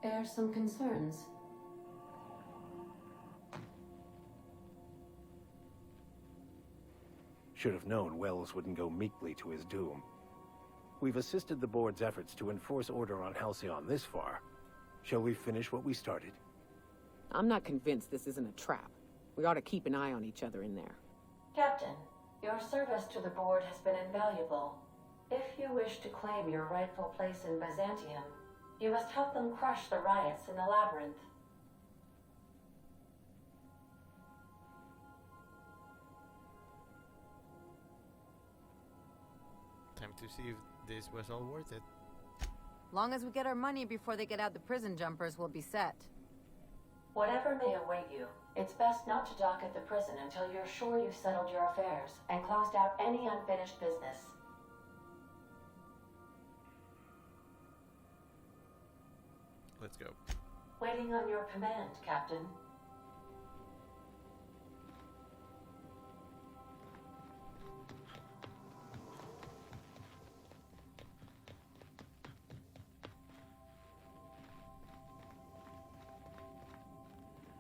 air some concerns. Should have known Wells wouldn't go meekly to his doom. We've assisted the board's efforts to enforce order on Halcyon this far. Shall we finish what we started? I'm not convinced this isn't a trap. We ought to keep an eye on each other in there. Captain, your service to the board has been invaluable. If you wish to claim your rightful place in Byzantium, you must help them crush the riots in the Labyrinth. Time to see if this was all worth it. Long as we get our money before they get out the prison jumpers, we'll be set. Whatever may await you, it's best not to dock at the prison until you're sure you've settled your affairs and closed out any unfinished business. Let's go. Waiting on your command, Captain.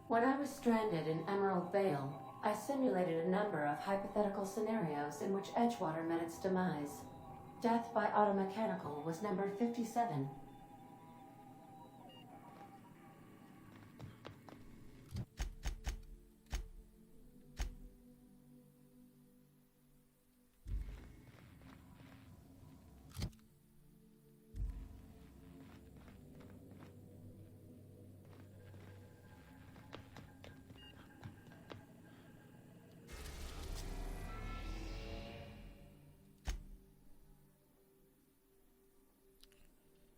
When I was stranded in Emerald Vale, I simulated a number of hypothetical scenarios in which Edgewater met its demise. Death by automechanical was number 57.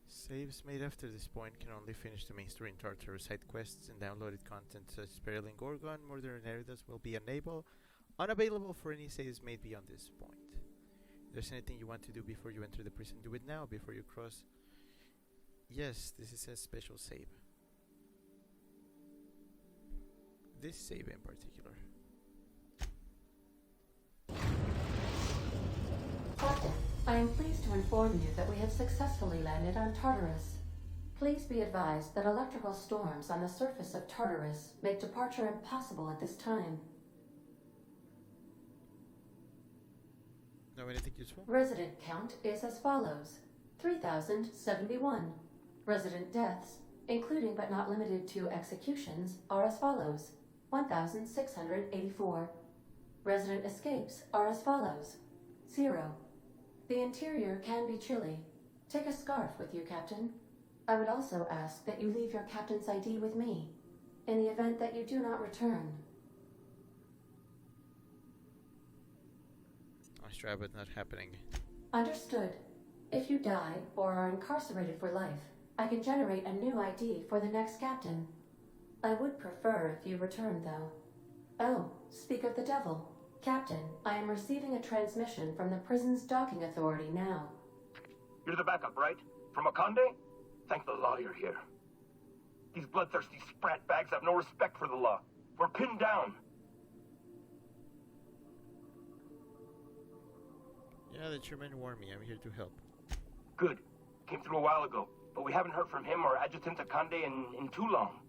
Saves made after this point can only finish the main story in Tartarus. Side quests and downloaded content such as Peril Gorgon, Murder and Herodas will be unavailable for any saves made beyond this point. If there's anything you want to do before you enter the prison, do it now before you cross. Yes, this is a special save. This save in particular. Captain, I am pleased to inform you that we have successfully landed on Tartarus. Please be advised that electrical storms on the surface of Tartarus make departure impossible at this time. Know anything useful? Resident count is as follows: 3,071. Resident deaths, including but not limited to executions, are as follows: 1,684. Resident escapes are as follows: 0. The interior can be chilly. Take a scarf with you, Captain. I would also ask that you leave your captain's ID with me, in the event that you do not return. I try, but not happening. Understood. If you die or are incarcerated for life, I can generate a new ID for the next captain. I would prefer if you return, though. Oh, speak of the devil. Captain, I am receiving a transmission from the prison's docking authority now. You're the backup, right? From Akande? Thank the law you're here. These bloodthirsty sprat bags have no respect for the law. We're pinned down. Yeah, the chairman warned me. I'm here to help. Good. Came through a while ago, but we haven't heard from him or Adjutant Akande in too long.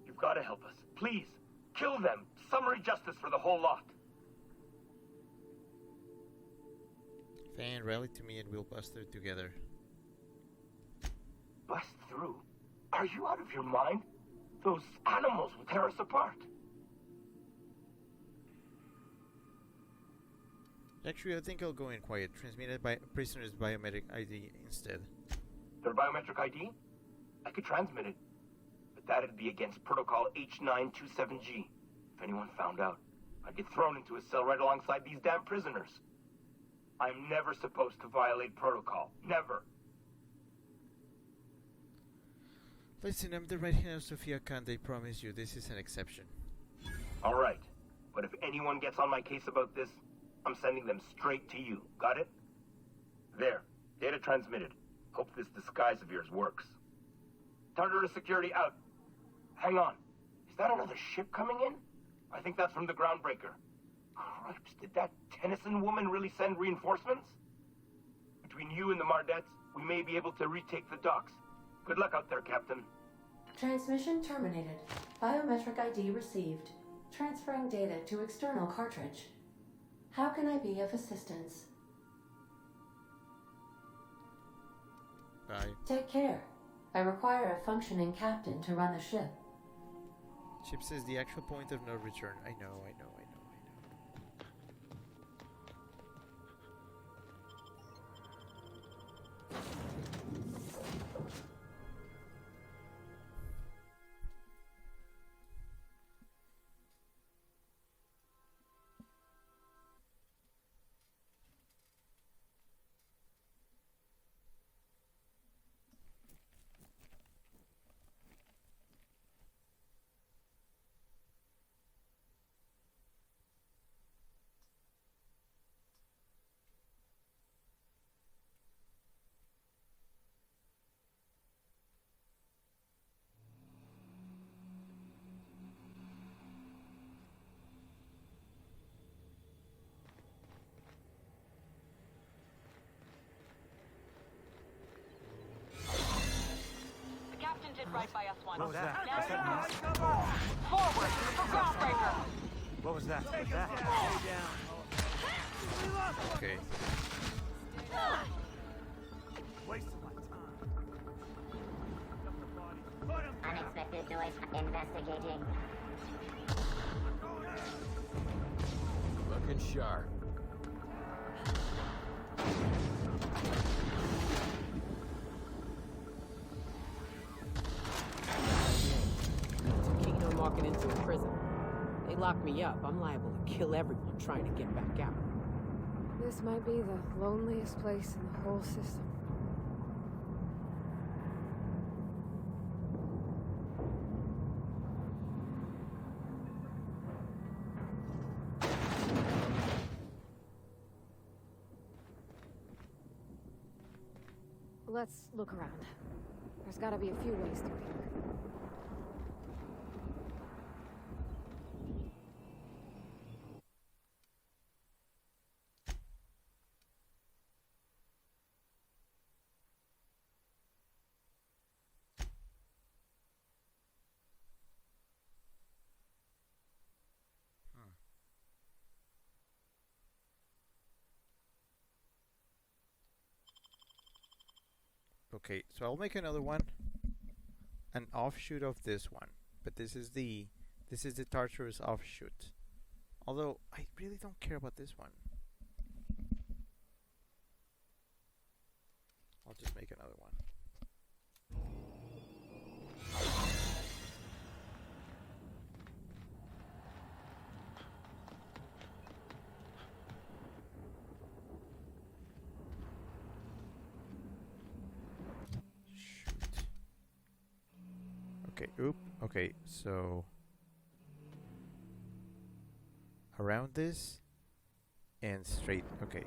You've got to help us. Please, kill them. Summary justice for the whole lot. Fan, rally to me and we'll bust through together. Bust through? Are you out of your mind? Those animals will tear us apart. Actually, I think I'll go in quiet. Transmitted by prisoner's biometric ID instead. Their biometric ID? I could transmit it, but that'd be against Protocol H927G. If anyone found out, I'd get thrown into a cell right alongside these damn prisoners. I'm never supposed to violate protocol. Never. Listen, I'm the right hand of Sophia Khan. They promise you this is an exception. All right. But if anyone gets on my case about this, I'm sending them straight to you. Got it? There. Data transmitted. Hope this disguise of yours works. Tartarus security out. Hang on. Is that another ship coming in? I think that's from the Groundbreaker. Cripes, did that Tennyson woman really send reinforcements? Between you and the Mardettes, we may be able to retake the docks. Good luck out there, Captain. Transmission terminated. Biometric ID received. Transferring data to external cartridge. How can I be of assistance? Bye. Take care. I require a functioning captain to run the ship. Chip says the actual point of no return. I know. Did right by us once. What was that? Now, forward for Groundbreaker. What was that? Okay. Wasting my time. Unexpected noise. Investigating. Looking sharp. Walking into a prison. They lock me up. I'm liable to kill everyone trying to get back out. This might be the loneliest place in the whole system. Let's look around. There's gotta be a few ways through here. Okay, so I'll make another one, an offshoot of this one, but this is the Tartarus offshoot. Although I really don't care about this one. I'll just make another one. Okay, so around this and straight. Okay.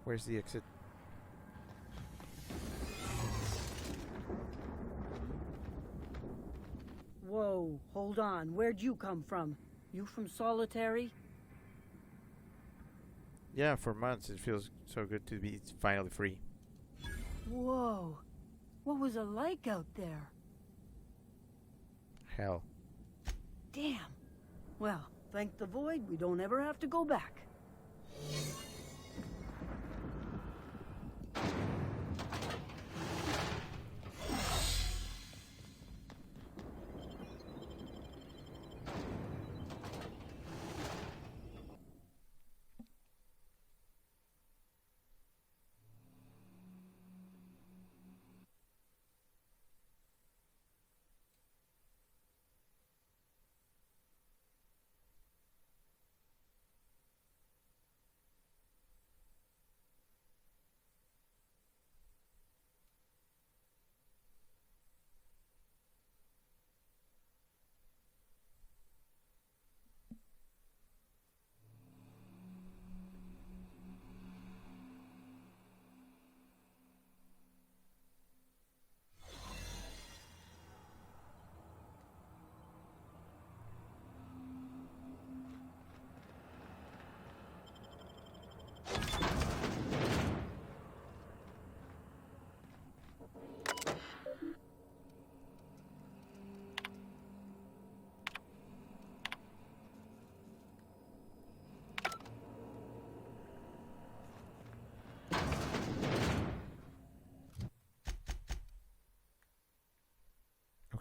Where's the exit? Whoa, hold on. Where'd you come from? You from Solitary? Yeah, for months it feels so good to be finally free. Whoa. What was it like out there? Hell. Damn. Well, thank the Void, we don't ever have to go back.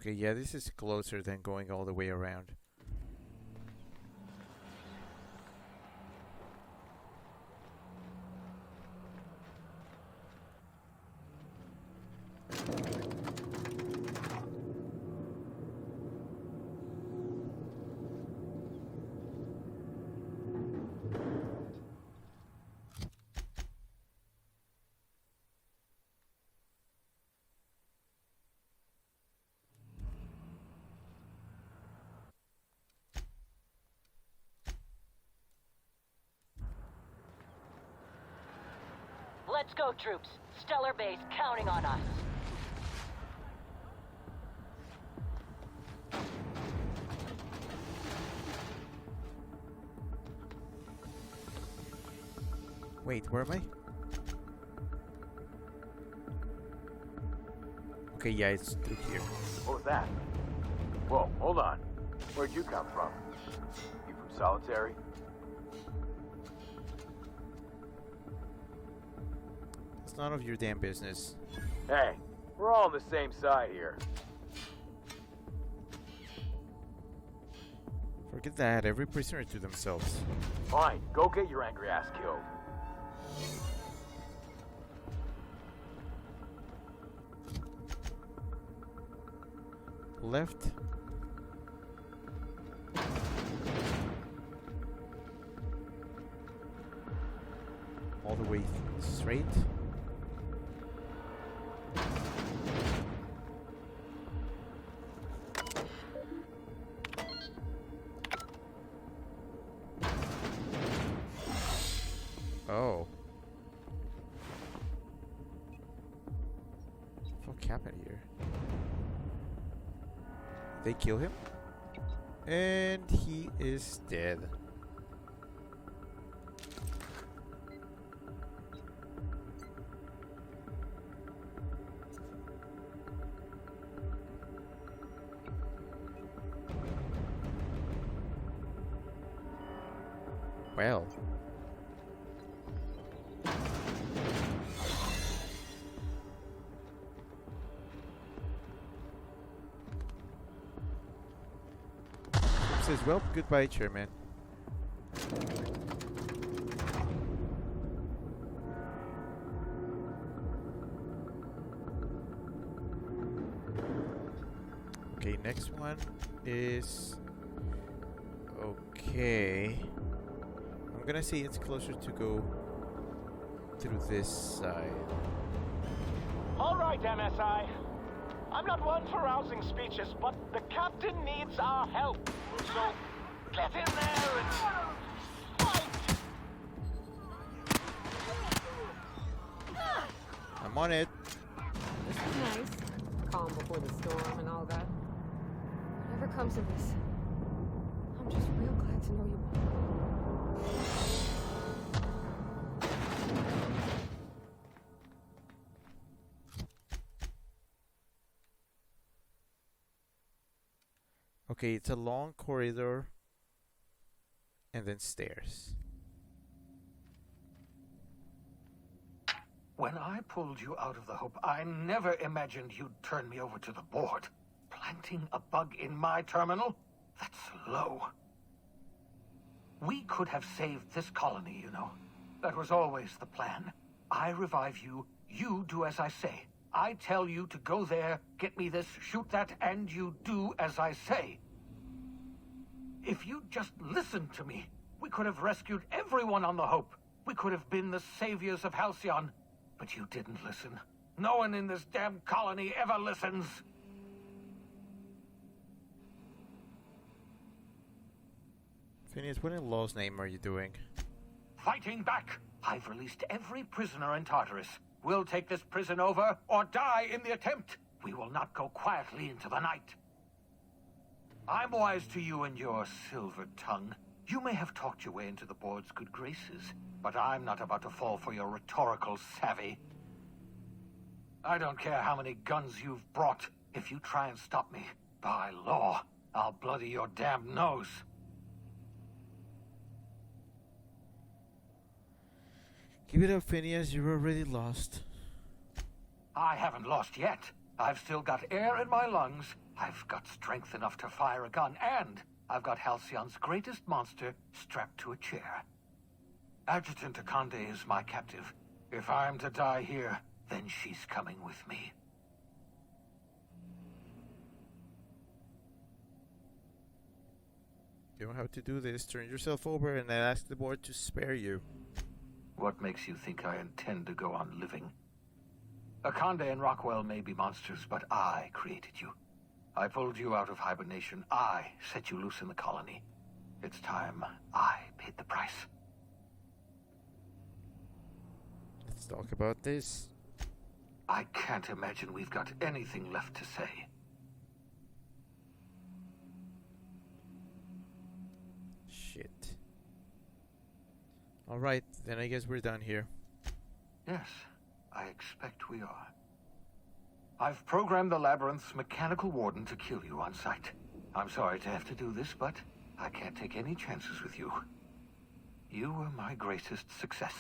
Okay, yeah, this is closer than going all the way around. Let's go, troops. Stellar Base counting on us. Wait, where am I? Okay, yeah, it's through here. What was that? Whoa, hold on. Where'd you come from? You from Solitary? It's none of your damn business. Hey, we're all on the same side here. Forget that, every prisoner to themselves. Fine, go get your angry ass killed. Left. All the way straight. Oh. What happened here? They kill him? And he is dead. Well. Says, well, goodbye, Chairman. Okay, next one is... Okay. I'm gonna say it's closer to go through this side. All right, MSI. I'm not one for rousing speeches, but the captain needs our help. So, get in there and fight! I'm on it. This is nice. Calm before the storm and all that. Whatever comes of this, I'm just real glad to know you all. Okay, it's a long corridor and then stairs. When I pulled you out of the Hope, I never imagined you'd turn me over to the board. Planting a bug in my terminal? That's low. We could have saved this colony, you know. That was always the plan. I revive you, you do as I say. I tell you to go there, get me this, shoot that, and you do as I say. If you'd just listened to me, we could have rescued everyone on the Hope. We could have been the saviors of Halcyon. But you didn't listen. No one in this damn colony ever listens. Phineas, what in law's name are you doing? Fighting back. I've released every prisoner in Tartarus. We'll take this prison over or die in the attempt. We will not go quietly into the night. I'm wise to you and your silver tongue. You may have talked your way into the board's good graces, but I'm not about to fall for your rhetorical savvy. I don't care how many guns you've brought. If you try and stop me, by law, I'll bloody your damn nose. Give it up, Phineas. You're already lost. I haven't lost yet. I've still got air in my lungs, I've got strength enough to fire a gun, and I've got Halcyon's greatest monster strapped to a chair. Adjutant Akande is my captive. If I'm to die here, then she's coming with me. You don't have to do this. Turn yourself over and then ask the board to spare you. What makes you think I intend to go on living? Akande and Rockwell may be monsters, but I created you. I pulled you out of hibernation. I set you loose in the colony. It's time I paid the price. Let's talk about this. I can't imagine we've got anything left to say. Shit. Alright, then I guess we're done here. Yes, I expect we are. I've programmed the Labyrinth's mechanical warden to kill you on sight. I'm sorry to have to do this, but I can't take any chances with you. You were my greatest success,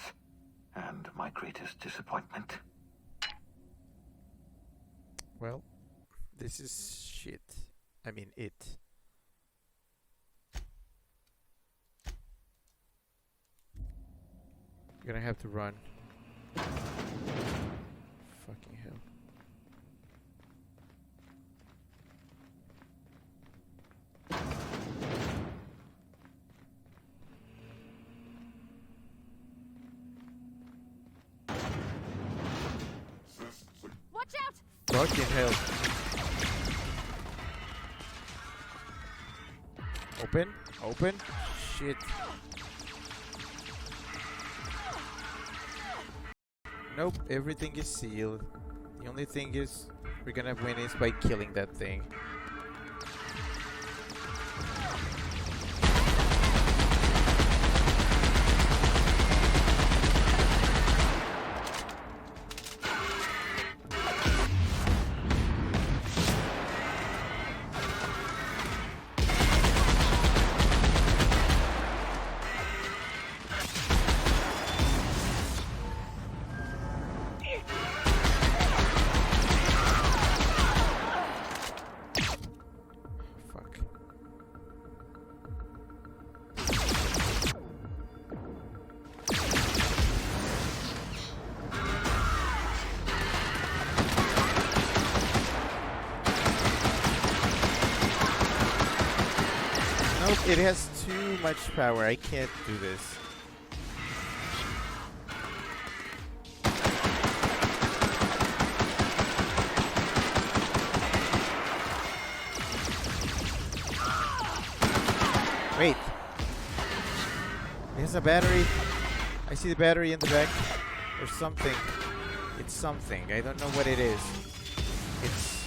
and my greatest disappointment. Well, this is shit. I mean, it. I'm gonna have to run. Fucking hell. Watch out! Fucking hell. Open? Open? Shit. Nope, everything is sealed. The only thing is we're gonna win is by killing that thing. It has too much power. I can't do this. Wait. It has a battery. I see the battery in the back. Or something. It's something. I don't know what it is. It's...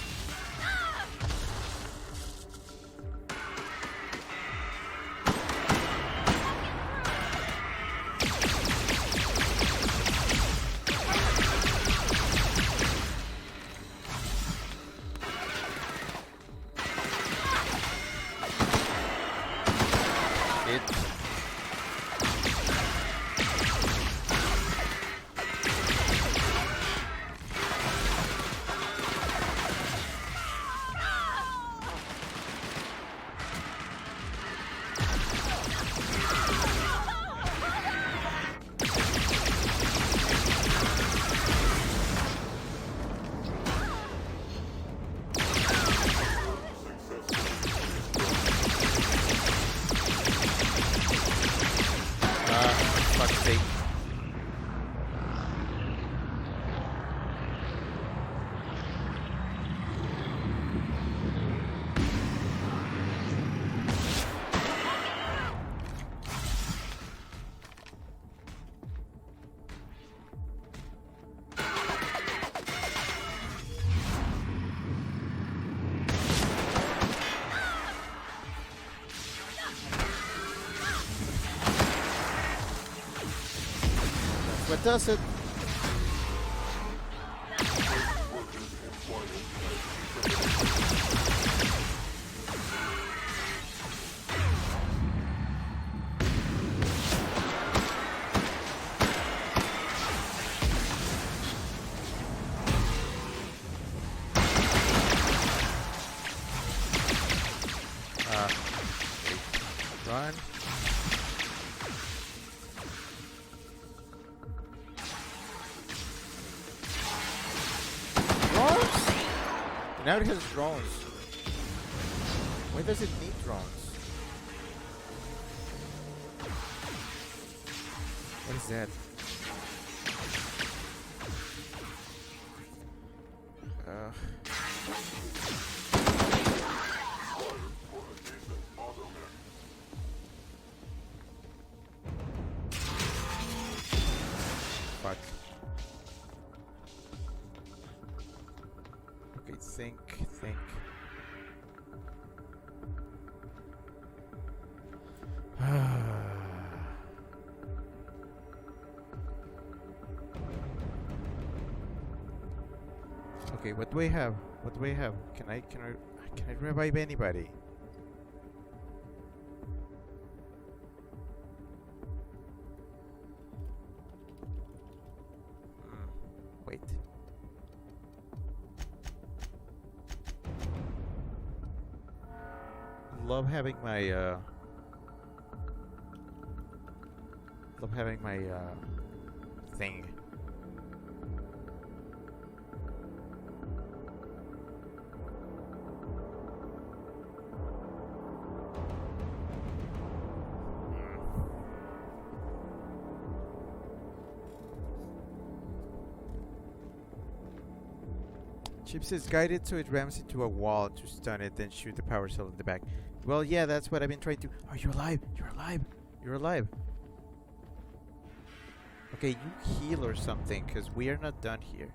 What does it? Now it has drones. Why does it need drones? What is that? Fuck. Okay, think. Okay, what do we have? What do we have? Can I revive anybody? Wait. Love having my thing. Chip says guided so it rams into a wall to stun it, then shoot the power cell in the back. Well, yeah, that's what I've been trying to. Oh, you're alive! You're alive! You're alive! Okay, you heal or something, because we are not done here.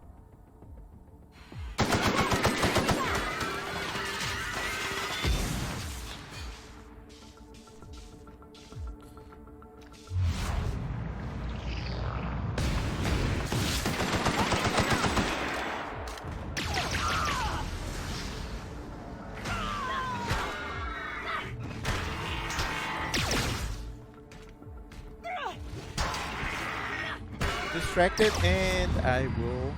Distracted, and I will.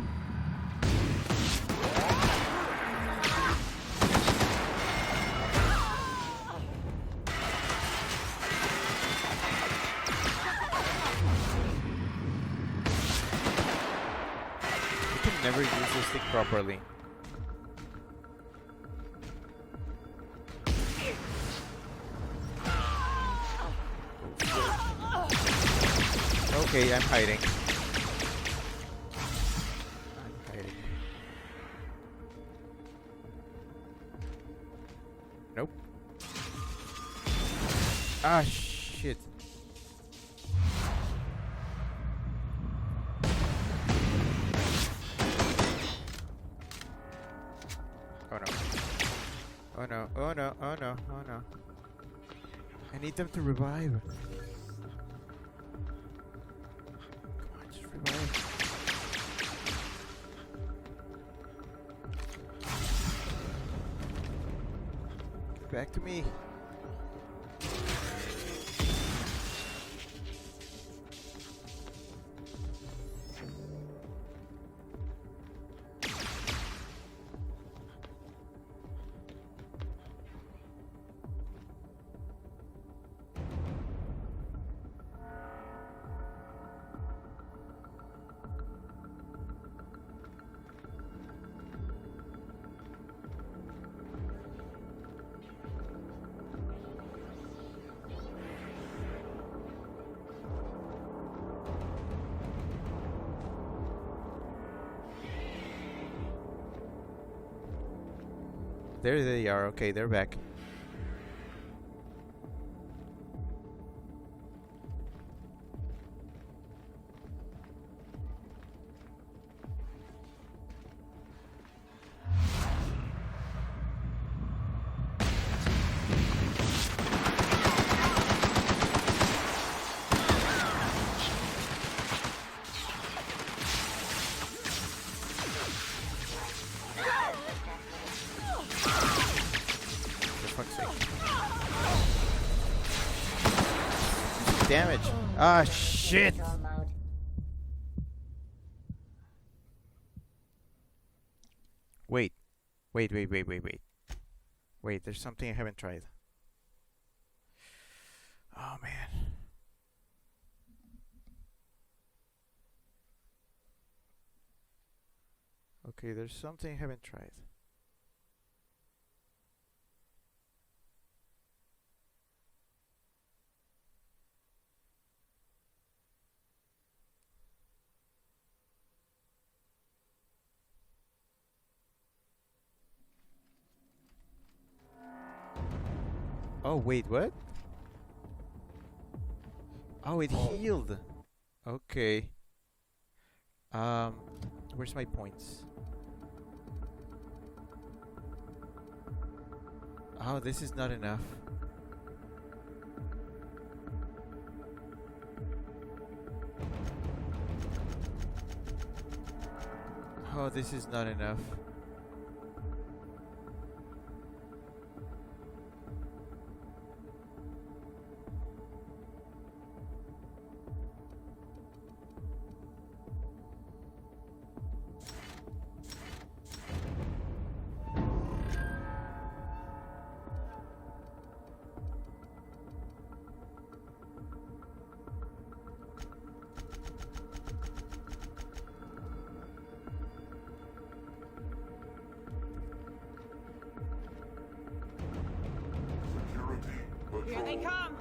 You can never use this thing properly. Okay, I'm hiding. Nope. Ah, shit. Oh no. Oh no, oh no, oh no, oh no. I need them to revive. Come on, just revive. Back to me. There they are. Okay, they're back. Damage. Ah, shit. Wait. Wait. Wait, there's something I haven't tried. Oh, man. Okay, there's something I haven't tried. Oh, wait, what? Oh, it healed. Okay. Where's my points? Oh, this is not enough. Oh, this is not enough. Here they come!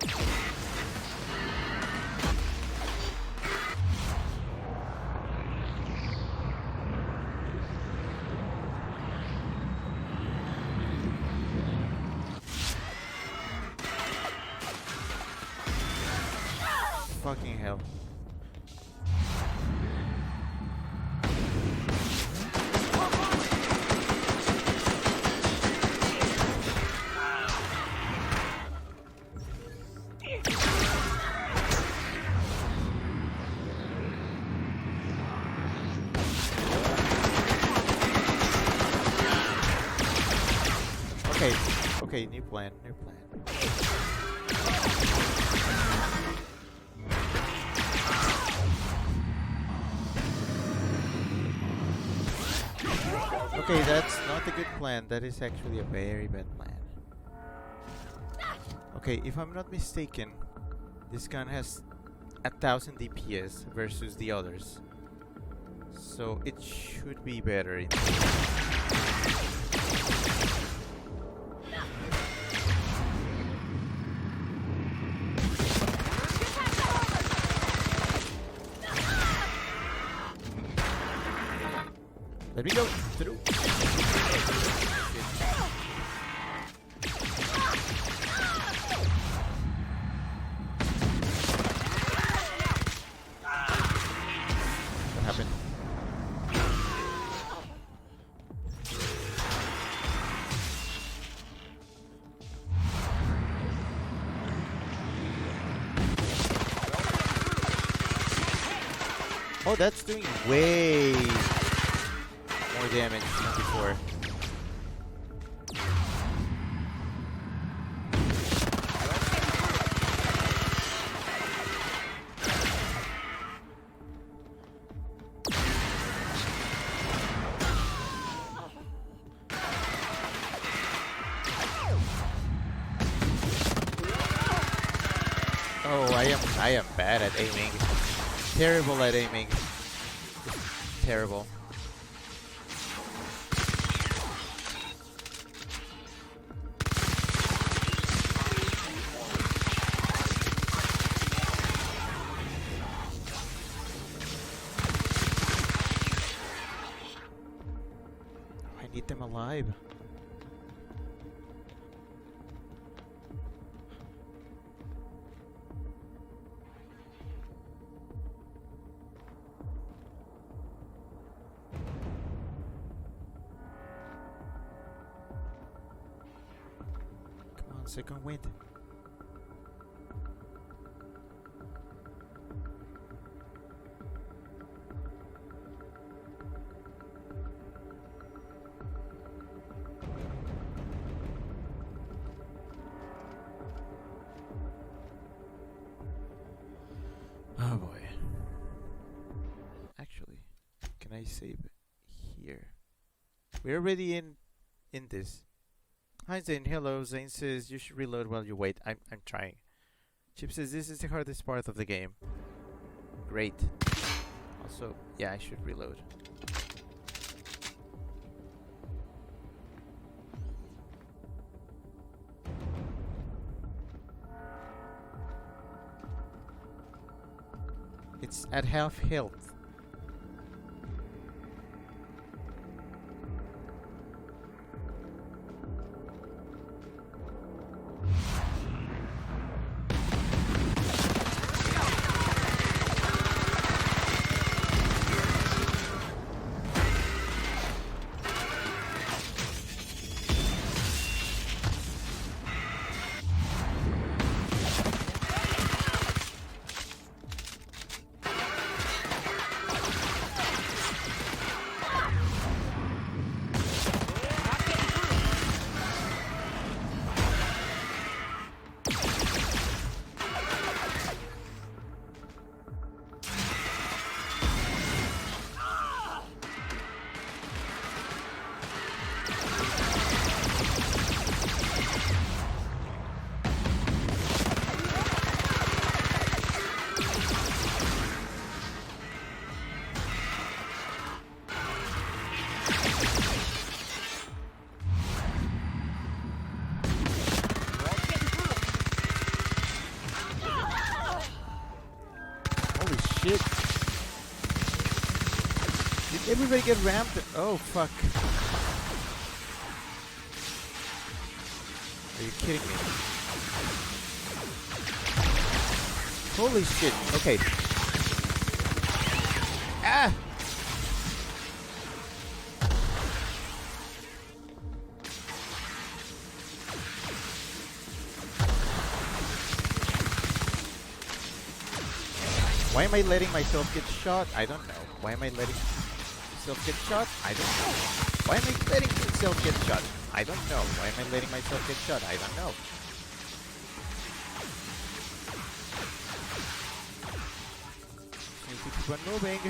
Fucking hell. Okay, new plan, new plan. Okay, that's not a good plan. That is actually a very bad plan. Okay, if I'm not mistaken, this gun has 1000 DPS versus the others. So it should be better. Let me go through. What happened? Oh, that's doing way more damage than before. Oh, I am bad at aiming. Terrible at aiming. Terrible. I need them alive. Come on, second wind. Oh boy. Actually, can I save here? We're already in this. Hi Zane, hello. Zane says you should reload while you wait. I'm trying. Chip says this is the hardest part of the game. Great. Also, yeah, I should reload. It's at half health. Holy shit. Did everybody get rammed? Oh, fuck. Are you kidding me? Holy shit. Okay. Ah! Why am I letting myself get shot? I don't know. Why am I letting myself get shot? I don't know. Why am I letting myself get shot? I don't know. Why am I letting myself get shot? I don't know. Need to keep on moving.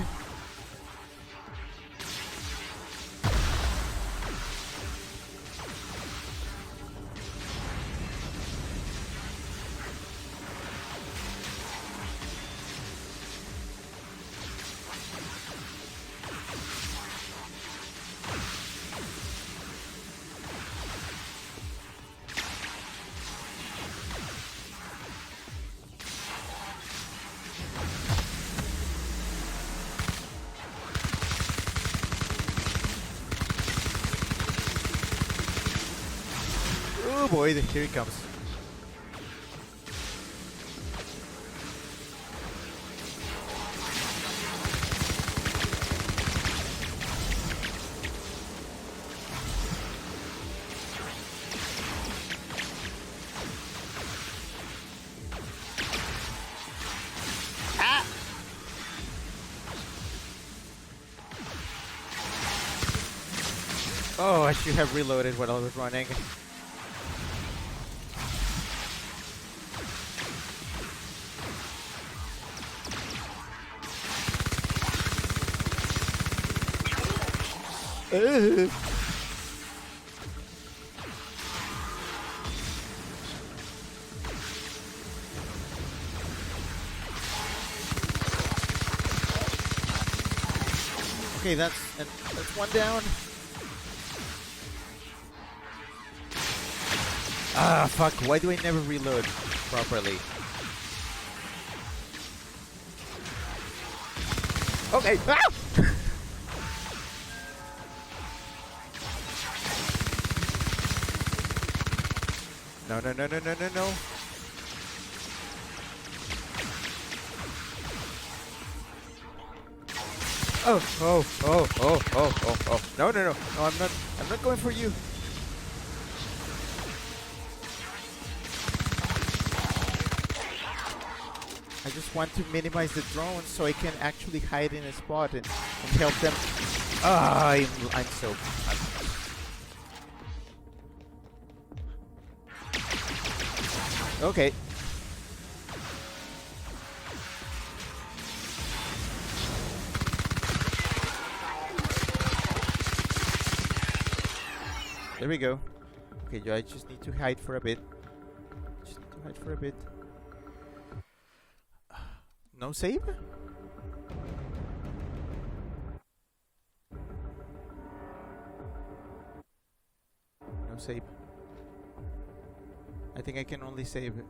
Oh boy, here he comes. Ah! Oh, I should have reloaded when I was running. Okay, that's one down. Ah, fuck! Why do I never reload properly? Okay. Ah! No, no, no, no, no, no, no. Oh, oh, oh, oh, oh, oh, oh. No, no, no. No, I'm not going for you. I just want to minimize the drones so I can actually hide in a spot and help them. Ah, I'm so... Okay. There we go. Okay, I just need to hide for a bit. Just need to hide for a bit. No save? No save. I think I can only save it.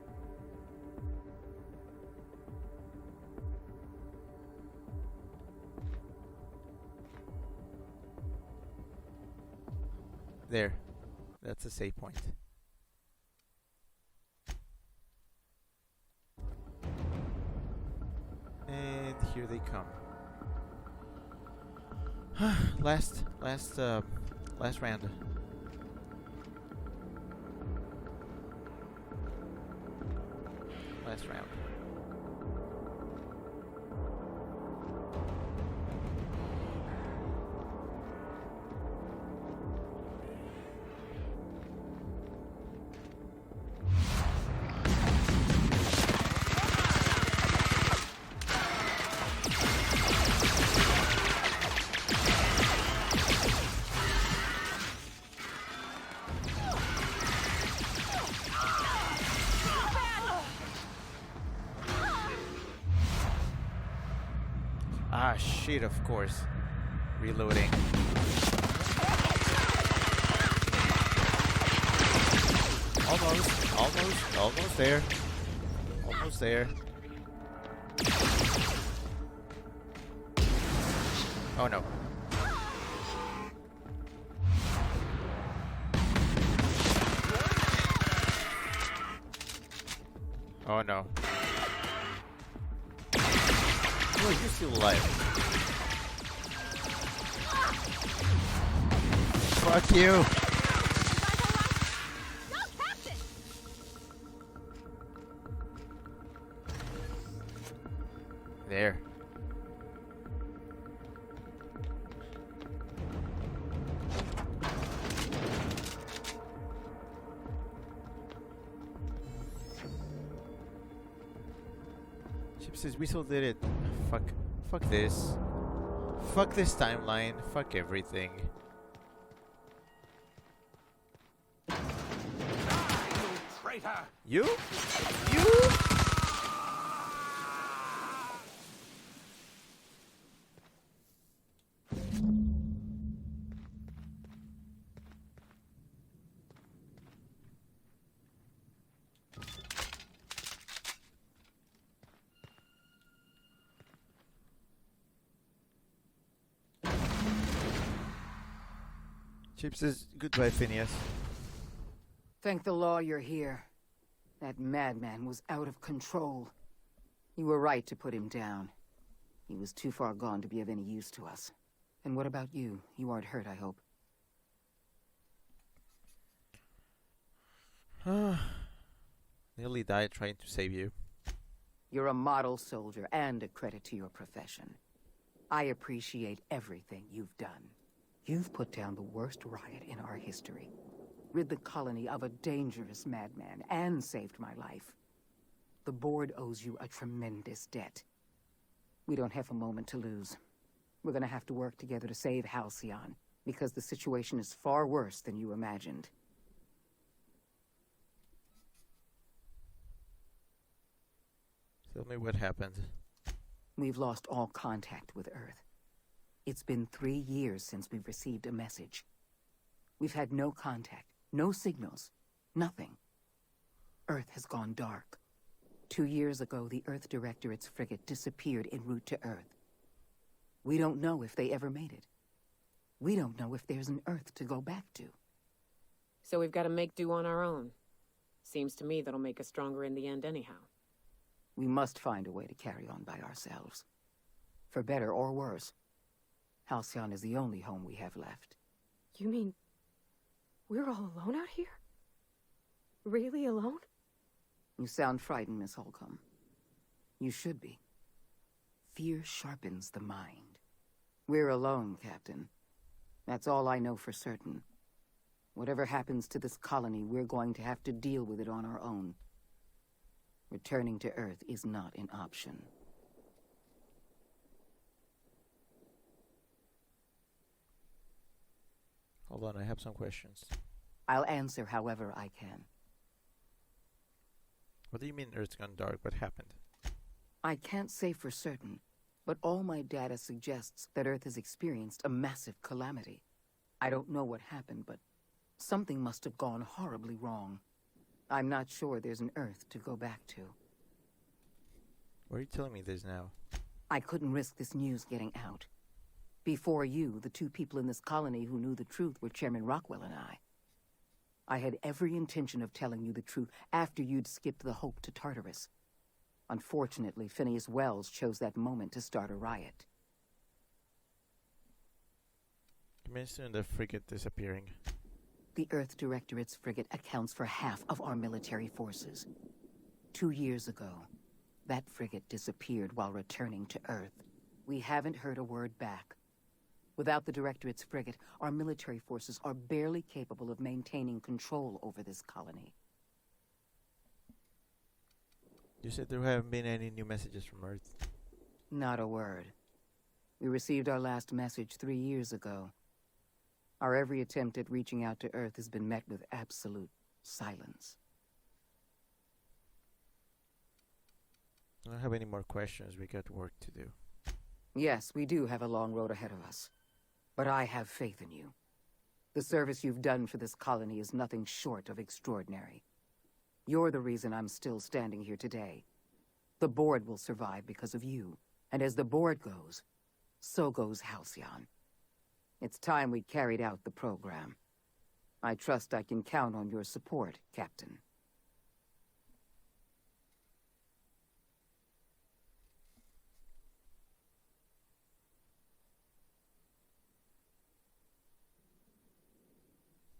There. That's a save point. And here they come. last round. Last round. Ah, shit, of course. Reloading. Almost there. Almost there. Oh no. Oh no. Oh, you're still alive. Fuck you. There. Chip says Weasel did it. Fuck this. Fuck this timeline. Fuck everything. Traitor! You? Chip says goodbye, Phineas. Thank the law you're here. That madman was out of control. You were right to put him down. He was too far gone to be of any use to us. And what about you? You aren't hurt, I hope. Nearly died trying to save you. You're a model soldier and a credit to your profession. I appreciate everything you've done. You've put down the worst riot in our history, rid the colony of a dangerous madman, and saved my life. The board owes you a tremendous debt. We don't have a moment to lose. We're gonna have to work together to save Halcyon, because the situation is far worse than you imagined. Tell me what happened. We've lost all contact with Earth. It's been 3 years since we've received a message. We've had no contact, no signals, nothing. Earth has gone dark. 2 years ago, the Earth Directorate's frigate disappeared en route to Earth. We don't know if they ever made it. We don't know if there's an Earth to go back to. So we've got to make do on our own. Seems to me that'll make us stronger in the end anyhow. We must find a way to carry on by ourselves. For better or worse. Halcyon is the only home we have left. You mean we're all alone out here? Really alone? You sound frightened, Miss Holcomb. You should be. Fear sharpens the mind. We're alone, Captain. That's all I know for certain. Whatever happens to this colony, we're going to have to deal with it on our own. Returning to Earth is not an option. Hold on, I have some questions. I'll answer however I can. What do you mean Earth's gone dark? What happened? I can't say for certain, but all my data suggests that Earth has experienced a massive calamity. I don't know what happened, but something must have gone horribly wrong. I'm not sure there's an Earth to go back to. Why are you telling me this now? I couldn't risk this news getting out. Before you, the two people in this colony who knew the truth were Chairman Rockwell and I. I had every intention of telling you the truth after you'd skipped the Hope to Tartarus. Unfortunately, Phineas Wells chose that moment to start a riot. You mentioned the frigate disappearing. The Earth Directorate's frigate accounts for half of our military forces. 2 years ago, that frigate disappeared while returning to Earth. We haven't heard a word back. Without the Directorate's frigate, our military forces are barely capable of maintaining control over this colony. You said there haven't been any new messages from Earth. Not a word. We received our last message 3 years ago. Our every attempt at reaching out to Earth has been met with absolute silence. I don't have any more questions. We got work to do. Yes, we do have a long road ahead of us. But I have faith in you. The service you've done for this colony is nothing short of extraordinary. You're the reason I'm still standing here today. The board will survive because of you. And as the board goes, so goes Halcyon. It's time we carried out the program. I trust I can count on your support, Captain.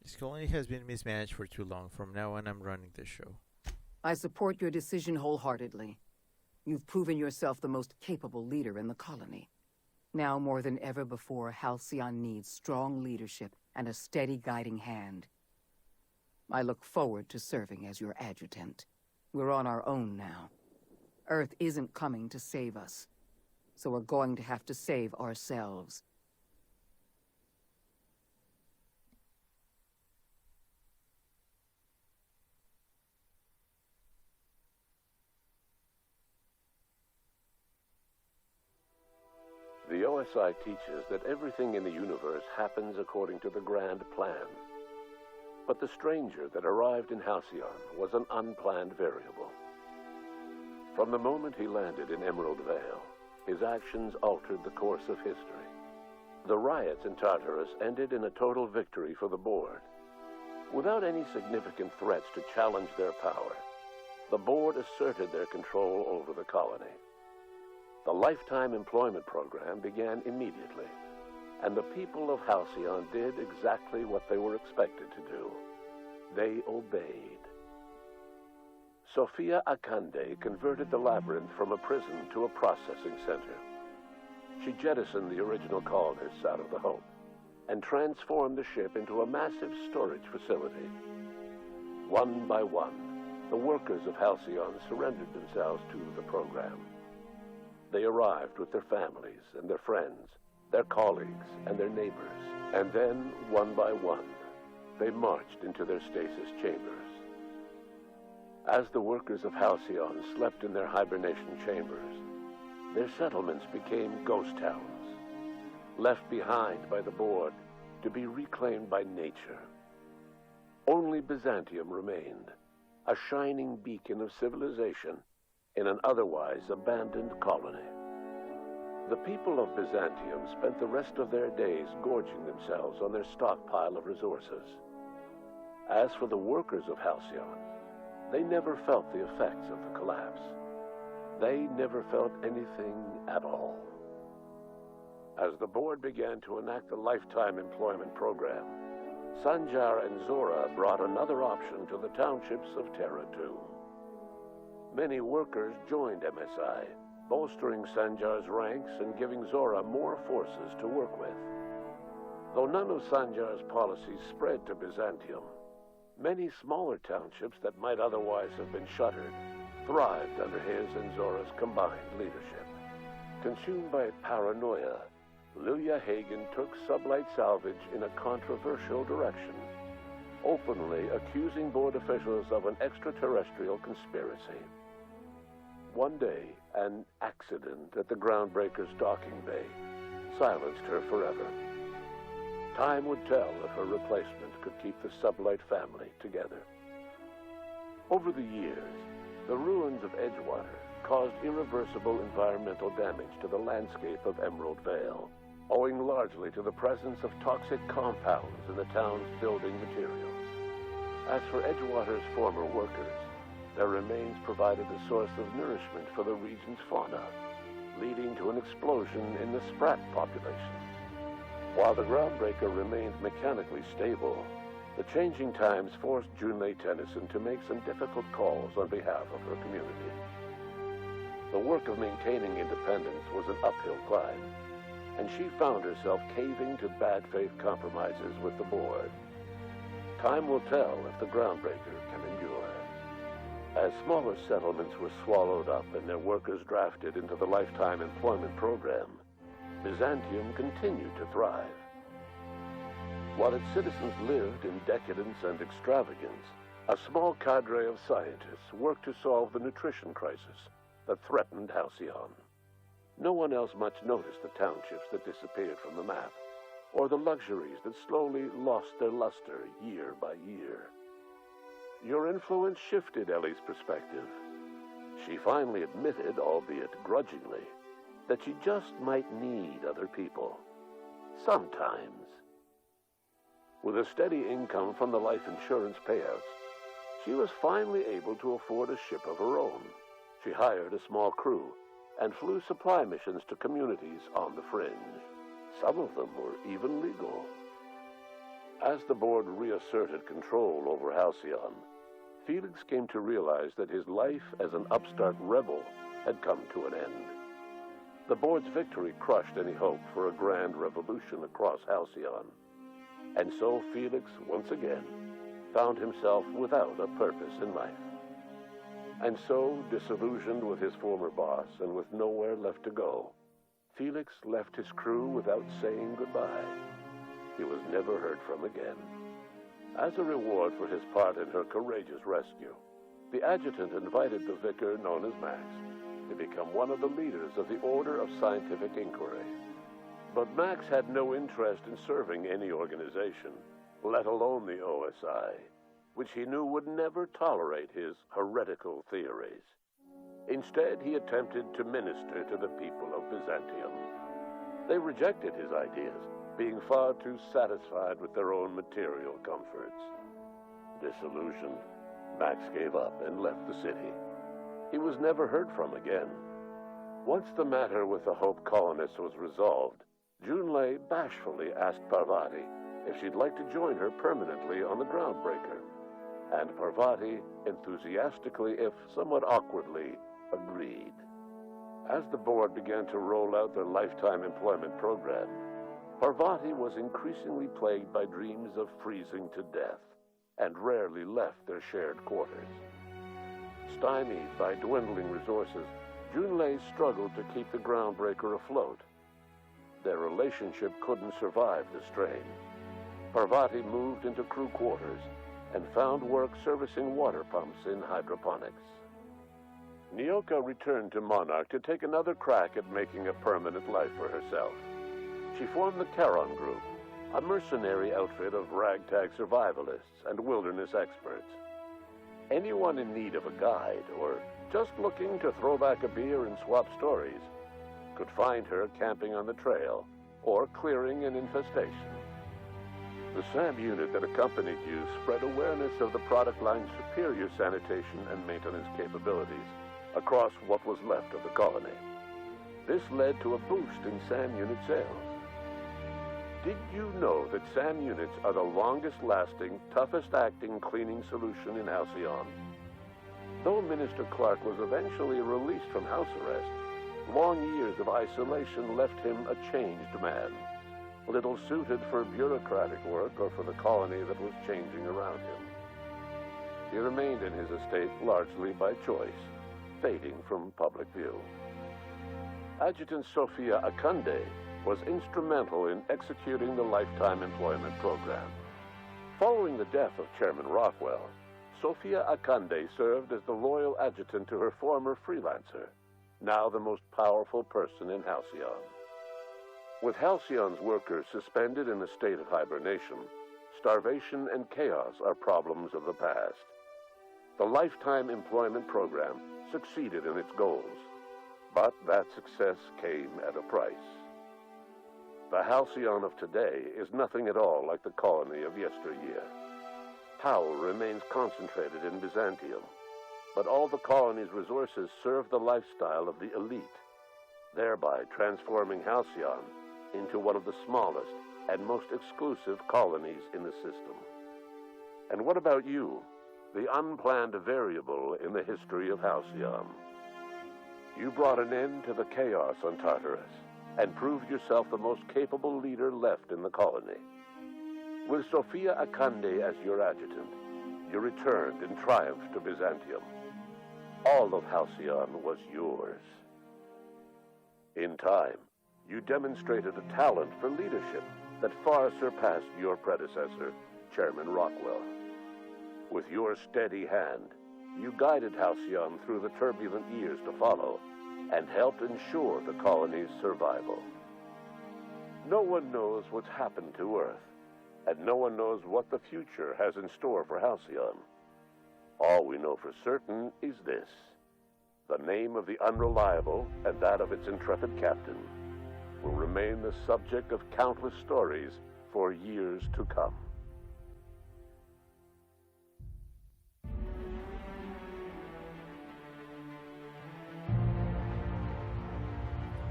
This colony has been mismanaged for too long. From now on, I'm running the show. I support your decision wholeheartedly. You've proven yourself the most capable leader in the colony. Now more than ever before, Halcyon needs strong leadership and a steady guiding hand. I look forward to serving as your adjutant. We're on our own now. Earth isn't coming to save us, so we're going to have to save ourselves. The OSI teaches that everything in the universe happens according to the grand plan. But the stranger that arrived in Halcyon was an unplanned variable. From the moment he landed in Emerald Vale, his actions altered the course of history. The riots in Tartarus ended in a total victory for the board. Without any significant threats to challenge their power, the board asserted their control over the colony. The Lifetime Employment Program began immediately, and the people of Halcyon did exactly what they were expected to do. They obeyed. Sophia Akande converted the labyrinth from a prison to a processing center. She jettisoned the original colonists out of the Hope and transformed the ship into a massive storage facility. One by one, the workers of Halcyon surrendered themselves to the program. They arrived with their families and their friends, their colleagues and their neighbors. And then, one by one, they marched into their stasis chambers. As the workers of Halcyon slept in their hibernation chambers, their settlements became ghost towns, left behind by the board to be reclaimed by nature. Only Byzantium remained, a shining beacon of civilization in an otherwise abandoned colony. The people of Byzantium spent the rest of their days gorging themselves on their stockpile of resources. As for the workers of Halcyon, they never felt the effects of the collapse. They never felt anything at all. As the board began to enact the Lifetime Employment Program, Sanjar and Zora brought another option to the townships of Terra 2. Many workers joined MSI, bolstering Sanjar's ranks and giving Zora more forces to work with. Though none of Sanjar's policies spread to Byzantium, many smaller townships that might otherwise have been shuttered thrived under his and Zora's combined leadership. Consumed by paranoia, Lilia Hagen took Sublight Salvage in a controversial direction, openly accusing board officials of an extraterrestrial conspiracy. One day, an accident at the Groundbreaker's docking bay silenced her forever. Time would tell if her replacement could keep the Sublight family together. Over the years, the ruins of Edgewater caused irreversible environmental damage to the landscape of Emerald Vale, owing largely to the presence of toxic compounds in the town's building materials. As for Edgewater's former workers, their remains provided a source of nourishment for the region's fauna, leading to an explosion in the sprat populations. While the Groundbreaker remained mechanically stable, the changing times forced Junlei Tennyson to make some difficult calls on behalf of her community. The work of maintaining independence was an uphill climb, and she found herself caving to bad faith compromises with the board. Time will tell if the Groundbreaker can endure. As smaller settlements were swallowed up and their workers drafted into the Lifetime Employment Program, Byzantium continued to thrive. While its citizens lived in decadence and extravagance, a small cadre of scientists worked to solve the nutrition crisis that threatened Halcyon. No one else much noticed the townships that disappeared from the map, or the luxuries that slowly lost their luster year by year. Your influence shifted Ellie's perspective. She finally admitted, albeit grudgingly, that she just might need other people. Sometimes. With a steady income from the life insurance payouts, she was finally able to afford a ship of her own. She hired a small crew and flew supply missions to communities on the fringe. Some of them were even legal. As the board reasserted control over Halcyon, Felix came to realize that his life as an upstart rebel had come to an end. The board's victory crushed any hope for a grand revolution across Halcyon. And so Felix, once again, found himself without a purpose in life. And so, disillusioned with his former boss and with nowhere left to go, Felix left his crew without saying goodbye. He was never heard from again. As a reward for his part in her courageous rescue, the adjutant invited the vicar known as Max to become one of the leaders of the Order of Scientific Inquiry. But Max had no interest in serving any organization, let alone the OSI, which he knew would never tolerate his heretical theories. Instead, he attempted to minister to the people of Byzantium. They rejected his ideas, being far too satisfied with their own material comforts. Disillusioned, Max gave up and left the city. He was never heard from again. Once the matter with the Hope colonists was resolved, Junlei bashfully asked Parvati if she'd like to join her permanently on the Groundbreaker, and Parvati enthusiastically, if somewhat awkwardly, agreed. As the board began to roll out their lifetime employment program, Parvati was increasingly plagued by dreams of freezing to death, and rarely left their shared quarters. Stymied by dwindling resources, Junlei struggled to keep the Groundbreaker afloat. Their relationship couldn't survive the strain. Parvati moved into crew quarters and found work servicing water pumps in hydroponics. Nyoka returned to Monarch to take another crack at making a permanent life for herself. She formed the Charon Group, a mercenary outfit of ragtag survivalists and wilderness experts. Anyone in need of a guide or just looking to throw back a beer and swap stories could find her camping on the trail or clearing an infestation. The SAM unit that accompanied you spread awareness of the product line's superior sanitation and maintenance capabilities across what was left of the colony. This led to a boost in SAM unit sales. Did you know that SAM units are the longest-lasting, toughest-acting cleaning solution in Halcyon? Though Minister Clark was eventually released from house arrest, long years of isolation left him a changed man, little suited for bureaucratic work or for the colony that was changing around him. He remained in his estate largely by choice, fading from public view. Adjutant Sophia Akande was instrumental in executing the Lifetime Employment Program. Following the death of Chairman Rockwell, Sophia Akande served as the loyal adjutant to her former freelancer, now the most powerful person in Halcyon. With Halcyon's workers suspended in a state of hibernation, starvation and chaos are problems of the past. The Lifetime Employment Program succeeded in its goals, but that success came at a price. The Halcyon of today is nothing at all like the colony of yesteryear. Power remains concentrated in Byzantium, but all the colony's resources serve the lifestyle of the elite, thereby transforming Halcyon into one of the smallest and most exclusive colonies in the system. And what about you, the unplanned variable in the history of Halcyon? You brought an end to the chaos on Tartarus and proved yourself the most capable leader left in the colony. With Sophia Akande as your adjutant, you returned in triumph to Byzantium. All of Halcyon was yours. In time, you demonstrated a talent for leadership that far surpassed your predecessor, Chairman Rockwell. With your steady hand, you guided Halcyon through the turbulent years to follow and helped ensure the colony's survival. No one knows what's happened to Earth, and no one knows what the future has in store for Halcyon. All we know for certain is this: the name of the Unreliable and that of its intrepid captain will remain the subject of countless stories for years to come.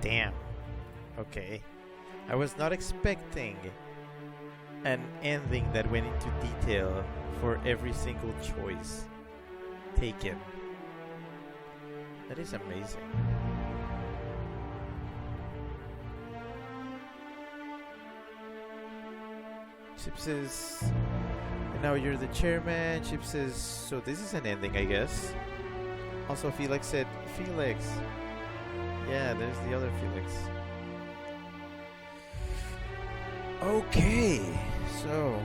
Damn. Okay. I was not expecting an ending that went into detail for every single choice taken. That is amazing. Chip says, and now you're the chairman. Chip says, so this is an ending, I guess. Also, Felix said, Felix. Yeah, there's the other Felix. Okay, so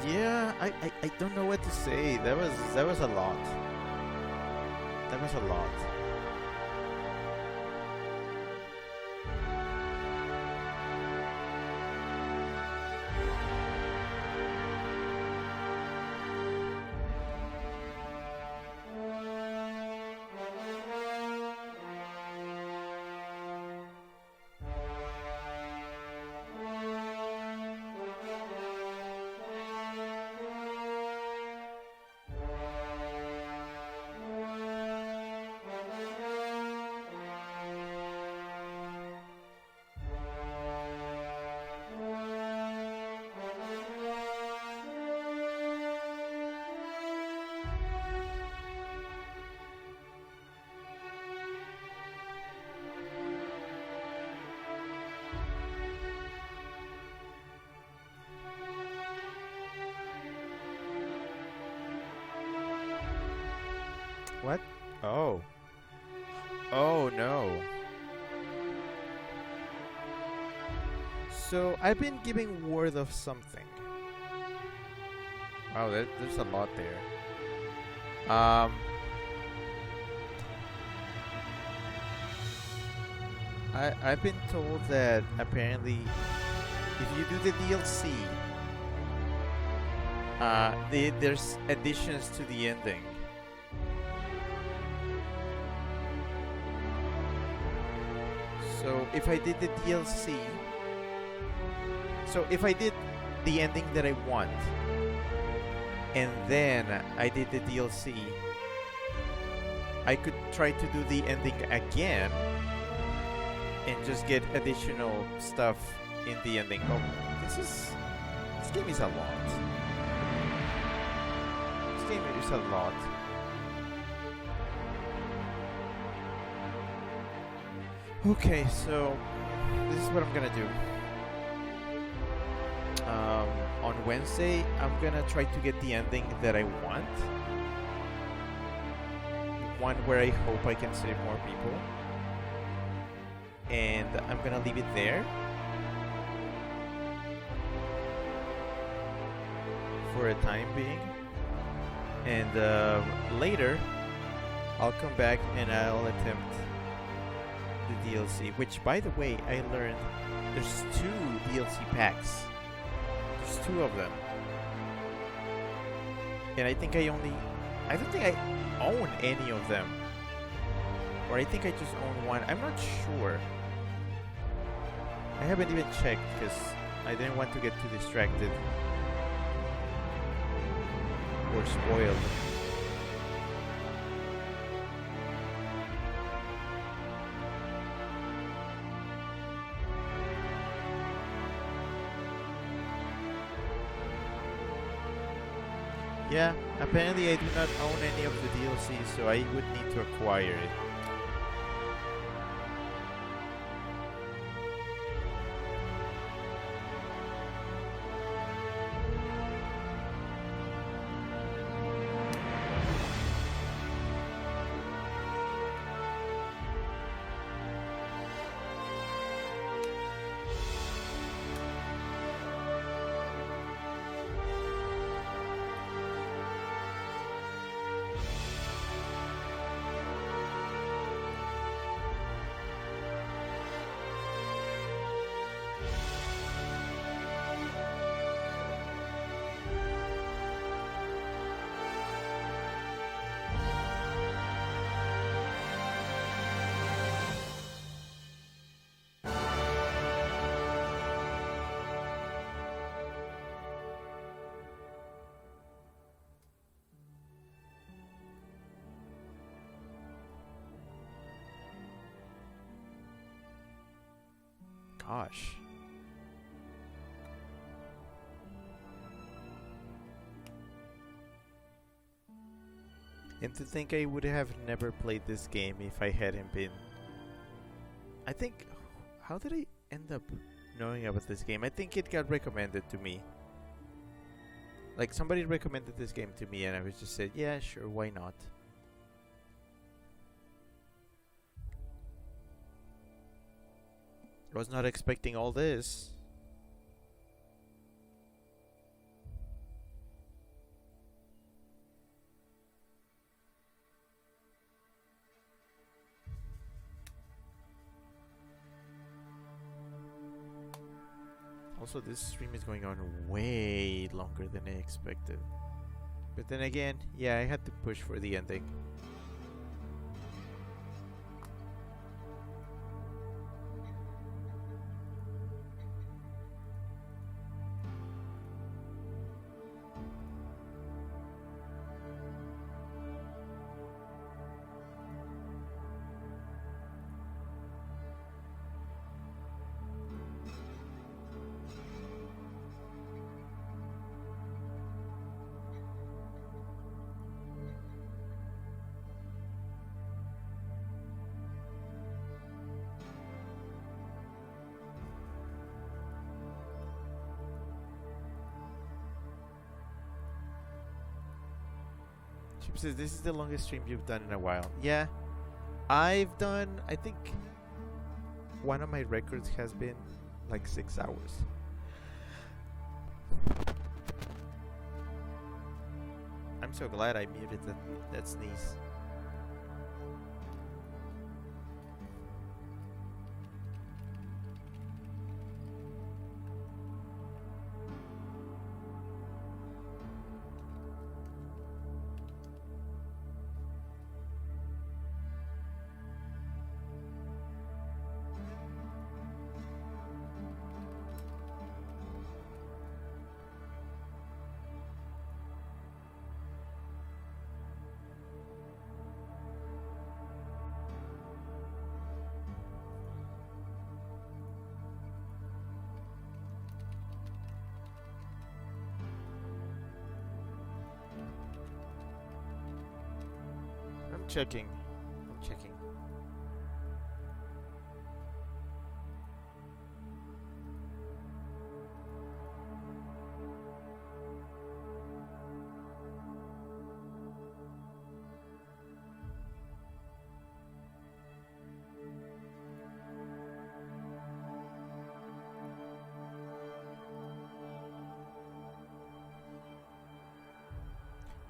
yeah, I don't know what to say. That was a lot. That was a lot. What? Oh. Oh no. So I've been giving word of something. Wow, there's a lot there. I've been told that apparently if you do the DLC, there's additions to the ending. So if I did the DLC, so if I did the ending that I want, and then I did the DLC, I could try to do the ending again and just get additional stuff in the ending. Oh, this game is a lot. This game is a lot. Okay, so this is what I'm gonna do. On Wednesday, I'm gonna try to get the ending that I want. One where I hope I can save more people. And I'm gonna leave it there for a time being. And later, I'll come back and I'll attempt the DLC, which, by the way, I learned there's 2 DLC packs. There's 2 of them, and I don't think I own any of them, or I think I just own one. I'm not sure. I haven't even checked because I didn't want to get too distracted or spoiled. Yeah, apparently I do not own any of the DLCs, so I would need to acquire it. gosh. And to think I would have never played this game if I hadn't been... I think... How did I end up knowing about this game? I think it got recommended to me. Like, somebody recommended this game to me and I was just said, yeah, sure, why not? I was not expecting all this. Also, this stream is going on way longer than I expected. But then again, yeah, I had to push for the ending. Chip says, this is the longest stream you've done in a while. Yeah, I've done, I think one of my records has been like 6 hours. I'm so glad I muted that sneeze. I'm checking.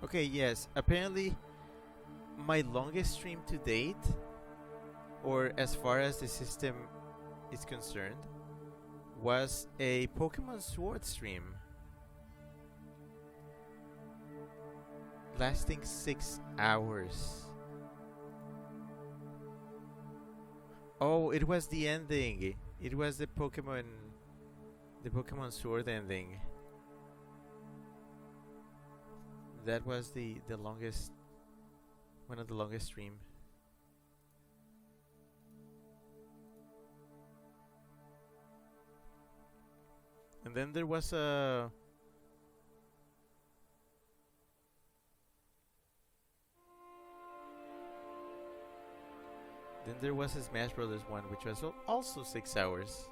Okay, yes. Apparently, my longest stream to date, or as far as the system is concerned, was a Pokemon Sword stream. Lasting 6 hours. Oh, it was the ending. It was the Pokemon Sword ending. That was the longest, one of the longest stream. And then there was a Smash Brothers one, which was also 6 hours.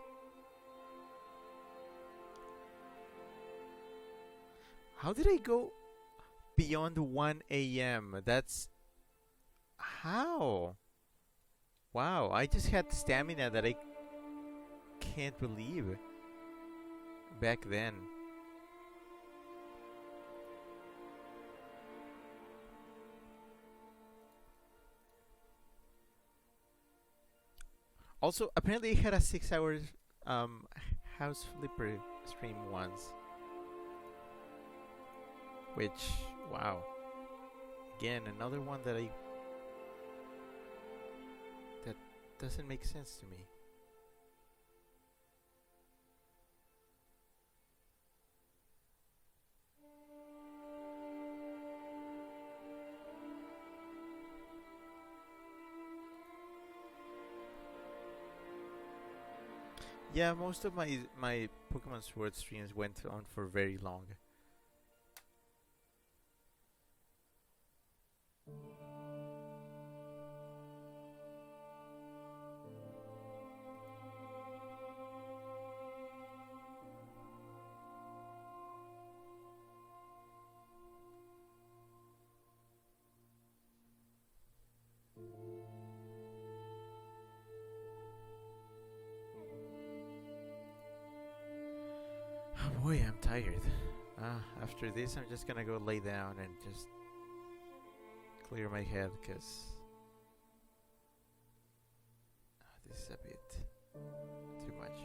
How did I go beyond 1 a.m.? That's how? Wow, I just had stamina that I can't believe back then. Also, apparently I had a 6 hour House Flipper stream once. Which, wow. Again, another one that doesn't make sense to me. Yeah, most of my Pokemon Sword streams went on for very long. Oh boy, I'm tired. After this, I'm just gonna go lay down and just clear my head, because this is a bit too much.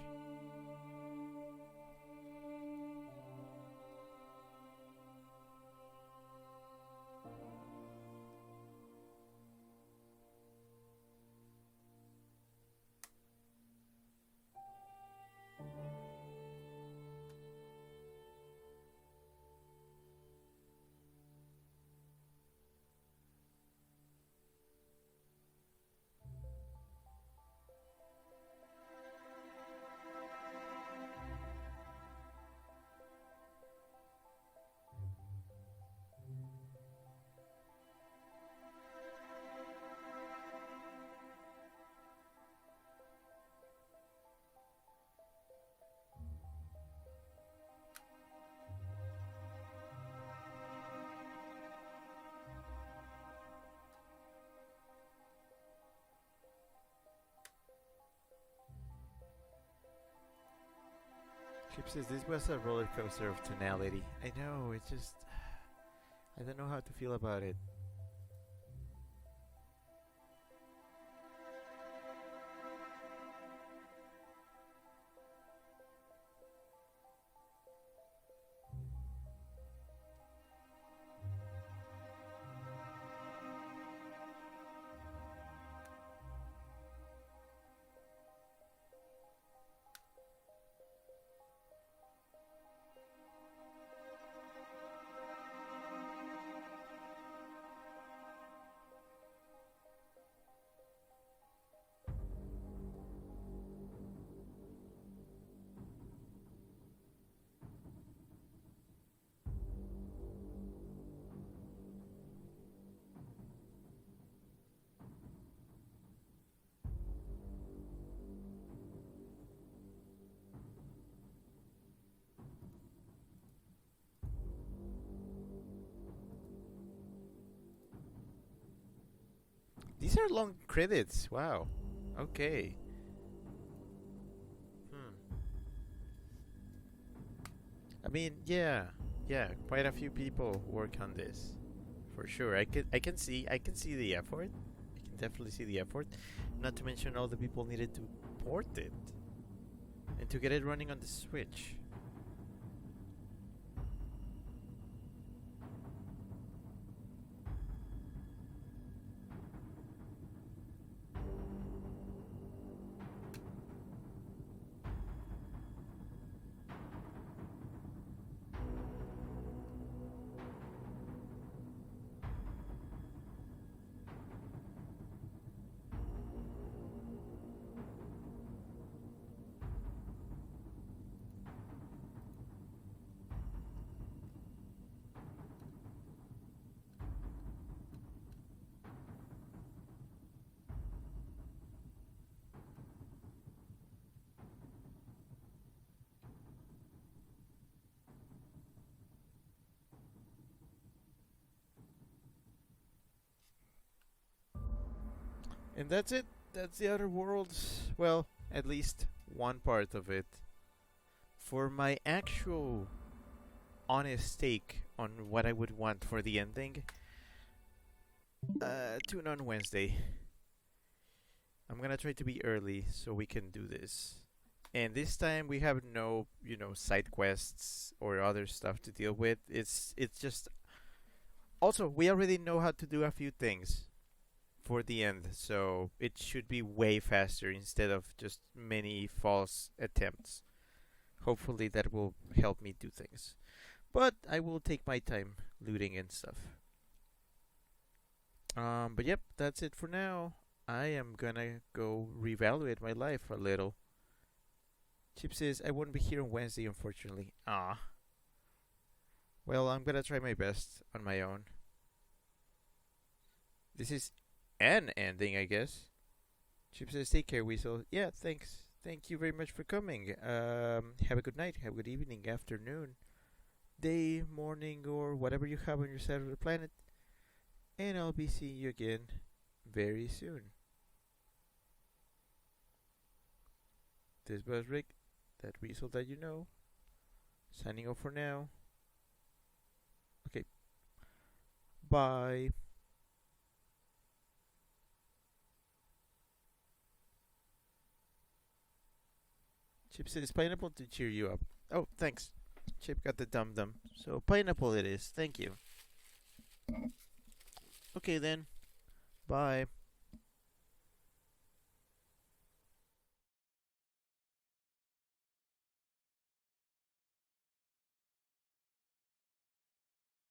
Chip says this was a roller coaster of tonality. I know, it's just I don't know how to feel about it. These are long credits. Wow. Okay. I mean, yeah, quite a few people work on this, for sure. I can see the effort. I can definitely see the effort. Not to mention all the people needed to port it and to get it running on the Switch. And that's it. That's the Outer Worlds. Well, at least one part of it. For my actual honest take on what I would want for the ending, tune on Wednesday. I'm gonna try to be early so we can do this. And this time we have no, side quests or other stuff to deal with. It's just... Also, we already know how to do a few things for the end, so it should be way faster instead of just many false attempts. Hopefully that will help me do things. But I will take my time looting and stuff. But yep, that's it for now. I am gonna go reevaluate my life a little. Chip says, I won't be here on Wednesday, unfortunately. Ah. Well, I'm gonna try my best on my own. This is an ending, I guess. Chip says, take care, Weasel. Yeah, thanks. Thank you very much for coming. Have a good night, have a good evening, afternoon, day, morning, or whatever you have on your side of the planet. And I'll be seeing you again very soon. This was Rick, that Weasel that you know. Signing off for now. Okay. Bye. Chip says pineapple to cheer you up. Oh, thanks. Chip got the dum-dum. So pineapple it is. Thank you. Okay then. Bye.